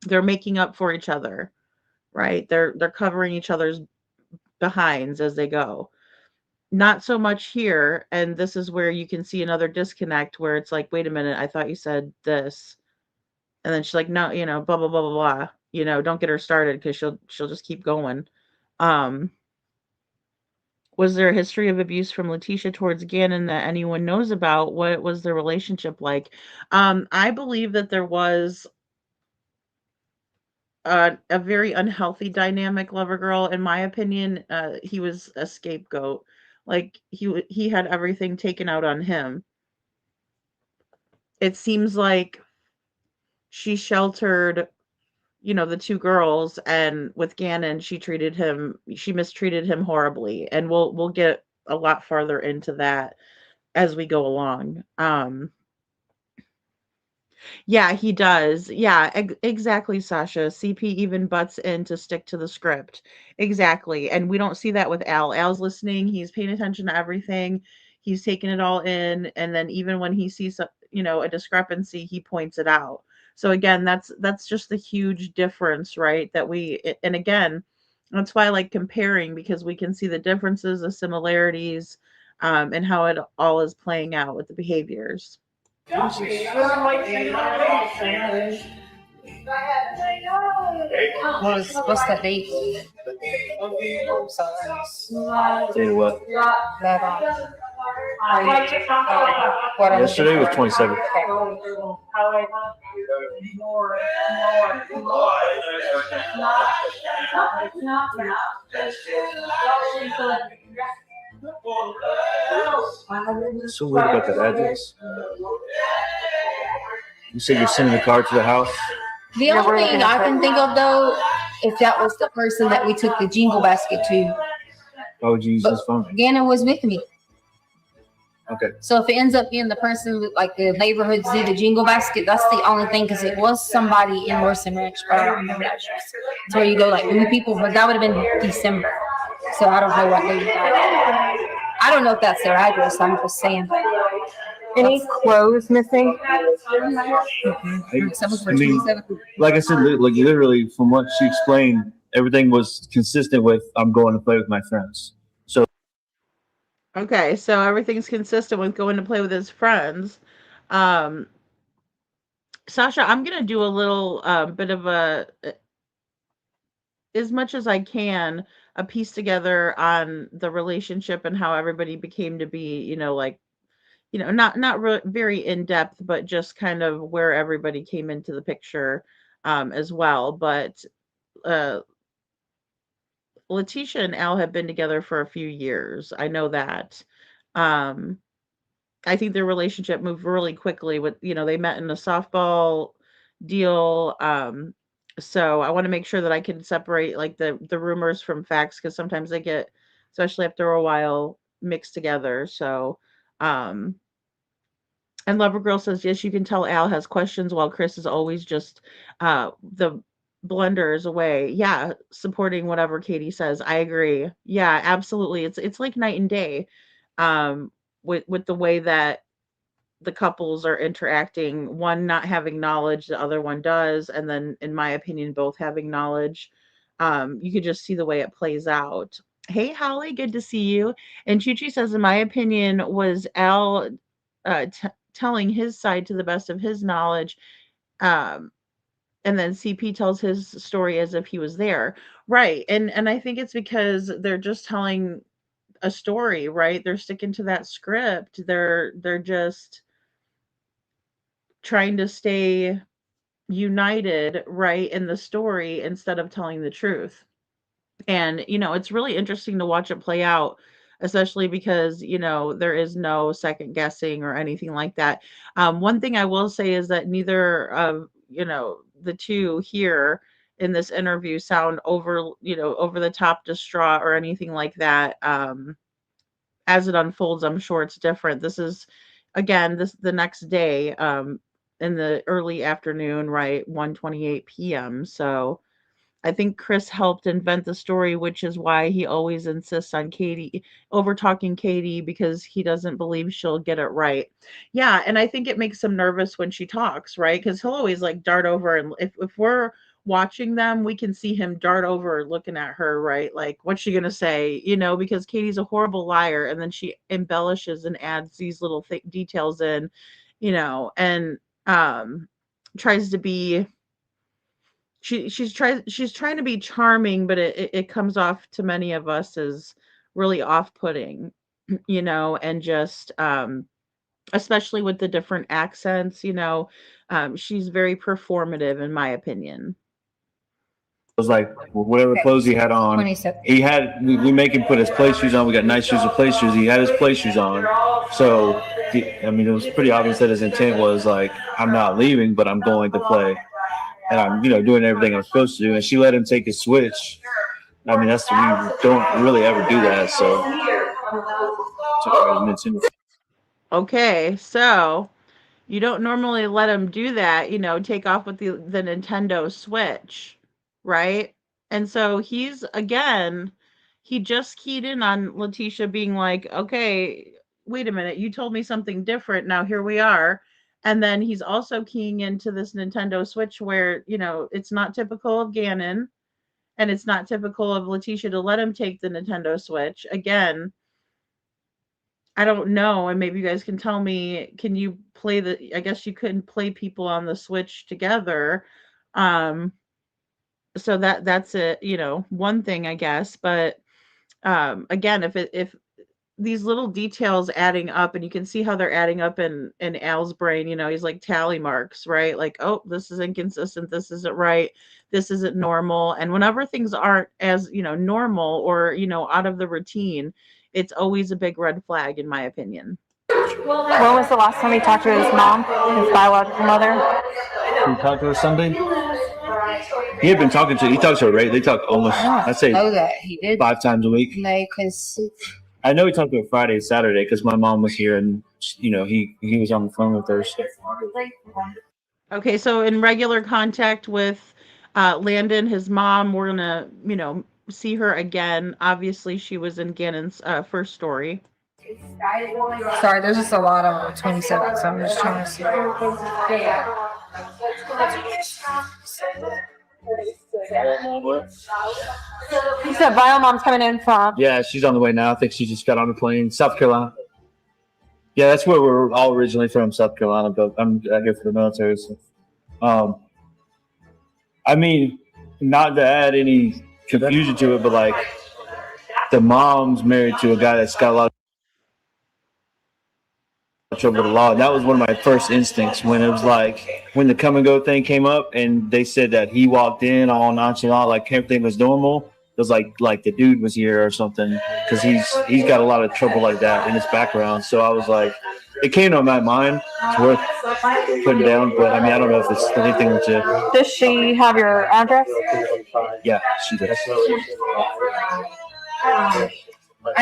They're making up for each other, right? They're covering each other's behinds as they go. Not so much here, and this is where you can see another disconnect where it's like, wait a minute, I thought you said this. And then she's like, no, blah blah blah blah blah. Don't get her started because she'll just keep going. Um was there a history of abuse from Leticia towards Gannon that anyone knows about? What was the relationship like? I believe that there was a very unhealthy dynamic, lover girl. In my opinion, he was a scapegoat. Like he had everything taken out on him. It seems like she sheltered, the two girls, and with Gannon, she mistreated him horribly, and we'll get a lot farther into that as we go along. Yeah, he does. Yeah, exactly, Sasha. CP even butts in to stick to the script. Exactly. And we don't see that with Al. Al's listening, he's paying attention to everything. He's taking it all in, and then even when he sees a discrepancy, he points it out. So again, that's just the huge difference, right? And again, that's why I like comparing, because we can see the differences, the similarities, and how it all is playing out with the behaviors. What's that date? Say what? Yesterday was 27th. So weird about that address. You said you're sending the car to the house? The only thing I can think of, though, if that was the person that we took the jingle basket to. Why would you use his phone? Gannon was with me. Okay. So if it ends up being the person, like the neighborhood see the jingle basket, that's the only thing, because it was somebody in Morrison Ranch. But I don't remember that address. It's where you go, like, new people, but that would have been December. So I don't know what they. I don't know if that's their address. I'm just saying. Any clothes missing? Like I said, like literally from what she explained, everything was consistent with I'm going to play with my friends. So okay, so everything's consistent with going to play with his friends. Sasha, I'm gonna do a little bit of as much as I can, a piece together on the relationship and how everybody became to be, not very in depth, but just kind of where everybody came into the picture as well. But Leticia and Al have been together for a few years. I know that. I think their relationship moved really quickly with, they met in a softball deal. So I want to make sure that I can separate like the rumors from facts, because sometimes they get, especially after a while, mixed together. So, and Lovergirl says, yes, you can tell Al has questions while Chris is always just the blunders away. Yeah, supporting whatever Katie says. I agree. Yeah, absolutely. It's like night and day with the way that the couples are interacting, one not having knowledge, the other one does, and then in my opinion both having knowledge. You could just see the way it plays out. Hey Holly, good to see you. And Chuchi says, in my opinion, was Al telling his side to the best of his knowledge, and then CP tells his story as if he was there, right? And I think it's because they're just telling a story, right? They're sticking to that script. They're just trying to stay united, right, in the story instead of telling the truth. And it's really interesting to watch it play out, especially because there is no second guessing or anything like that. One thing I will say is that neither of the two here in this interview sound over the top distraught or anything like that. As it unfolds, I'm sure it's different. This is, again, the next day, in the early afternoon, right, 1:28 p.m. So I think Chris helped invent the story, which is why he always insists on Katie over talking Katie, because he doesn't believe she'll get it right. Yeah, and I think it makes him nervous when she talks, right? Because he'll always like dart over, and if we're watching them, we can see him dart over looking at her, right? Like, what's she gonna say? Because Katie's a horrible liar, and then she embellishes and adds these little details in, and tries to be she's trying to be charming, but it comes off to many of us as really off-putting, and just especially with the different accents, she's very performative in my opinion. It was like whatever clothes he had on. 27. He had we make him put his play shoes on. We got nice shoes with play shoes. He had his play shoes on, so it was pretty obvious that his intent was like, I'm not leaving, but I'm going to play, and I'm doing everything I'm supposed to do. And she let him take his switch. We don't really ever do that, so. Okay, so you don't normally let him do that, take off with the Nintendo Switch, right? And so he just keyed in on Leticia being like, okay, wait a minute, you told me something different. Now here we are. And then he's also keying into this Nintendo Switch where, it's not typical of Gannon, and it's not typical of Leticia to let him take the Nintendo Switch. Again, I don't know, and maybe you guys can tell me, can you play I guess you couldn't play people on the Switch together. So that's it, one thing, I guess. But again, if these little details adding up, and you can see how they're adding up in Al's brain, he's like tally marks, right? Like, oh, this is inconsistent, this isn't right, this isn't normal. And whenever things aren't as normal or out of the routine, it's always a big red flag in my opinion. When was the last time he talked to his mom, his biological mother? He talked to her Sunday. He had been talking to. He talks to her, right? They talk almost. I'd say that he did 5 times a week. No, because I know he talked to her Friday, Saturday, because my mom was here, and he was on the phone with her. So. Okay, so in regular contact with Landon, his mom, we're gonna see her again. Obviously, she was in Gannon's first story. Sorry, there's just a lot on 27, so I'm just trying to see. You said Bio Mom's coming in from? Yeah, she's on the way now. I think she just got on the plane. South Carolina. Yeah, that's where we're all originally from, South Carolina, but I'm here for the military. So. Not to add any confusion to it, but like the mom's married to a guy that's got a lot of trouble with the law. That was one of my first instincts when it was like when the come and go thing came up, and they said that he walked in all nonchalant, like everything was normal. It was like the dude was here or something, because he's got a lot of trouble like that in his background. So I was like, it came to my mind. It's worth putting down, but I don't know if it's anything to. Does she have your address? Yeah, she does. I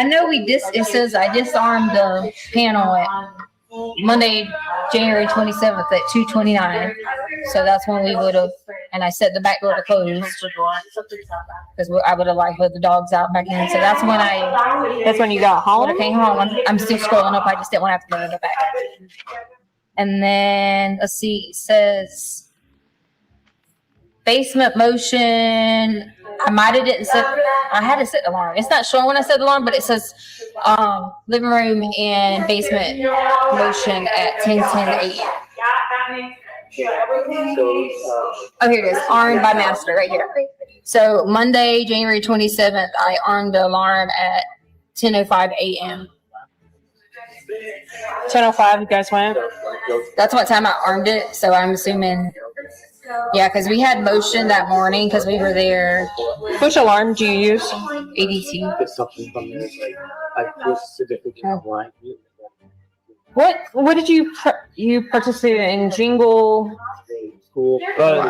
know it says I disarmed the panel at Monday, January 27th at 2:29. So that's when we would have, and I set the back door to close because I would have let the dogs out back in. So that's when you got home? When I came home. I'm still scrolling up. I just didn't want to have to go to the back. And then, let's see, it says basement motion. I had to set the alarm. It's not showing when I set the alarm, but it says living room and basement motion at 10:10 a.m. Oh, here it is. Armed by master right here. So Monday, January 27th, I armed the alarm at 10:05 a.m. 10:05, you guys went? That's what time I armed it. So I'm assuming, yeah, because we had motion that morning because we were there. Which alarm do you use? ADT. What did you participate in? Jingle? cool.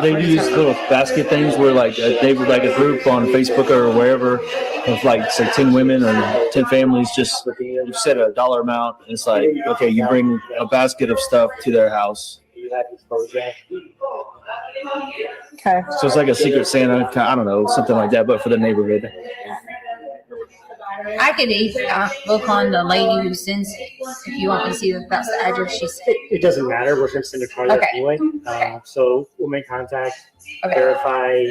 They do these little basket things where like they would like a group on Facebook or wherever of like say 10 women or 10 families. Just you set a dollar amount. And it's like okay, you bring a basket of stuff to their house. Okay. So it's like a Secret Santa. I don't know, something like that, but for the neighborhood. I could even look on the lady who sends it if you want me to see if that's the address she sent. It doesn't matter. We're going to send a card Okay. anyway. So we'll make contact, verify.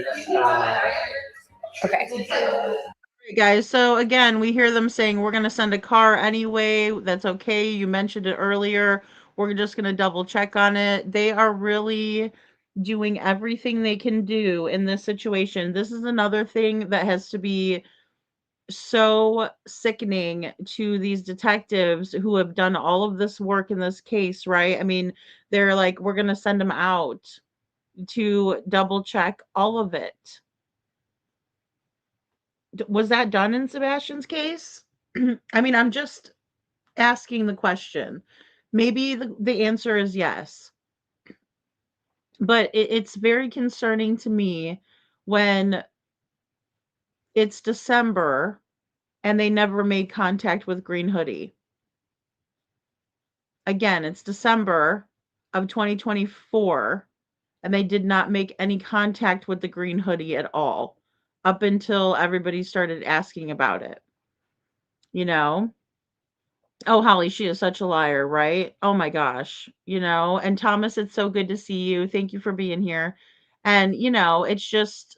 Okay. Right, guys, so again, we hear them saying we're going to send a car anyway. That's okay. You mentioned it earlier. We're just going to double check on it. They are really doing everything they can do in this situation. This is another thing that has to be so sickening to these detectives who have done all of this work in this case, right? I mean, they're like, we're going to send them out to double check all of it. Was that done in Sebastian's case? I mean, I'm just asking the question. Maybe the answer is yes. But it's very concerning to me when it's December and they never made contact with Green Hoodie. Again, it's December of 2024, and they did not make any contact with the Green Hoodie at all up until everybody started asking about it. You know? Oh, Holly, she is such a liar, right? Oh my gosh. You know, and Thomas, it's so good to see you. Thank you for being here. And, you know, it's just,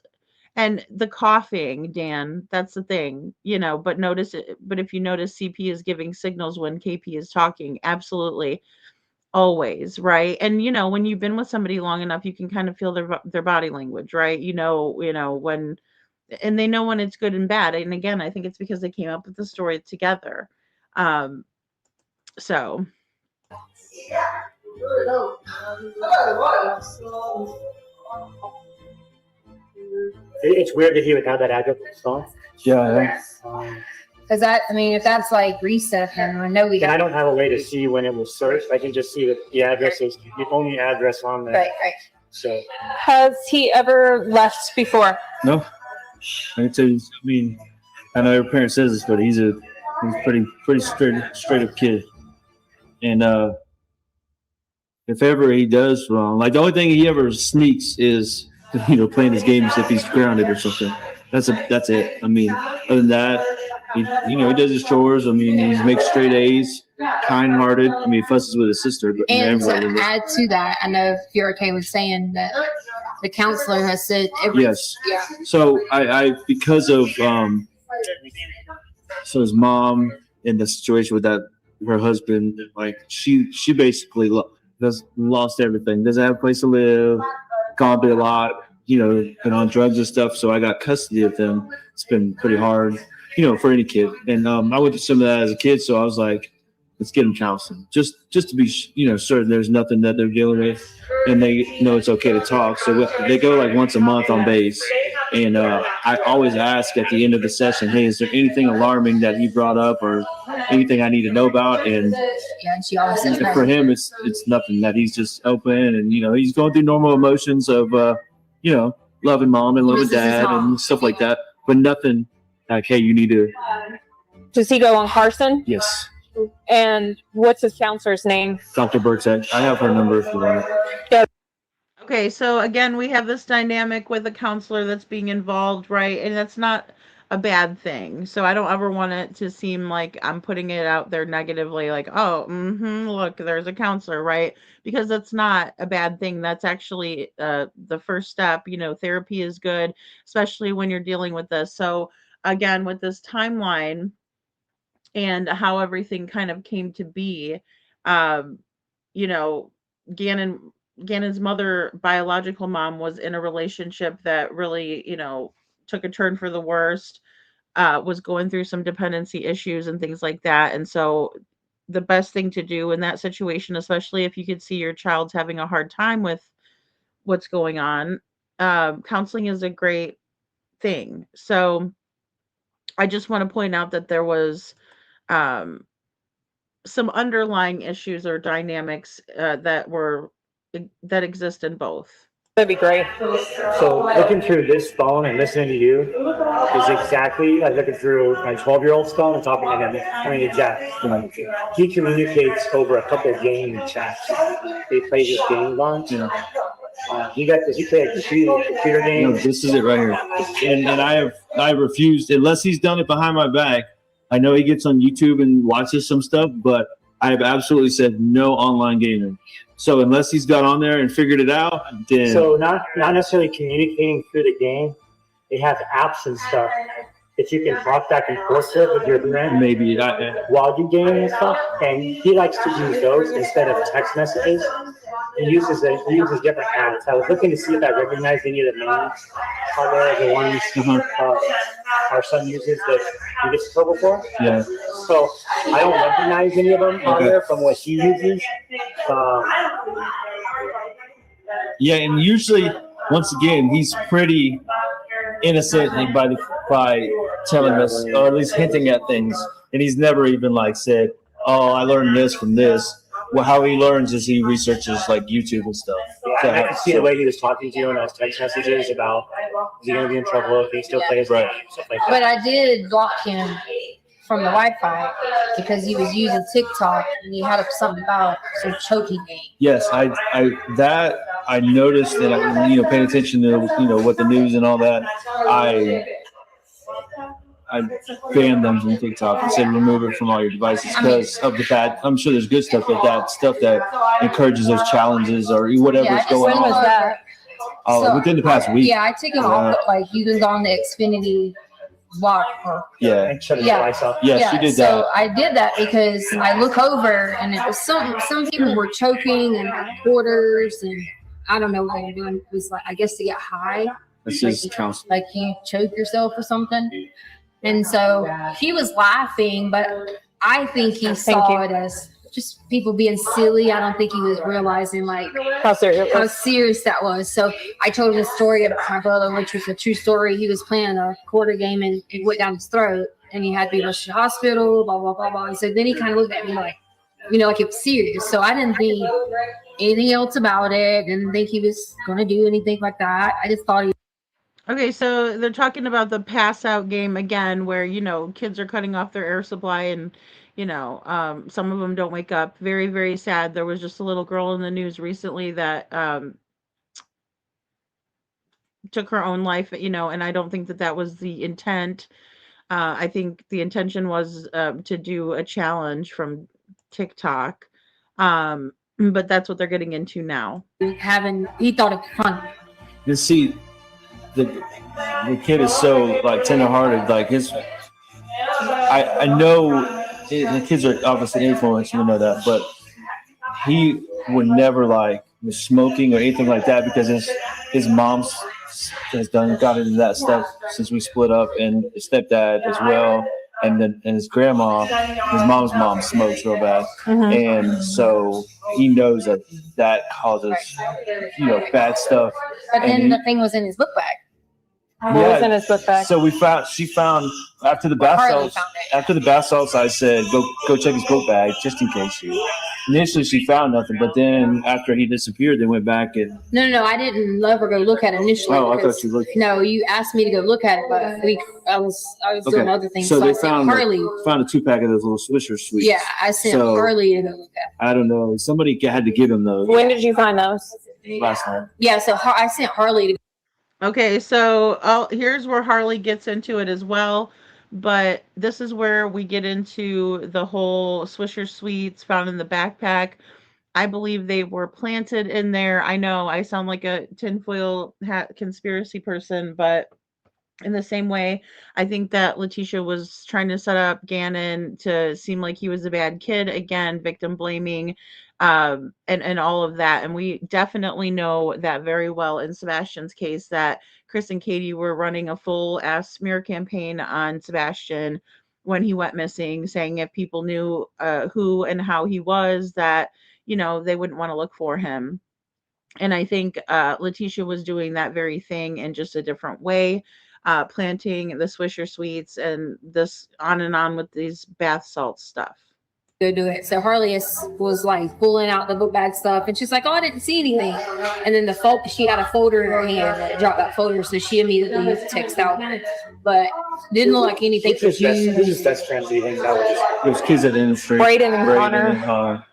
and the coughing, Dan, that's the thing, you know, but notice it. But if you notice, CP is giving signals when KP is talking. Absolutely. Always, right? And, you know, when you've been with somebody long enough, you can kind of feel their body language, right? You know, when, and they know when it's good and bad. And again, I think it's because they came up with the story together. So It's weird that he would have that address installed. Yeah. Because that, I mean, if that's like reset, then I know we And I have. don't have a way to see when it was searched. I can just see that the address is the only address on there. Right. So Has he ever left before? No. I can tell you. I mean, I know every parent says this, but he's pretty straight up kid. And if ever he does wrong, like the only thing he ever sneaks is playing his games if he's grounded or something. That's it. I mean, other than that, he does his chores. I mean, he makes straight A's, kind-hearted. I mean, he fusses with his sister, but And everybody to add to that, I know Fiora K was saying that the counselor has said yes. Yeah. So I because of so his mom in the situation with her husband, like she basically lost everything. Doesn't have a place to live. Gone through a lot. Been on drugs and stuff. So I got custody of them. It's been pretty hard, for any kid. And I went through some of that as a kid. So I was like, let's get them counseling, just to be, certain there's nothing that they're dealing with, and they know it's okay to talk. So they go like once a month on base, and I always ask at the end of the session, hey, is there anything alarming that he brought up or anything I need to know about? And she always says for him, it's nothing. That he's just open, and he's going through normal emotions of loving mom and loving dad and stuff like that, but nothing like, hey, you need to. Does he go on Carson? Yes. And what's his counselor's name? Dr. Burtek. I have her number if you want it. Yeah. okay, so again, we have this dynamic with a counselor that's being involved, right? And that's not a bad thing. So I don't ever want it to seem like I'm putting it out there negatively, like, oh, look, there's a counselor, right? Because that's not a bad thing. That's actually the first step. Therapy is good, especially when you're dealing with this. So again, with this timeline and how everything kind of came to be, Gannon's biological mom was in a relationship that really, took a turn for the worst, was going through some dependency issues and things like that. And so the best thing to do in that situation, especially if you could see your child's having a hard time with what's going on, counseling is a great thing. So I just want to point out that there was some underlying issues or dynamics that exist in both. That'd be great. So looking through this phone and listening to you is exactly like looking through my 12-year-old's phone and talking to him. I mean, exactly. He communicates over a couple of game chats. He plays his game on. He played a computer game. No, this is it right here. And I refused, unless he's done it behind my back. I know he gets on YouTube and watches some stuff, but I have absolutely said no online gaming. So unless he's got on there and figured it out, then So not necessarily communicating through the game. They have apps and stuff that you can talk back and forth with your friend. Maybe while you game and stuff. And he likes to use those instead of text messages. He uses different apps. I was looking to see if I recognized any of the names on there, the ones our son uses that he gets in trouble for. Yeah. So I don't recognize any of them on there from what he uses. Yeah, and usually, once again, he's pretty innocent by telling us, or at least hinting at things, and he's never even like said, "Oh, I learned this from this." Well, how he learns is he researches like YouTube and stuff. Yeah, and I could see the way he was talking to you in those text messages about is he going to be in trouble if he still plays right. Stuff like that. But I did block him from the Wi-Fi because he was using TikTok and he had something about some choking game. Yes, I noticed that I paying attention to what the news and all that. I banned them from TikTok and said remove it from all your devices because of the bad. I'm sure there's good stuff, but that stuff that encourages those challenges or whatever is going on. Within the past week. Yeah, I took him off. Like he was on the Xfinity block. Yeah, and shut his device off. Yes, you did that. So I did that because I look over and it was some people were choking and quarters and I don't know what they were doing. It was like I guess to get high. This is counseling. Like you choke yourself or something. And so he was laughing, but I think he saw it as just people being silly. I don't think he was realizing like how serious that was. So I told him a story about my brother, which was a true story. He was playing a quarter game and it went down his throat and he had to be rushed to the hospital, blah, blah, blah, blah. And so then he kind of looked at me like, like it was serious. So I didn't think anything else about it. Didn't think he was going to do anything like that. I just thought he. Okay, so they're talking about the pass out game again, where kids are cutting off their air supply, and some of them don't wake up. Very, very sad. There was just a little girl in the news recently that took her own life. And I don't think that was the intent. I think the intention was to do a challenge from TikTok, but that's what they're getting into now. He thought it was fun. You see. The kid is so like tenderhearted. Like I know the kids are obviously influenced. We know that, but he would never like was smoking or anything like that because his mom has got into that stuff since we split up, and his stepdad as well, and his grandma, his mom's mom smokes real bad, and so he knows that causes bad stuff. But then the thing was in his book bag. What was in his book bag? So she found after the bath salts. After the bath salts, I said go check his book bag just in case. Initially, she found nothing, but then after he disappeared, they went back and. No, I didn't let her go look at it initially. Oh, I thought you looked. No, you asked me to go look at it, but I was doing other things. So they I found Harley. Found a 2-pack of those little Swisher sweets. Yeah, I sent Harley to go look at it. I don't know. Somebody had to give him those. When did you find those? Last night. Yeah, so I sent Harley to. Okay, so here's where Harley gets into it as well, but this is where we get into the whole Swisher Sweets found in the backpack. I believe they were planted in there. I know I sound like a tinfoil hat conspiracy person, but in the same way, I think that Leticia was trying to set up Gannon to seem like he was a bad kid. Again, victim blaming. And all of that. And we definitely know that very well in Sebastian's case that Chris and Katie were running a full ass smear campaign on Sebastian when he went missing, saying if people knew who and how he was, that, they wouldn't want to look for him. And I think Leticia was doing that very thing in just a different way, planting the Swisher Sweets and this on and on with these bath salt stuff. go do it. So Harley was like pulling out the book bag stuff, and she's like, "Oh, I didn't see anything." And then she had a folder in her hand that dropped that folder, so she immediately texted out, but didn't look like anything. Who's his best friend? Do you think that was? It was kids at the industry. Braden and Connor.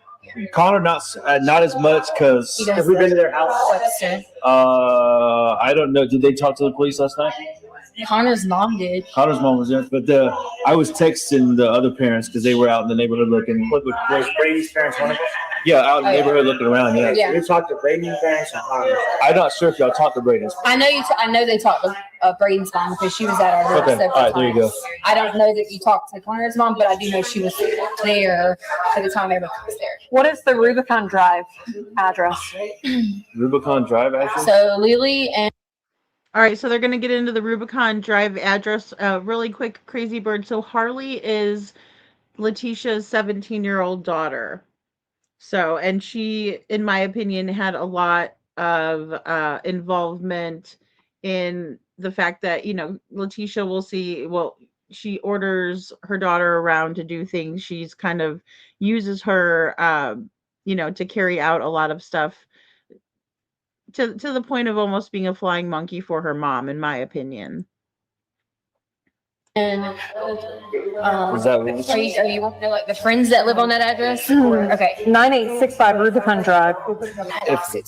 Connor not as much because Have we been to their house? I don't know. Did they talk to the police last night? Connor's mom did. Connor's mom was there, but I was texting the other parents because they were out in the neighborhood looking. Was Brady's parents one of them? Yeah, out in the neighborhood looking around. Yeah. Yeah. You talked to Brady's parents and Connor's? I'm not sure if y'all talked to Braden's. I know I know they talked to Braden's mom because she was at our house. Okay, all right, there you go. I don't know that you talked to Connor's mom, but I do know she was there at the time everybody was there. What is the Rubicon Drive address? Rubicon Drive address? So Lily and All right, so they're going to get into the Rubicon Drive address. Really quick, Crazy Bird. So Harley is Leticia's 17-year-old daughter. So, and she, in my opinion, had a lot of involvement in the fact that, Leticia she orders her daughter around to do things. She's kind of uses her, to carry out a lot of stuff to the point of almost being a flying monkey for her mom, in my opinion. And Is that are you want to know like the friends that live on that address? Okay, 9865 Rubicon Drive.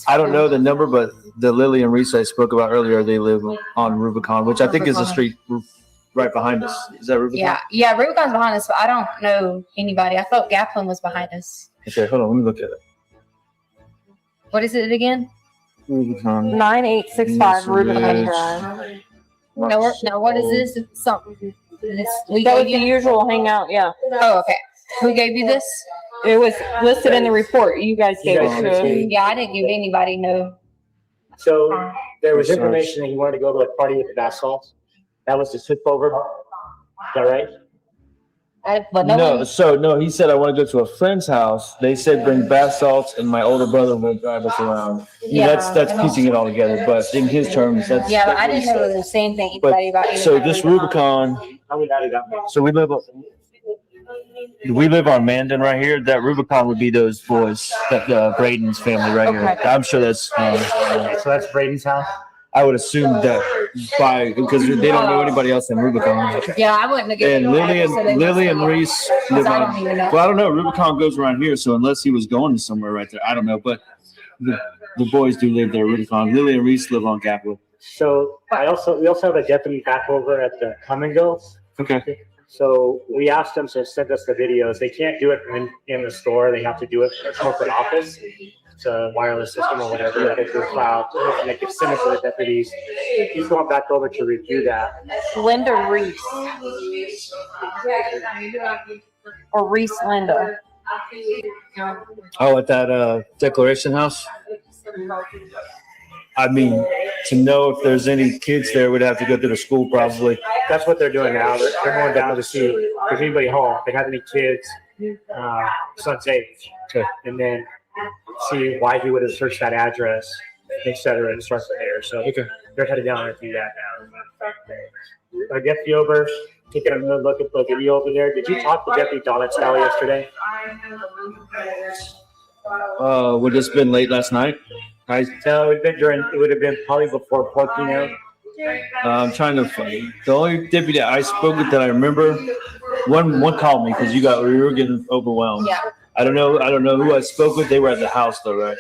I don't know the number, but the Lily and Reese I spoke about earlier, they live on Rubicon, which I think is a street right behind us. Is that Rubicon? Yeah, Rubicon's behind us, but I don't know anybody. I thought Gaplin was behind us. Okay, hold on, let me look at it. What is it again? Rubicon. 9865 Rubicon Drive. No, what is this? Something. That was the usual hangout, yeah. Oh, okay. Who gave you this? It was listed in the report. You guys gave it to. Yeah, I didn't give anybody no. So there was information that he wanted to go to a party with the bath salts. That was the sleepover. Is that right? No, he said I want to go to a friend's house. They said bring bath salts and my older brother will drive us around. That's piecing it all together, but in his terms, that's. Yeah, but I didn't know the same thing anybody about anybody. So this Rubicon. So we live on Mandan right here. That Rubicon would be those boys, that Braden's family right here. I'm sure that's. So that's Braden's house. I would assume that because they don't know anybody else in Rubicon. Yeah, I wouldn't have given. And Lily and Reese live on. Well, I don't know. Rubicon goes around here, so unless he was going to somewhere right there, I don't know. But the boys do live there. Rubicon. Lily and Reese live on Capitol. So we also have a deputy back over at the Come and Go. Okay. So we asked them to send us the videos. They can't do it in the store. They have to do it in the corporate office. It's a wireless system or whatever. They do cloud, and they can send it to the deputies. He's going back over to review that. Linda Reese. Or Reese Linda. Oh, at that Declaration House? I mean, to know if there's any kids there, we'd have to go to the school probably. That's what they're doing now. They're going down to see if there's anybody home. If they have any kids, son's age. Okay. And then see why he would have searched that address, et cetera, and start from there. So they're headed down there to do that now. Our deputy over, taking another look at the video over there. Did you talk to Deputy Donatello yesterday? Would this been late last night? No, it would have been probably before 4 p.m. I'm trying to find the only deputy I spoke with that I remember. One called me because we were getting overwhelmed. Yeah. I don't know who I spoke with. They were at the house though, right?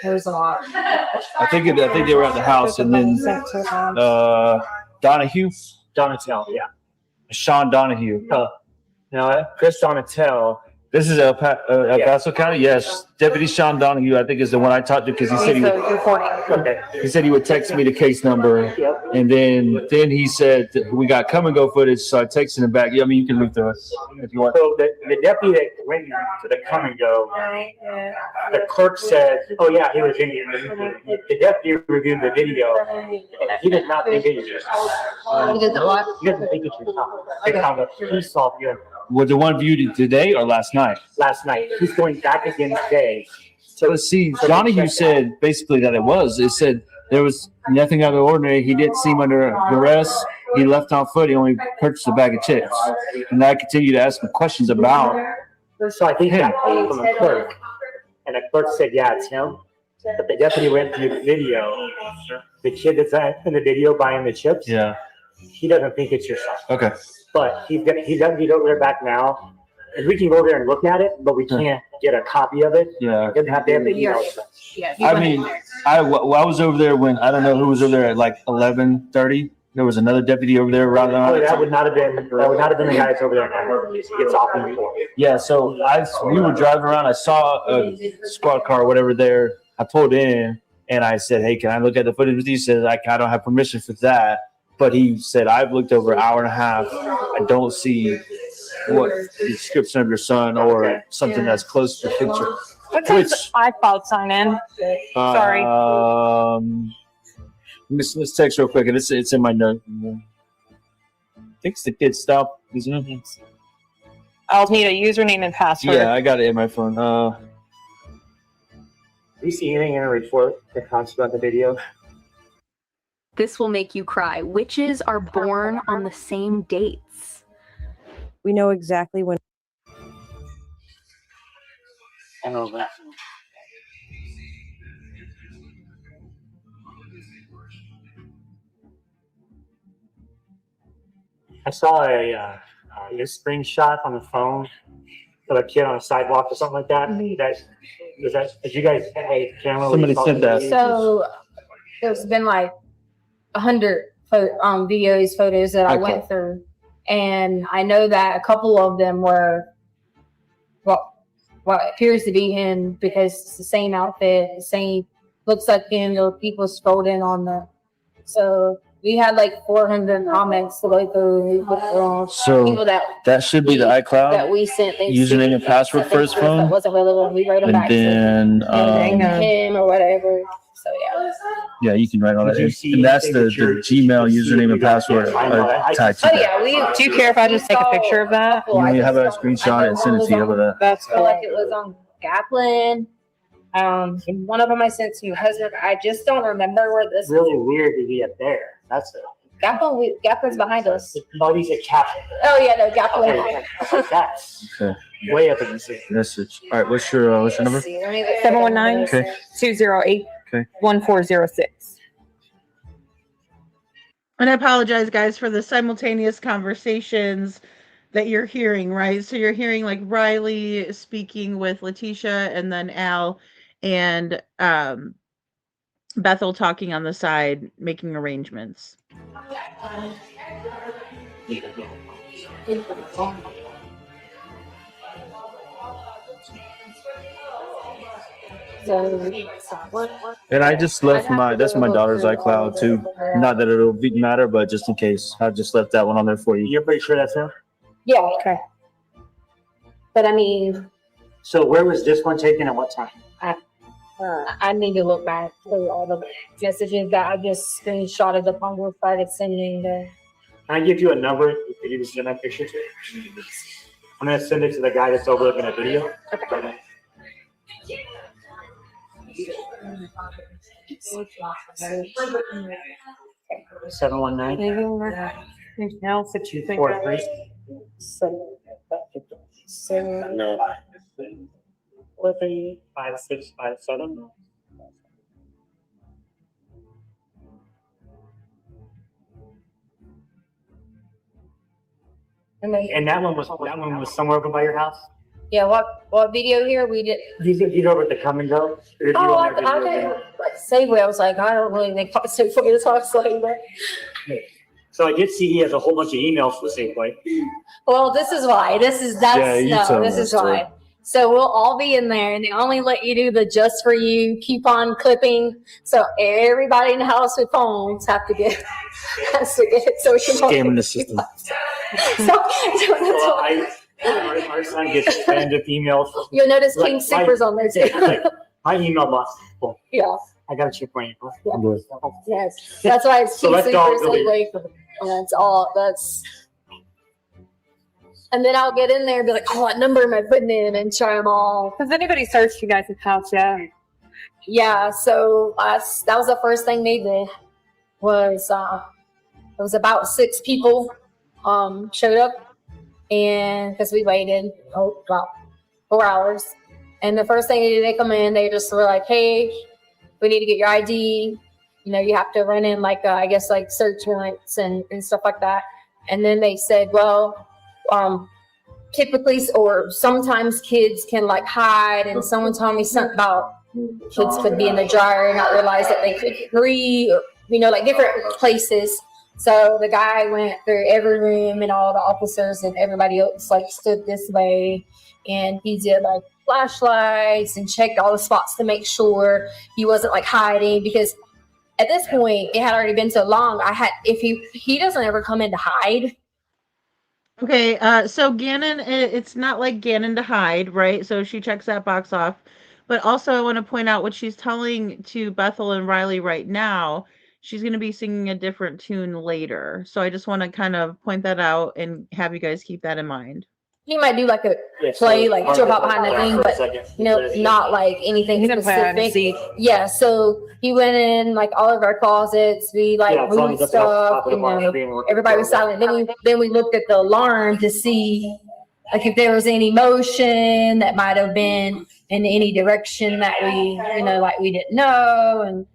There's a lot. I think they were at the house, and then Donatello, yeah. Sean Donahue. Now Chris Donatello. This is El Paso County. Yes, Deputy Sean Donahue. I think is the one I talked to because he said he said he would text me the case number, and then he said we got come and go footage. So I texted him back. Yeah, I mean you can read through it if you want. So the deputy that went to the come and go, the clerk said, "Oh yeah, he was in here." The deputy reviewed the video. He did not think it was yourself. He did the what? He doesn't think it's yourself. They found a piece off you. Was the one viewed today or last night? Last night. He's going back again today. So let's see. Donahue said basically that it said there was nothing out of the ordinary. He didn't seem under duress. He left on foot. He only purchased a bag of chips. And I continued to ask him questions about So I think that came from a clerk, and the clerk said, "Yeah, it's him." But the deputy went through the video. The kid that's in the video buying the chips. Yeah. He doesn't think it's your son. Okay. But he's got to go there back now, and we can go there and look at it, but we can't get a copy of it. Yeah. It doesn't have to have the email. I mean, I was over there when I don't know who was over there at like 11:30. There was another deputy over there around. That would not have been the guy that's over there now. He gets off in before. Yeah. So we were driving around. I saw a squad car or whatever there. I pulled in and I said, "Hey, can I look at the footage?" He said, "I don't have permission for that." But he said, "I've looked over an hour and a half. I don't see what the description of your son or something that's close to the picture." What time's iCloud sign in? Sorry. Let's text real quick. It's in my note. I think it's the kid's Stauch, isn't it? I'll need a username and password. Yeah, I got it in my phone. Do you see anything in a report that talks about the video? This will make you cry. Witches are born on the same dates. We know exactly when. I saw a screenshot on the phone of a kid on a sidewalk or something like that. Did you guys have a camera? Somebody said that. So there's been like 100 videos, photos that I went through, and I know that a couple of them were what appears to be him because it's the same outfit, the same looks like him. The people scrolled in on the so. We had like 400 comments to go through. So people that should be the iCloud that we sent things username and password for his phone. Wasn't relevant. We wrote them back And to him or whatever. So yeah, you can write all that. And that's the Gmail username and password tied to that. Do you care if I just take a picture of that? You have a screenshot and send it to you over that. That's cool. Like it was on Gaplin. And one of them I sent to your husband. I just don't remember where this. Really weird to be up there. That's it. Gaplin's behind us. No, these are Kaplan. Oh yeah, no, Gaplin. That's Okay. way up in the city. Message. All right, what's your number? 719-208-1406. And I apologize, guys, for the simultaneous conversations that you're hearing, right? So you're hearing like Riley speaking with Leticia and then Al and Bethel talking on the side, making arrangements. And I just left that's my daughter's iCloud too. Not that it'll matter, but just in case, I just left that one on there for you. You're pretty sure that's him? Yeah. Okay. But I mean. So where was this one taken at what time? I need to look back through all the messages that I just screenshotted up on your side and sending the. Can I give you a number for you to send that picture to? I'm going to send it to the guy that's overlooking the video. Okay. 719. Anything else that you think? 43. No. 5657. And that one was somewhere over by your house? Yeah, what video here we did? You know where the come and go? Oh, I didn't like Safeway. I was like, I don't really think Safeway is off Safeway. So I did see he has a whole bunch of emails for Safeway. Well, this is why. This is why. So we'll all be in there, and they only let you do the just for you, keep on clipping. So everybody in the house with phones has to get it. So scamming the system. Our son gets random emails. You'll notice King Super's on there too. My email box is full. Yeah. I got to check my email. Yes. That's why it's King Super's really. and that's all. And then I'll get in there and be like, oh, what number am I putting in? And try them all. Has anybody searched you guys' house yet? Yeah, so that was the first thing they did. Was it was about 6 people showed up, and because we waited, 4 hours. And the first thing they come in, they just were like, hey, we need to get your ID. You know, you have to run in like, I guess like search warrants and stuff like that. And then they said, well, typically, or sometimes kids can like hide. And someone told me something about kids could be in the dryer and not realize that they could breathe, or, you know, like different places. So the guy went through every room and all the officers and everybody else like stood this way. And he did like flashlights and checked all the spots to make sure he wasn't like hiding, because at this point it had already been so long. If he doesn't ever come in to hide. Okay, so Gannon, it's not like Gannon to hide, right? So she checks that box off. But also I want to point out what she's telling to Bethel and Riley right now. She's going to be singing a different tune later. So I just want to kind of point that out and have you guys keep that in mind. He might do like a play, like jump out behind the thing, but you know, not like anything specific. Yeah, so he went in like all of our closets. We like moved stuff. You know, everybody was silent. Then we looked at the alarm to see like if there was any motion that might have been in any direction that we, you know, like we didn't know. And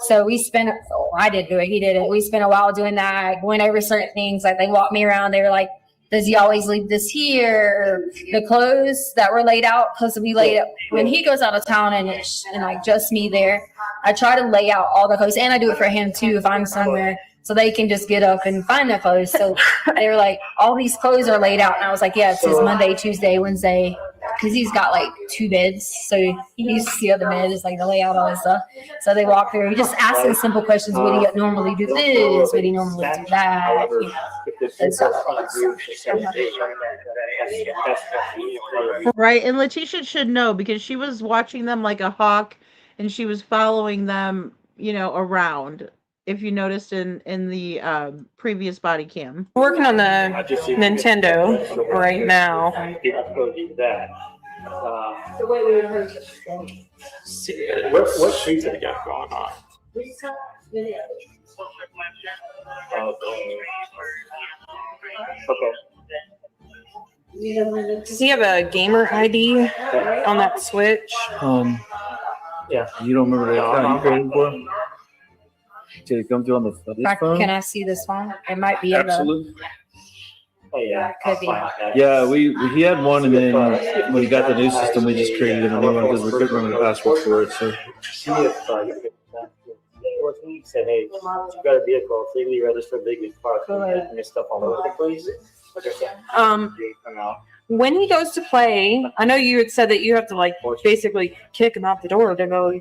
so we spent. I did do it. He did it. We spent a while doing that, going over certain things. Like they walked me around. They were like, does he always leave this here? The clothes that were laid out, because we laid it when he goes out of town and like just me there. I try to lay out all the clothes, and I do it for him too if I'm somewhere, so they can just get up and find their clothes. So they were like, all these clothes are laid out, and I was like, yeah, it says Monday, Tuesday, Wednesday, because he's got like 2 beds, so he needs to see other beds, like to lay out all this stuff. So they walk through, just asking simple questions. Would he normally do this? Would he normally do that? You know, and stuff like that. Right, and Leticia should know because she was watching them like a hawk, and she was following them, you know, around. If you noticed in the previous body cam. Working on the Nintendo right now. What streets have you got going on? Okay. Does he have a gamer ID on that Switch? Yeah. You don't remember the account you created for him? Did it come through on this phone? Can I see this one? It might be Absolutely. Oh yeah, could be. Yeah, he had one, and then when he got the new system, we just created him a new one because we couldn't remember the password for it. So. He said, hey, you got a vehicle, it's legally registered, legally parked, and your stuff all over the place. When he goes to play, I know you had said that you have to like basically kick him out the door to go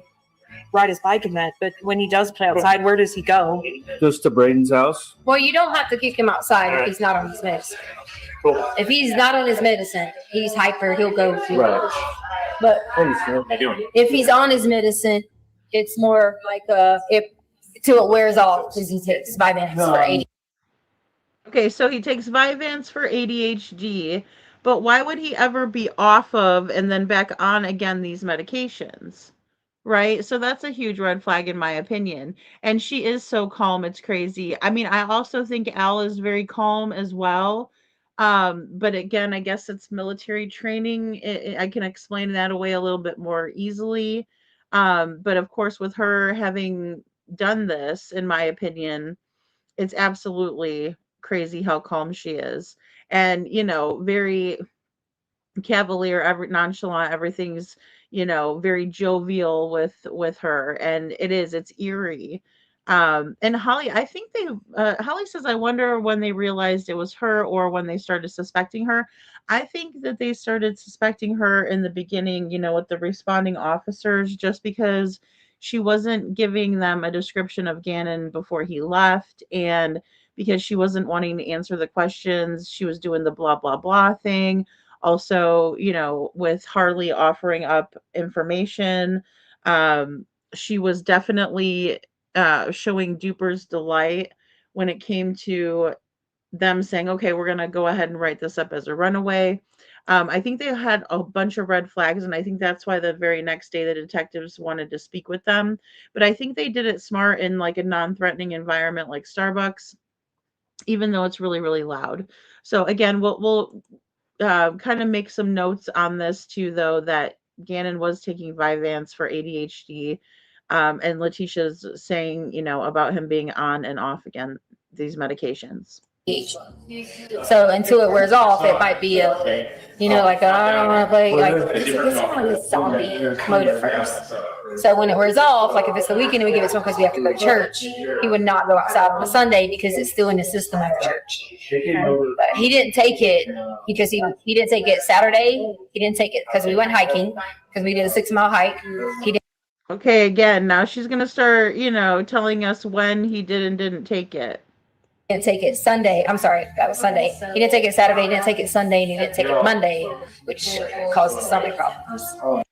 ride his bike and that, but when he does play outside, where does he go? Goes to Braden's house. Well, you don't have to kick him outside if he's not on his medicine. If he's not on his medicine, he's hyper, he'll go to Right. But if he's on his medicine, it's more like till it wears off, because he takes Vyvanse for ADHD. Okay, so he takes Vyvanse for ADHD, but why would he ever be off of and then back on again these medications? Right? So that's a huge red flag in my opinion. And she is so calm, it's crazy. I mean, I also think Al is very calm as well. But again, I guess it's military training. I can explain that away a little bit more easily. But of course, with her having done this, in my opinion, it's absolutely crazy how calm she is. And, you know, very cavalier, nonchalant, everything's, you know, very jovial with her, and it's eerie. And Holly, I think Holly says, I wonder when they realized it was her or when they started suspecting her. I think that they started suspecting her in the beginning, you know, with the responding officers, just because she wasn't giving them a description of Gannon before he left, and because she wasn't wanting to answer the questions, she was doing the blah blah blah thing. Also, you know, with Harley offering up information, she was definitely showing Duper's delight when it came to them saying, okay, we're going to go ahead and write this up as a runaway. I think they had a bunch of red flags, and I think that's why the very next day the detectives wanted to speak with them. But I think they did it smart in like a non-threatening environment like Starbucks, even though it's really, really loud. So again, we'll kind of make some notes on this too, though, that Gannon was taking Vyvanse for ADHD, and Leticia's saying, about him being on and off again these medications. So until it wears off, it might be a, like I don't want to play. Like it's kind of like a zombie mode at first. So when it wears off, like if it's the weekend and we give it to him because we have to go to church, he would not go outside on a Sunday because it's still in the system of church. But he didn't take it because he didn't take it Saturday. He didn't take it because we went hiking because we did a 6-mile hike. He didn't. Okay, again, now she's gonna start, telling us when he did and didn't take it. Didn't take it Sunday. I'm sorry, that was Sunday. He didn't take it Saturday, he didn't take it Sunday, and he didn't take it Monday, which caused stomach problems.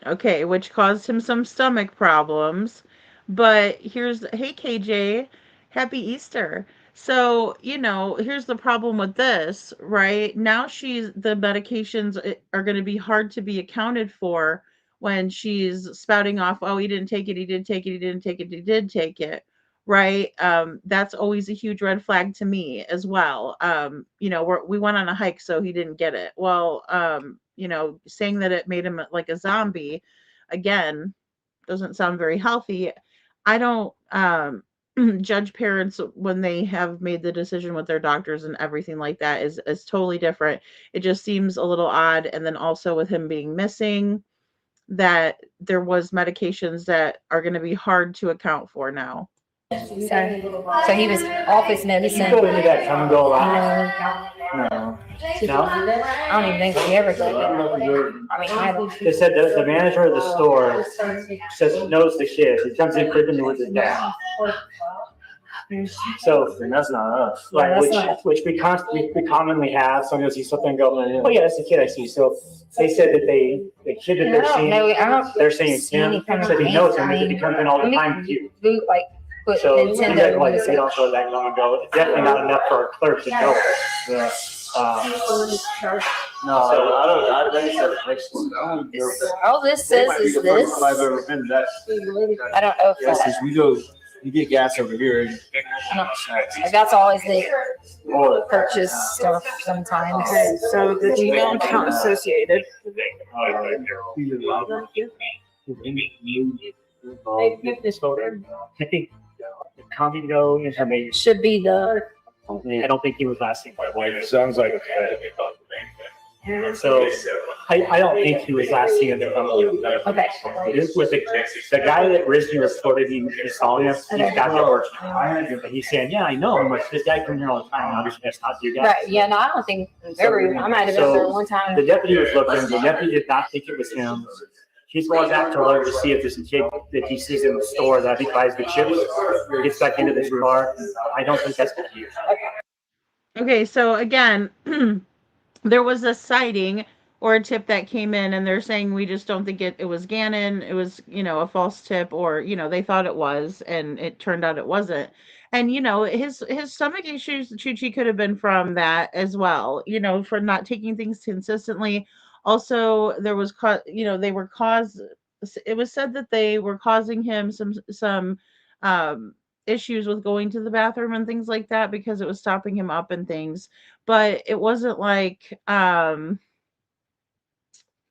Okay, which caused him some stomach problems. But hey KJ, happy Easter. So, here's the problem with this, right? Now the medications are going to be hard to be accounted for when she's spouting off, oh, he didn't take it, he did take it, he didn't take it, he did take it. Right. That's always a huge red flag to me as well. We went on a hike, so he didn't get it. Well, saying that it made him like a zombie, again, doesn't sound very healthy. I don't judge parents when they have made the decision with their doctors and everything like that is totally different. It just seems a little odd. And then also with him being missing, that there was medications that are going to be hard to account for now. So he was off his medicine. You go into that come and go a lot? No. I don't even think he ever did it. I mean, They said the manager of the store knows the kid. He comes in frequently with his dad. So and that's not us. Right, which we commonly have. Someone will see something and go, oh yeah, that's the kid I see. So they said that the kid that they're seeing, they're saying it's him. So he knows him because he comes in all the time with you. So you guys like to see it also that long ago. It's definitely not enough for a clerk to know. Yeah. No, I don't. All this says is this. I've ever been that. I don't know if Since we go, you get gas over here. that's always the purchase stuff sometimes. Okay, so the Gmail account associated. I think Congo information should be the. I don't think he was last seen. It sounds like. So I don't think he was last seen in the Okay. This was the guy that originally reported he saw him. He's got the origin. But he's saying, yeah, I know him. But this guy comes here all the time. Obviously, that's not your guy. Right. Yeah. No, I don't think ever. I might have been there one time. The deputy was looking. The deputy did not think it was him. He's going back to alert to see if there's a kid that he sees in the store that he buys the chips. Gets back into this car. I don't think that's going to be it. Okay, so again, there was a sighting or a tip that came in, and they're saying we just don't think it was Gannon. It was, a false tip, or, they thought it was, and it turned out it wasn't. And, his stomach issues, Chi could have been from that as well, for not taking things consistently. Also, there was, it was said that they were causing him some issues with going to the bathroom and things like that because it was stopping him up and things. But it wasn't like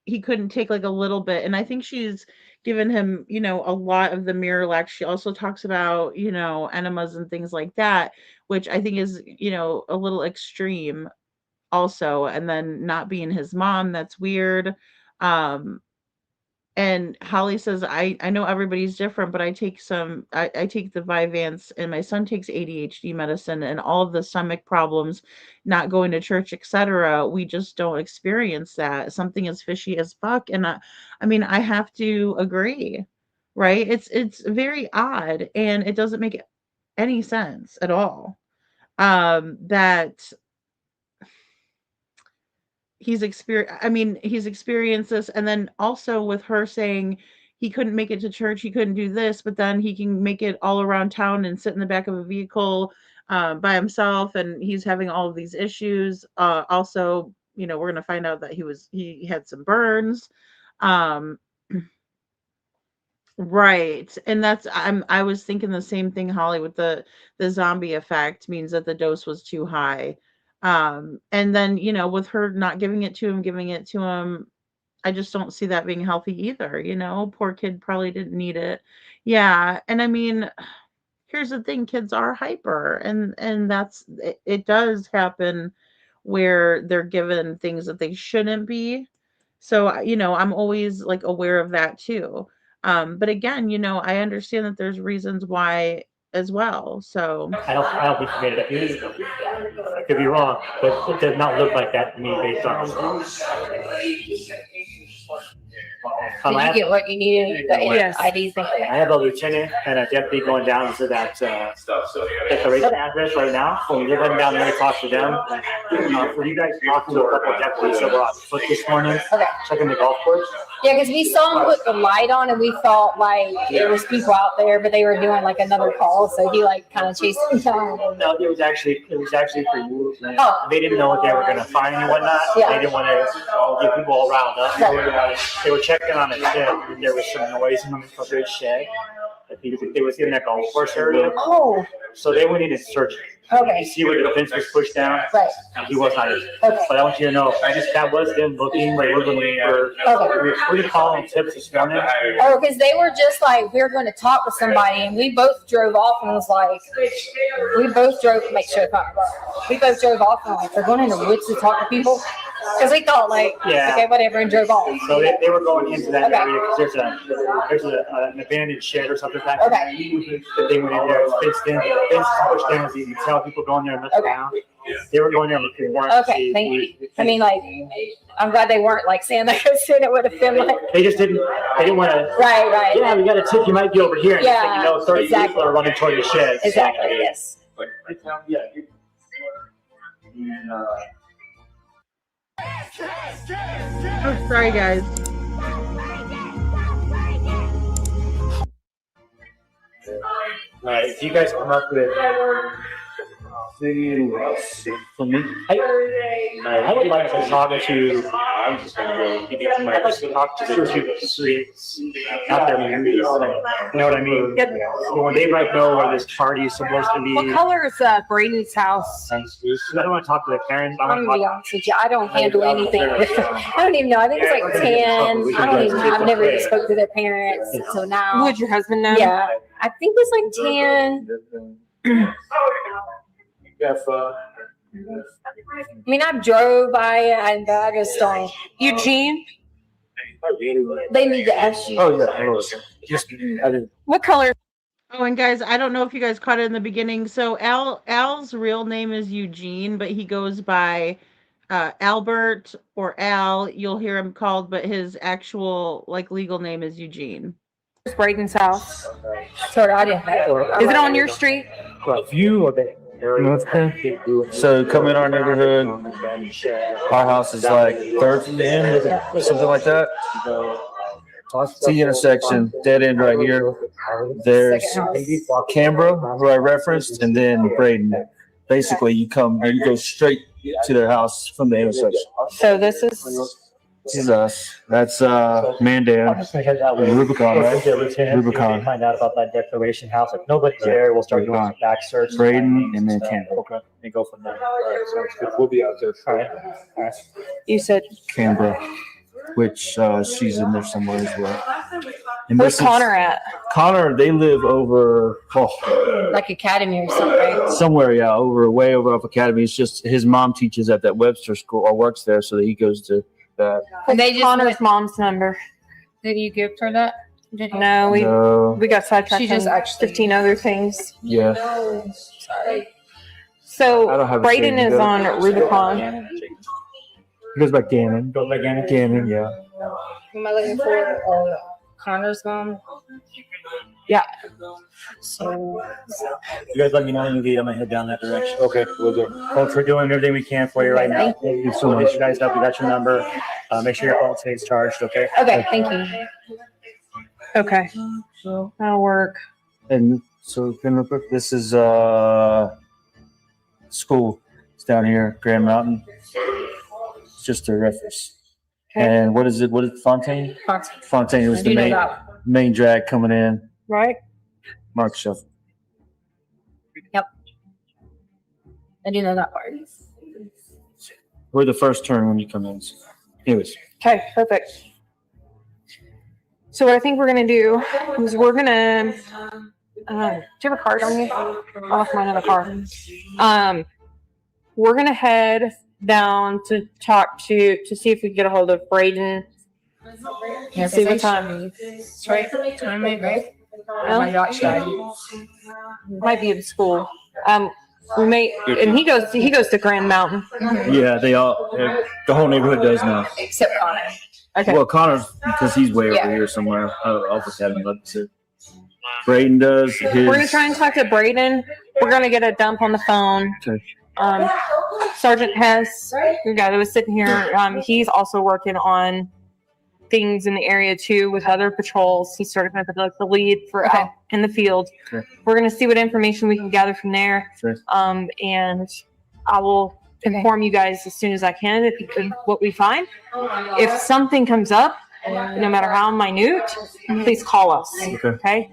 he couldn't take like a little bit. And I think she's given him, a lot of the Miralax. She also talks about, enemas and things like that, which I think is, a little extreme also. And then not being his mom, that's weird. And Holly says, I know everybody's different, but I take I take the Vyvanse, and my son takes ADHD medicine, and all of the stomach problems, not going to church, etc. We just don't experience that. Something as fishy as fuck. And I have to agree, right? It's very odd, and it doesn't make any sense at all. That he's experienced this, and then also with her saying he couldn't make it to church, he couldn't do this, but then he can make it all around town and sit in the back of a vehicle by himself, and he's having all of these issues. Also, we're going to find out that he had some burns. Right. And I was thinking the same thing, Holly, with the zombie effect means that the dose was too high. And then, you know, with her not giving it to him, I just don't see that being healthy either. You know, poor kid probably didn't need it. Yeah. And I mean, here's the thing, kids are hyper, and that's it does happen where they're given things that they shouldn't be. So, you know, I'm always like aware of that too. But again, you know, I understand that there's reasons why as well. So I don't think he made it. I could be wrong, but it does not look like that to me based on. Did you get what you needed? The ID thing. I have a lieutenant and a deputy going down to that declaration address right now. So we're heading down there to talk to them. For you guys talking to a couple of deputies that were on foot this morning, checking the golf course. Yeah, because we saw him put the light on, and we thought like there was people out there, but they were doing like another call, so he like kind of chased them down. No, it was actually for you. Oh. They didn't know what they were going to find and whatnot. Yeah. They didn't want to get people all riled up. Right. They were checking on a shed, and there was some noise in the shed. I think it was in that golf course area. Oh. So they went in and searched. Okay. You see where the fence was pushed down? Right. He was not in. Okay. But I want you to know, that was them looking, like we're looking for. Okay. We're calling tips this morning. Oh, because they were just like, we were going to talk with somebody, and we both drove off and was like, we both drove off and like, they're going in the woods to talk to people. Because we thought like, okay, whatever, and drove off. So they were going into that area because there's an abandoned shed or something like that. Okay. That they went in there, it's fenced in, fence pushed down, so you can tell people going there and messing around. They were going there looking for. Okay, thank you. I mean, like, I'm glad they weren't like saying that because it would have been like. They just didn't. They didn't want to. Right. Yeah, we got a tip. You might be over here. And yeah. You know, 30 people are running toward the shed. Exactly. So. Yes. Oh, sorry, guys. All right, if you guys come up with for me, I would like to talk to. I'd like to talk to the two out there. You know what I mean? When they might know where this party is supposed to be. What color is Braden's house? I don't want to talk to the parents. I'm gonna be honest with you. I don't handle anything. I don't even know. I think it's like 10. I don't even. I've never even spoke to their parents until now. Would your husband know? Yeah, I think it's like 10. I mean, I drove by it, and I just don't. Eugene? They need to ask you. Oh, yeah. What color? Oh, and guys, I don't know if you guys caught it in the beginning. So Al's real name is Eugene, but he goes by Albert or Al. You'll hear him called, but his actual like legal name is Eugene. It's Braden's house. Sorry, I didn't know. Is it on your street? View of it. So come in our neighborhood. Our house is like third from the end, something like that. T intersection, dead end right here. There's Canberra, who I referenced, and then Braden. Basically, you go straight to their house from the intersection. So this is us. That's Mandan. Rubicon, right? Rubicon. Find out about that declaration house. If nobody's there, we'll start doing back search. Braden and then Canberra. Okay. And go from there. We'll be out there. All right. You said Canberra, which she's in there somewhere as well. And where's Connor at? Connor, they live over like Academy or something, right? Somewhere, yeah, way over off Academy. It's just his mom teaches at that Webster school or works there, so that he goes to that. And they just Connor's mom's number. Did you give her that? No, we got sidetracked. She just actually 15 other things. Yeah. No, sorry. So Braden is on Rubicon. He goes by Gannon. Gannon, yeah. Am I looking for Connor's mom? Yeah. So you guys let me know when you leave. I'm gonna head down that direction. Okay, we'll do. Folks, we're doing everything we can for you right now. Thank you so much. You guys up. We got your number. Make sure your phone stays charged. Okay. Okay. Thank you. Okay. That'll work. And so this is school. It's down here, Grand Mountain. It's just a reference. Okay. And what is it? What is Fontaine? Fontaine was the main drag coming in. Right. Mark Shuffle. Yep. I do know that part. We're the first turn when you come in. So. Anyways. Okay, perfect. So what I think we're gonna do is we're gonna. Do you have a card on you? I'll have mine in the car. We're gonna head down to talk to see if we can get a hold of Braden. Yeah, See what time. It's right. Right? Well, My yacht died. might be in school. We may, and he goes to Grand Mountain. Yeah, they all. The whole neighborhood does now. Except Connor. Okay. Well, Connor's because he's way over here somewhere. I'll just have him let us. Braden does. His... We're gonna try and talk to Braden. We're gonna get a dump on the phone. Okay. Sergeant Hess, the guy that was sitting here, he's also working on things in the area too with other patrols. He's sort of like the lead for out in the field. Okay. We're gonna see what information we can gather from there. Sure. And I will inform you guys as soon as I can if what we find. If something comes up, no matter how minute, please call us. Okay.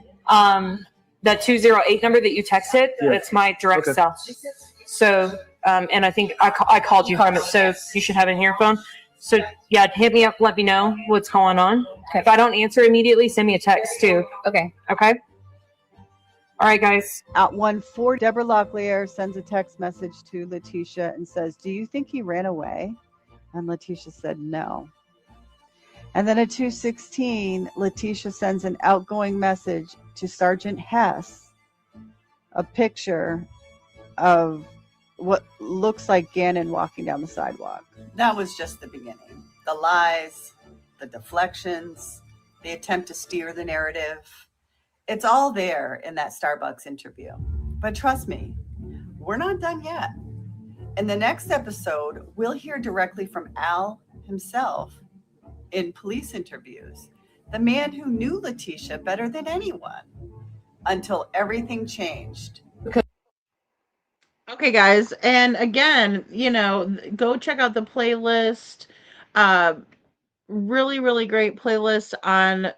That 208 number that you texted, that's my direct cell. So, and I think I called you from it, so you should have it in your phone. So, yeah, hit me up, let me know what's going on. Okay. If I don't answer immediately, send me a text too. Okay. Okay? All right, guys. At 1:04, Deborah Locklear sends a text message to Leticia and says, "Do you think he ran away?" And Leticia said no. And then at 2:16, Leticia sends an outgoing message to Sergeant Hess, a picture of what looks like Gannon walking down the sidewalk. That was just the beginning. The lies, the deflections, the attempt to steer the narrative. It's all there in that Starbucks interview. But trust me, we're not done yet. In the next episode, we'll hear directly from Al himself in police interviews, the man who knew Leticia better than anyone, until everything changed. Okay, guys, and again, go check out the playlist. Really, really great playlist on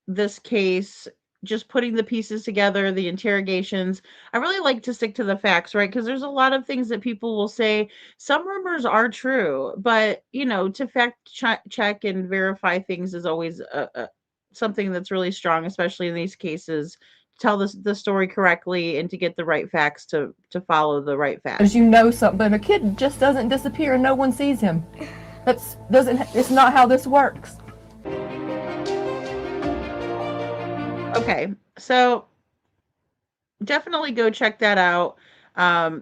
this case. Just putting the pieces together, the interrogations. I really like to stick to the facts, right? Because there's a lot of things that people will say. Some rumors are true, but to fact check and verify things is always something that's really strong, especially in these cases. Tell the story correctly and to get the right facts to follow the right facts. As something, a kid just doesn't disappear and no one sees him. It's not how this works. Okay, so definitely go check that out.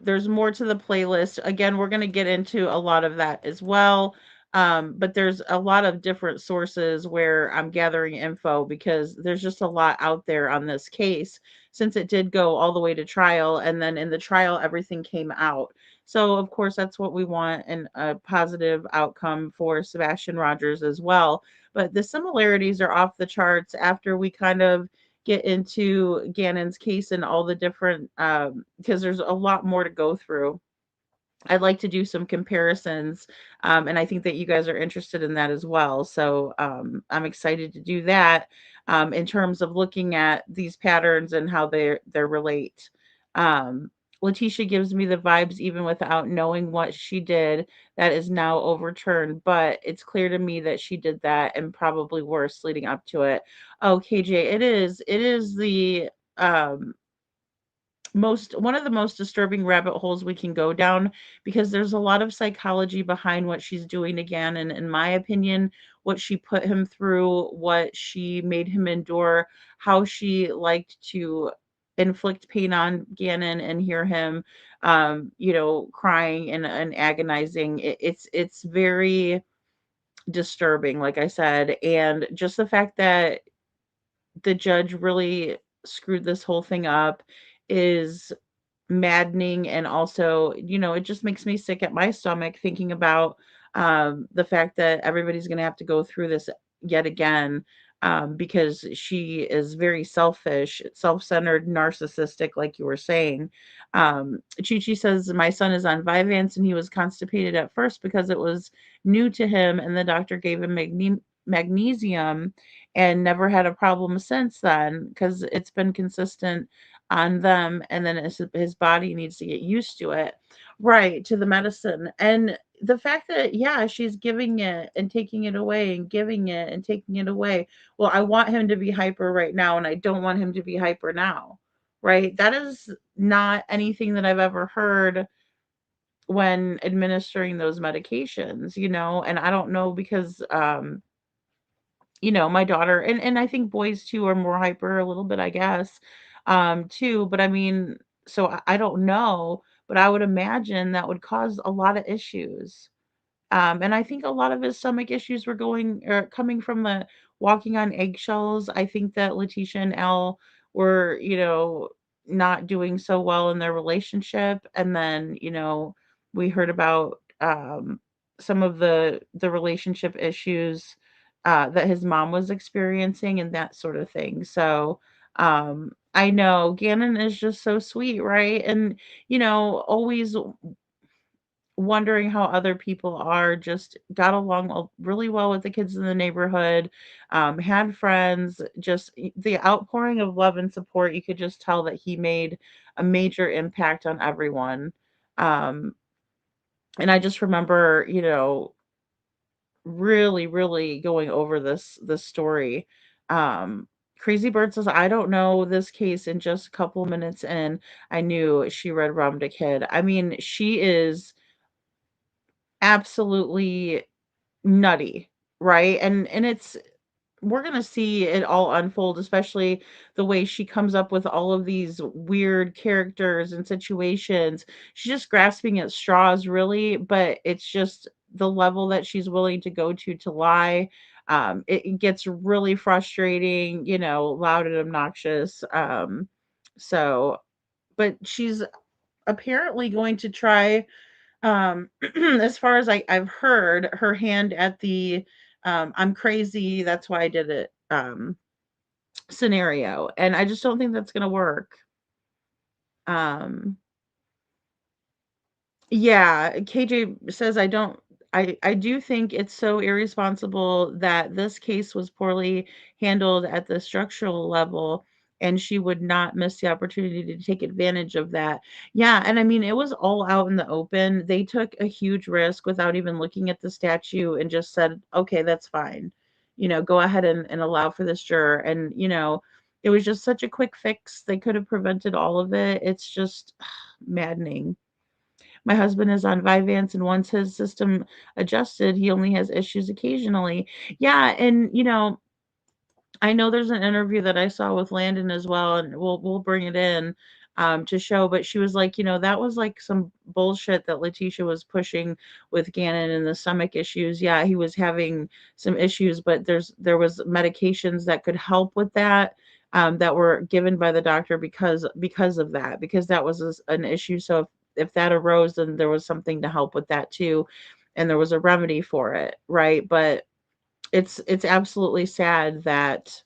There's more to the playlist. Again, we're going to get into a lot of that as well. But there's a lot of different sources where I'm gathering info because there's just a lot out there on this case since it did go all the way to trial. And then in the trial, everything came out. So, of course, that's what we want, and a positive outcome for Sebastian Rogers as well. But the similarities are off the charts after we kind of get into Gannon's case and all the different, because there's a lot more to go through. I'd like to do some comparisons, and I think that you guys are interested in that as well. So I'm excited to do that in terms of looking at these patterns and how they relate. Leticia gives me the vibes even without knowing what she did that is now overturned, but it's clear to me that she did that and probably worse leading up to it. Oh, KJ, it is the one of the most disturbing rabbit holes we can go down because there's a lot of psychology behind what she's doing again. And in my opinion, what she put him through, what she made him endure, how she liked to inflict pain on Gannon and hear him, crying and agonizing. It's very disturbing, like I said. And just the fact that the judge really screwed this whole thing up is maddening, and also it just makes me sick at my stomach thinking about the fact that everybody's going to have to go through this yet again because she is very selfish, self-centered, narcissistic, like you were saying. Chi says, my son is on Vyvanse and he was constipated at first because it was new to him and the doctor gave him magnesium and never had a problem since then because it's been consistent on them, and then his body needs to get used to it, right, to the medicine. And the fact that, yeah, she's giving it and taking it away and giving it and taking it away. Well, I want him to be hyper right now, and I don't want him to be hyper now, right? That is not anything that I've ever heard when administering those medications, and I don't know because, my daughter, and I think boys too are more hyper a little bit, I guess, too. But I mean, so I don't know, but I would imagine that would cause a lot of issues. And I think a lot of his stomach issues were going or coming from the walking on eggshells. I think that Leticia and Al were, not doing so well in their relationship. And then, we heard about some of the relationship issues that his mom was experiencing and that sort of thing. So I know Gannon is just so sweet, right? And, always wondering how other people are, just got along really well with the kids in the neighborhood, had friends, just the outpouring of love and support. You could just tell that he made a major impact on everyone. Um, and I just remember, really, really going over this story. Crazy Bird says, I don't know this case. In just a couple minutes in, I knew she read Rum to Kid. I mean, she is absolutely nutty, right? And it's we're going to see it all unfold, especially the way she comes up with all of these weird characters and situations. She's just grasping at straws, really, but it's just the level that she's willing to go to lie. It gets really frustrating, loud and obnoxious. So, but she's apparently going to try, as far as I've heard, her hand at the I'm crazy, that's why I did it scenario. And I just don't think that's gonna work. Um Yeah, KJ says, I do think it's so irresponsible that this case was poorly handled at the structural level, and she would not miss the opportunity to take advantage of that. Yeah, and I mean, it was all out in the open. They took a huge risk without even looking at the statue and just said, "Okay, that's fine. Go ahead and allow for this juror." And, it was just such a quick fix. They could have prevented all of it. It's just maddening. My husband is on Vyvanse, and once his system adjusted, he only has issues occasionally. Yeah, and I know there's an interview that I saw with Landon as well, and we'll bring it in to show. But she was like, that was like some bullshit that Leticia was pushing with Gannon and the stomach issues. Yeah, he was having some issues, but there was medications that could help with that. That were given by the doctor because of that, because that was an issue. So if that arose, then there was something to help with that too, and there was a remedy for it, right? But it's absolutely sad that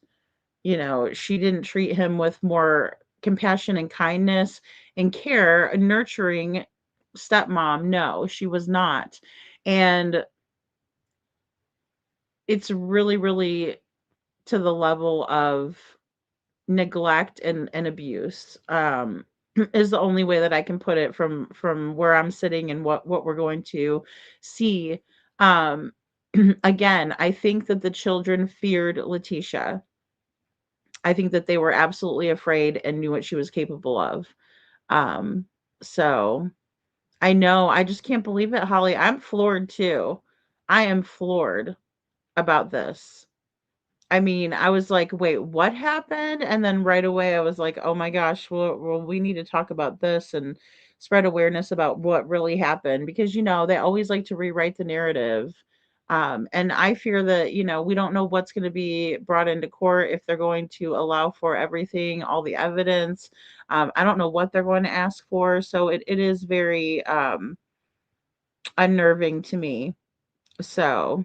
she didn't treat him with more compassion and kindness and care, a nurturing stepmom. No, she was not. And it's really, really to the level of neglect and abuse, is the only way that I can put it from where I'm sitting and what we're going to see. Um, Again, I think that the children feared Leticia. I think that they were absolutely afraid and knew what she was capable of. Um, so I know, I just can't believe it, Holly. I'm floored too. I am floored about this. I mean, I was like, "Wait, what happened?" And then right away, I was like, "Oh my gosh, well, we need to talk about this and spread awareness about what really happened," because they always like to rewrite the narrative. And I fear that we don't know what's going to be brought into court, if they're going to allow for everything, all the evidence. I don't know what they're going to ask for, so it is very unnerving to me. So.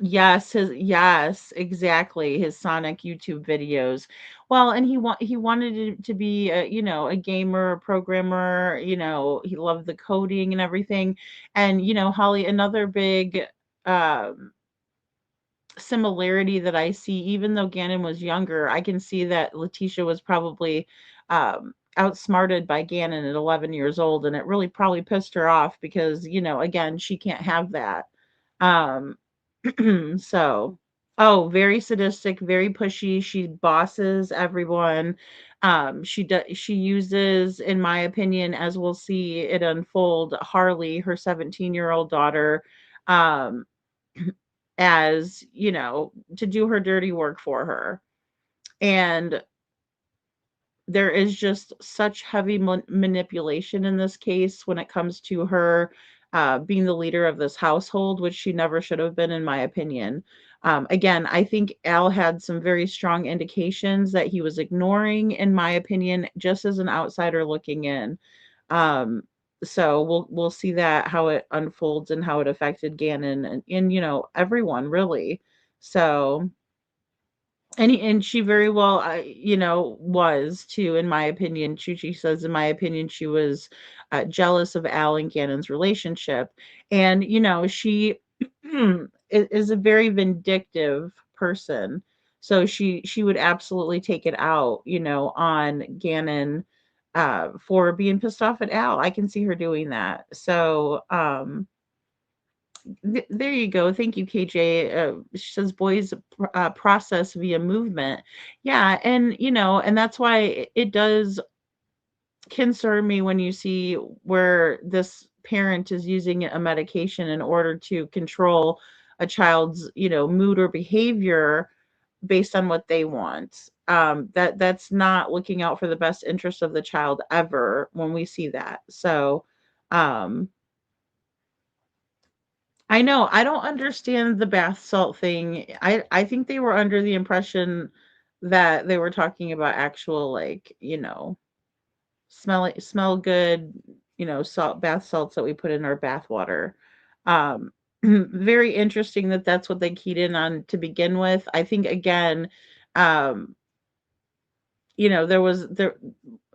Yes, exactly, his Sonic YouTube videos. Well, and he wanted it to be a gamer, a programmer, he loved the coding and everything. And, Holly, another big um similarity that I see, even though Gannon was younger, I can see that Leticia was probably outsmarted by Gannon at 11 years old, and it really probably pissed her off because, again, she can't have that. Um, so, oh, very sadistic, very pushy. She bosses everyone. She uses, in my opinion, as we'll see it unfold, Harley, her 17-year-old daughter, um, as, to do her dirty work for her. And there is just such heavy manipulation in this case when it comes to her being the leader of this household, which she never should have been, in my opinion. Again, I think Al had some very strong indications that he was ignoring, in my opinion, just as an outsider looking in. So we'll see that how it unfolds and how it affected Gannon and everyone really. So and she very well, was too, in my opinion. Chuchi says, in my opinion, she was jealous of Al and Gannon's relationship. And, she is a very vindictive person. So she would absolutely take it out, on Gannon for being pissed off at Al. I can see her doing that. So, there you go. Thank you, KJ. She says boys process via movement. Yeah, and that's why it does concern me when you see where this parent is using a medication in order to control a child's, mood or behavior based on what they want. That's not looking out for the best interest of the child ever when we see that. So, um, I know. I don't understand the bath salt thing. I think they were under the impression that they were talking about actual, like, smell good, bath salts that we put in our bath water. Um, very interesting that that's what they keyed in on to begin with. I think again, um, there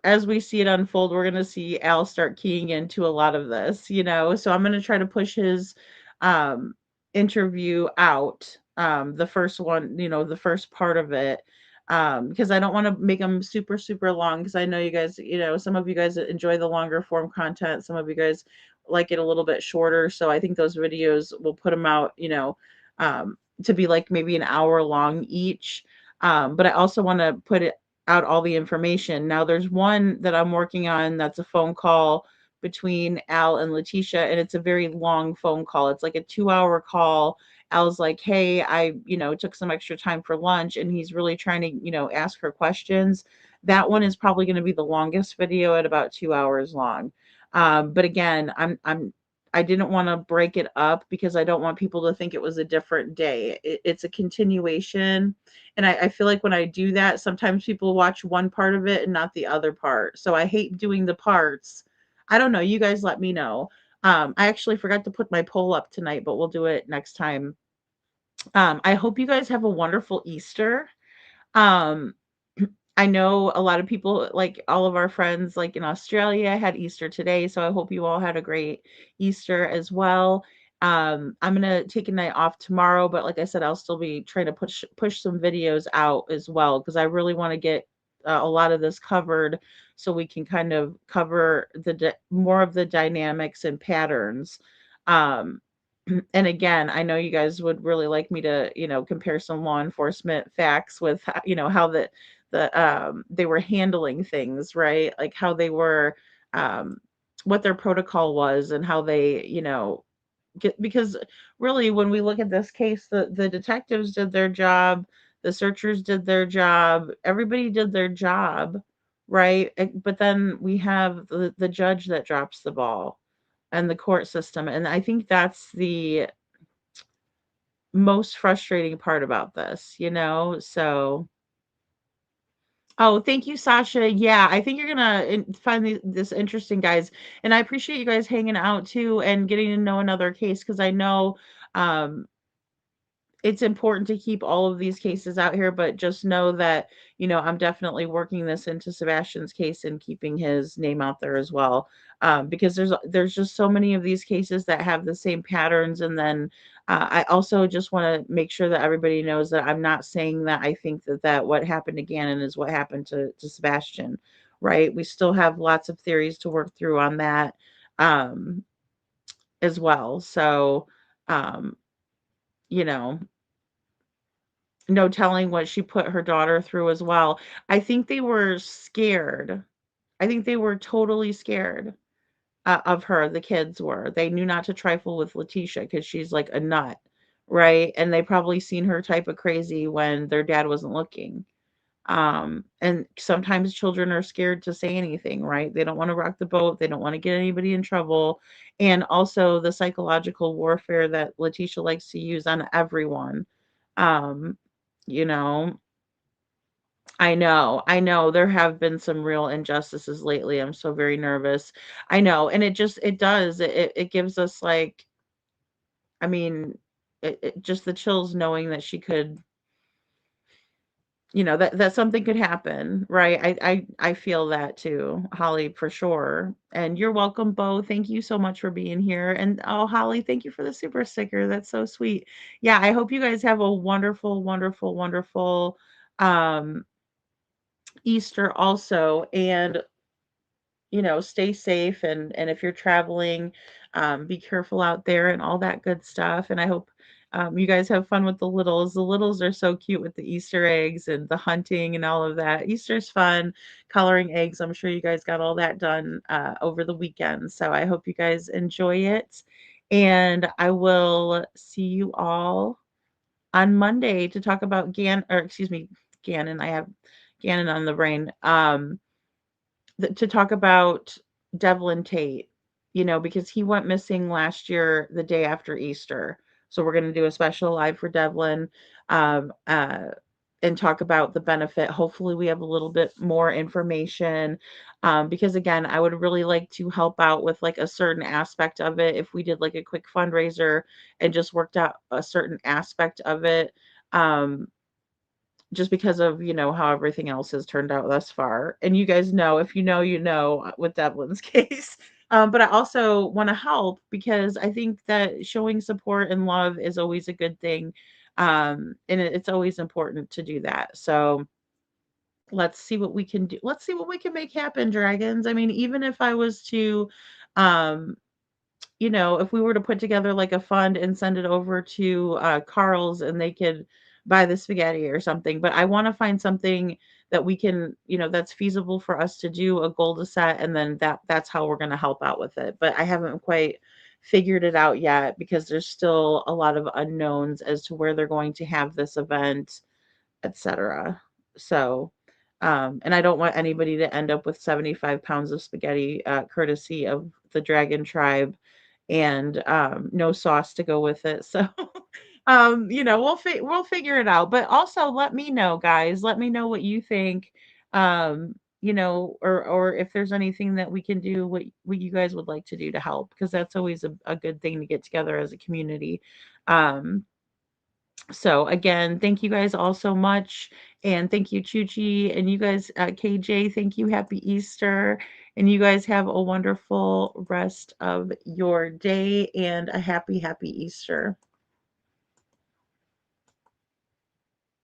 as we see it unfold, we're going to see Al start keying into a lot of this, so I'm going to try to push his um, interview out, the first one, the first part of it, because I don't want to make them super, super long, because I know you guys, some of you guys enjoy the longer form content. Some of you guys like it a little bit shorter. So I think those videos, we'll put them out, to be like maybe an hour long each. But I also want to put it out all the information. Now there's one that I'm working on that's a phone call between Al and Leticia, and it's a very long phone call. It's like a 2-hour call. Al's like, hey, I, took some extra time for lunch, and he's really trying to, ask her questions. That one is probably going to be the longest video at about 2 hours long. But again, I didn't want to break it up because I don't want people to think it was a different day. It's a continuation. And I feel like when I do that, sometimes people watch one part of it and not the other part. So I hate doing the parts. I don't know. You guys let me know. I actually forgot to put my poll up tonight, but we'll do it next time. I hope you guys have a wonderful Easter. Um, I know a lot of people, like all of our friends, like in Australia, had Easter today. So I hope you all had a great Easter as well. I'm gonna take a night off tomorrow, but like I said, I'll still be trying to push some videos out as well, because I really want to get a lot of this covered so we can kind of cover more of the dynamics and patterns. Um, and again, I know you guys would really like me to, compare some law enforcement facts with, how they were handling things, right? Like how they were, what their protocol was, and how they, because really when we look at this case, the detectives did their job, the searchers did their job, everybody did their job, right? But then we have the judge that drops the ball, and the court system. And I think that's the most frustrating part about this, so. Oh, thank you, Sasha. Yeah, I think you're gonna find this interesting, guys. And I appreciate you guys hanging out too and getting to know another case, because I know um, it's important to keep all of these cases out here, but just know that, I'm definitely working this into Sebastian's case and keeping his name out there as well. Because there's just so many of these cases that have the same patterns. And then I also just want to make sure that everybody knows that I'm not saying that I think that what happened to Gannon is what happened to Sebastian, right? We still have lots of theories to work through on that as well. So, um, you know, no telling what she put her daughter through as well. I think they were scared. I think they were totally scared of her. The kids were. They knew not to trifle with Leticia because she's like a nut, right? And they probably seen her type of crazy when their dad wasn't looking. And sometimes children are scared to say anything, right? They don't want to rock the boat. They don't want to get anybody in trouble. And also the psychological warfare that Leticia likes to use on everyone. Um, you know, I know there have been some real injustices lately. I'm so very nervous. I know. And it does. It gives us like, I mean, it just the chills knowing that she could, that something could happen, right? I feel that too, Holly, for sure. And you're welcome, Bo. Thank you so much for being here. And oh, Holly, thank you for the super sticker. That's so sweet. Yeah, I hope you guys have a wonderful, wonderful, wonderful Easter also. And stay safe, and if you're traveling, be careful out there and all that good stuff. And I hope you guys have fun with the littles. The littles are so cute with the Easter eggs and the hunting and all of that. Easter's fun, coloring eggs. I'm sure you guys got all that done over the weekend. So I hope you guys enjoy it. And I will see you all on Monday to talk about Gannon. I have Gannon on the brain. To talk about Devlin Tate, because he went missing last year, the day after Easter. So we're going to do a special live for Devlin, um, uh, and talk about the benefit. Hopefully, we have a little bit more information, because again, I would really like to help out with like a certain aspect of it. If we did like a quick fundraiser and just worked out a certain aspect of it. Just because of, how everything else has turned out thus far. And you guys know, if with Devlin's case. But I also want to help because I think that showing support and love is always a good thing. And it's always important to do that. So let's see what we can do. Let's see what we can make happen, dragons. I mean, even if I was to, um, if we were to put together like a fund and send it over to Carl's and they could buy the spaghetti or something. But I want to find something that we can, that's feasible for us to do, a goal to set, and then that's how we're going to help out with it. But I haven't quite figured it out yet because there's still a lot of unknowns as to where they're going to have this event, etc. So, and I don't want anybody to end up with 75 pounds of spaghetti, courtesy of the Dragon Tribe, and no sauce to go with it. So, we'll figure it out. But also, let me know, guys. Let me know what you think. Or if there's anything that we can do, what you guys would like to do to help, because that's always a good thing to get together as a community. So again, thank you guys all so much. And thank you, Chuchi. And you guys, KJ, thank you. Happy Easter. And you guys have a wonderful rest of your day and a happy, happy Easter.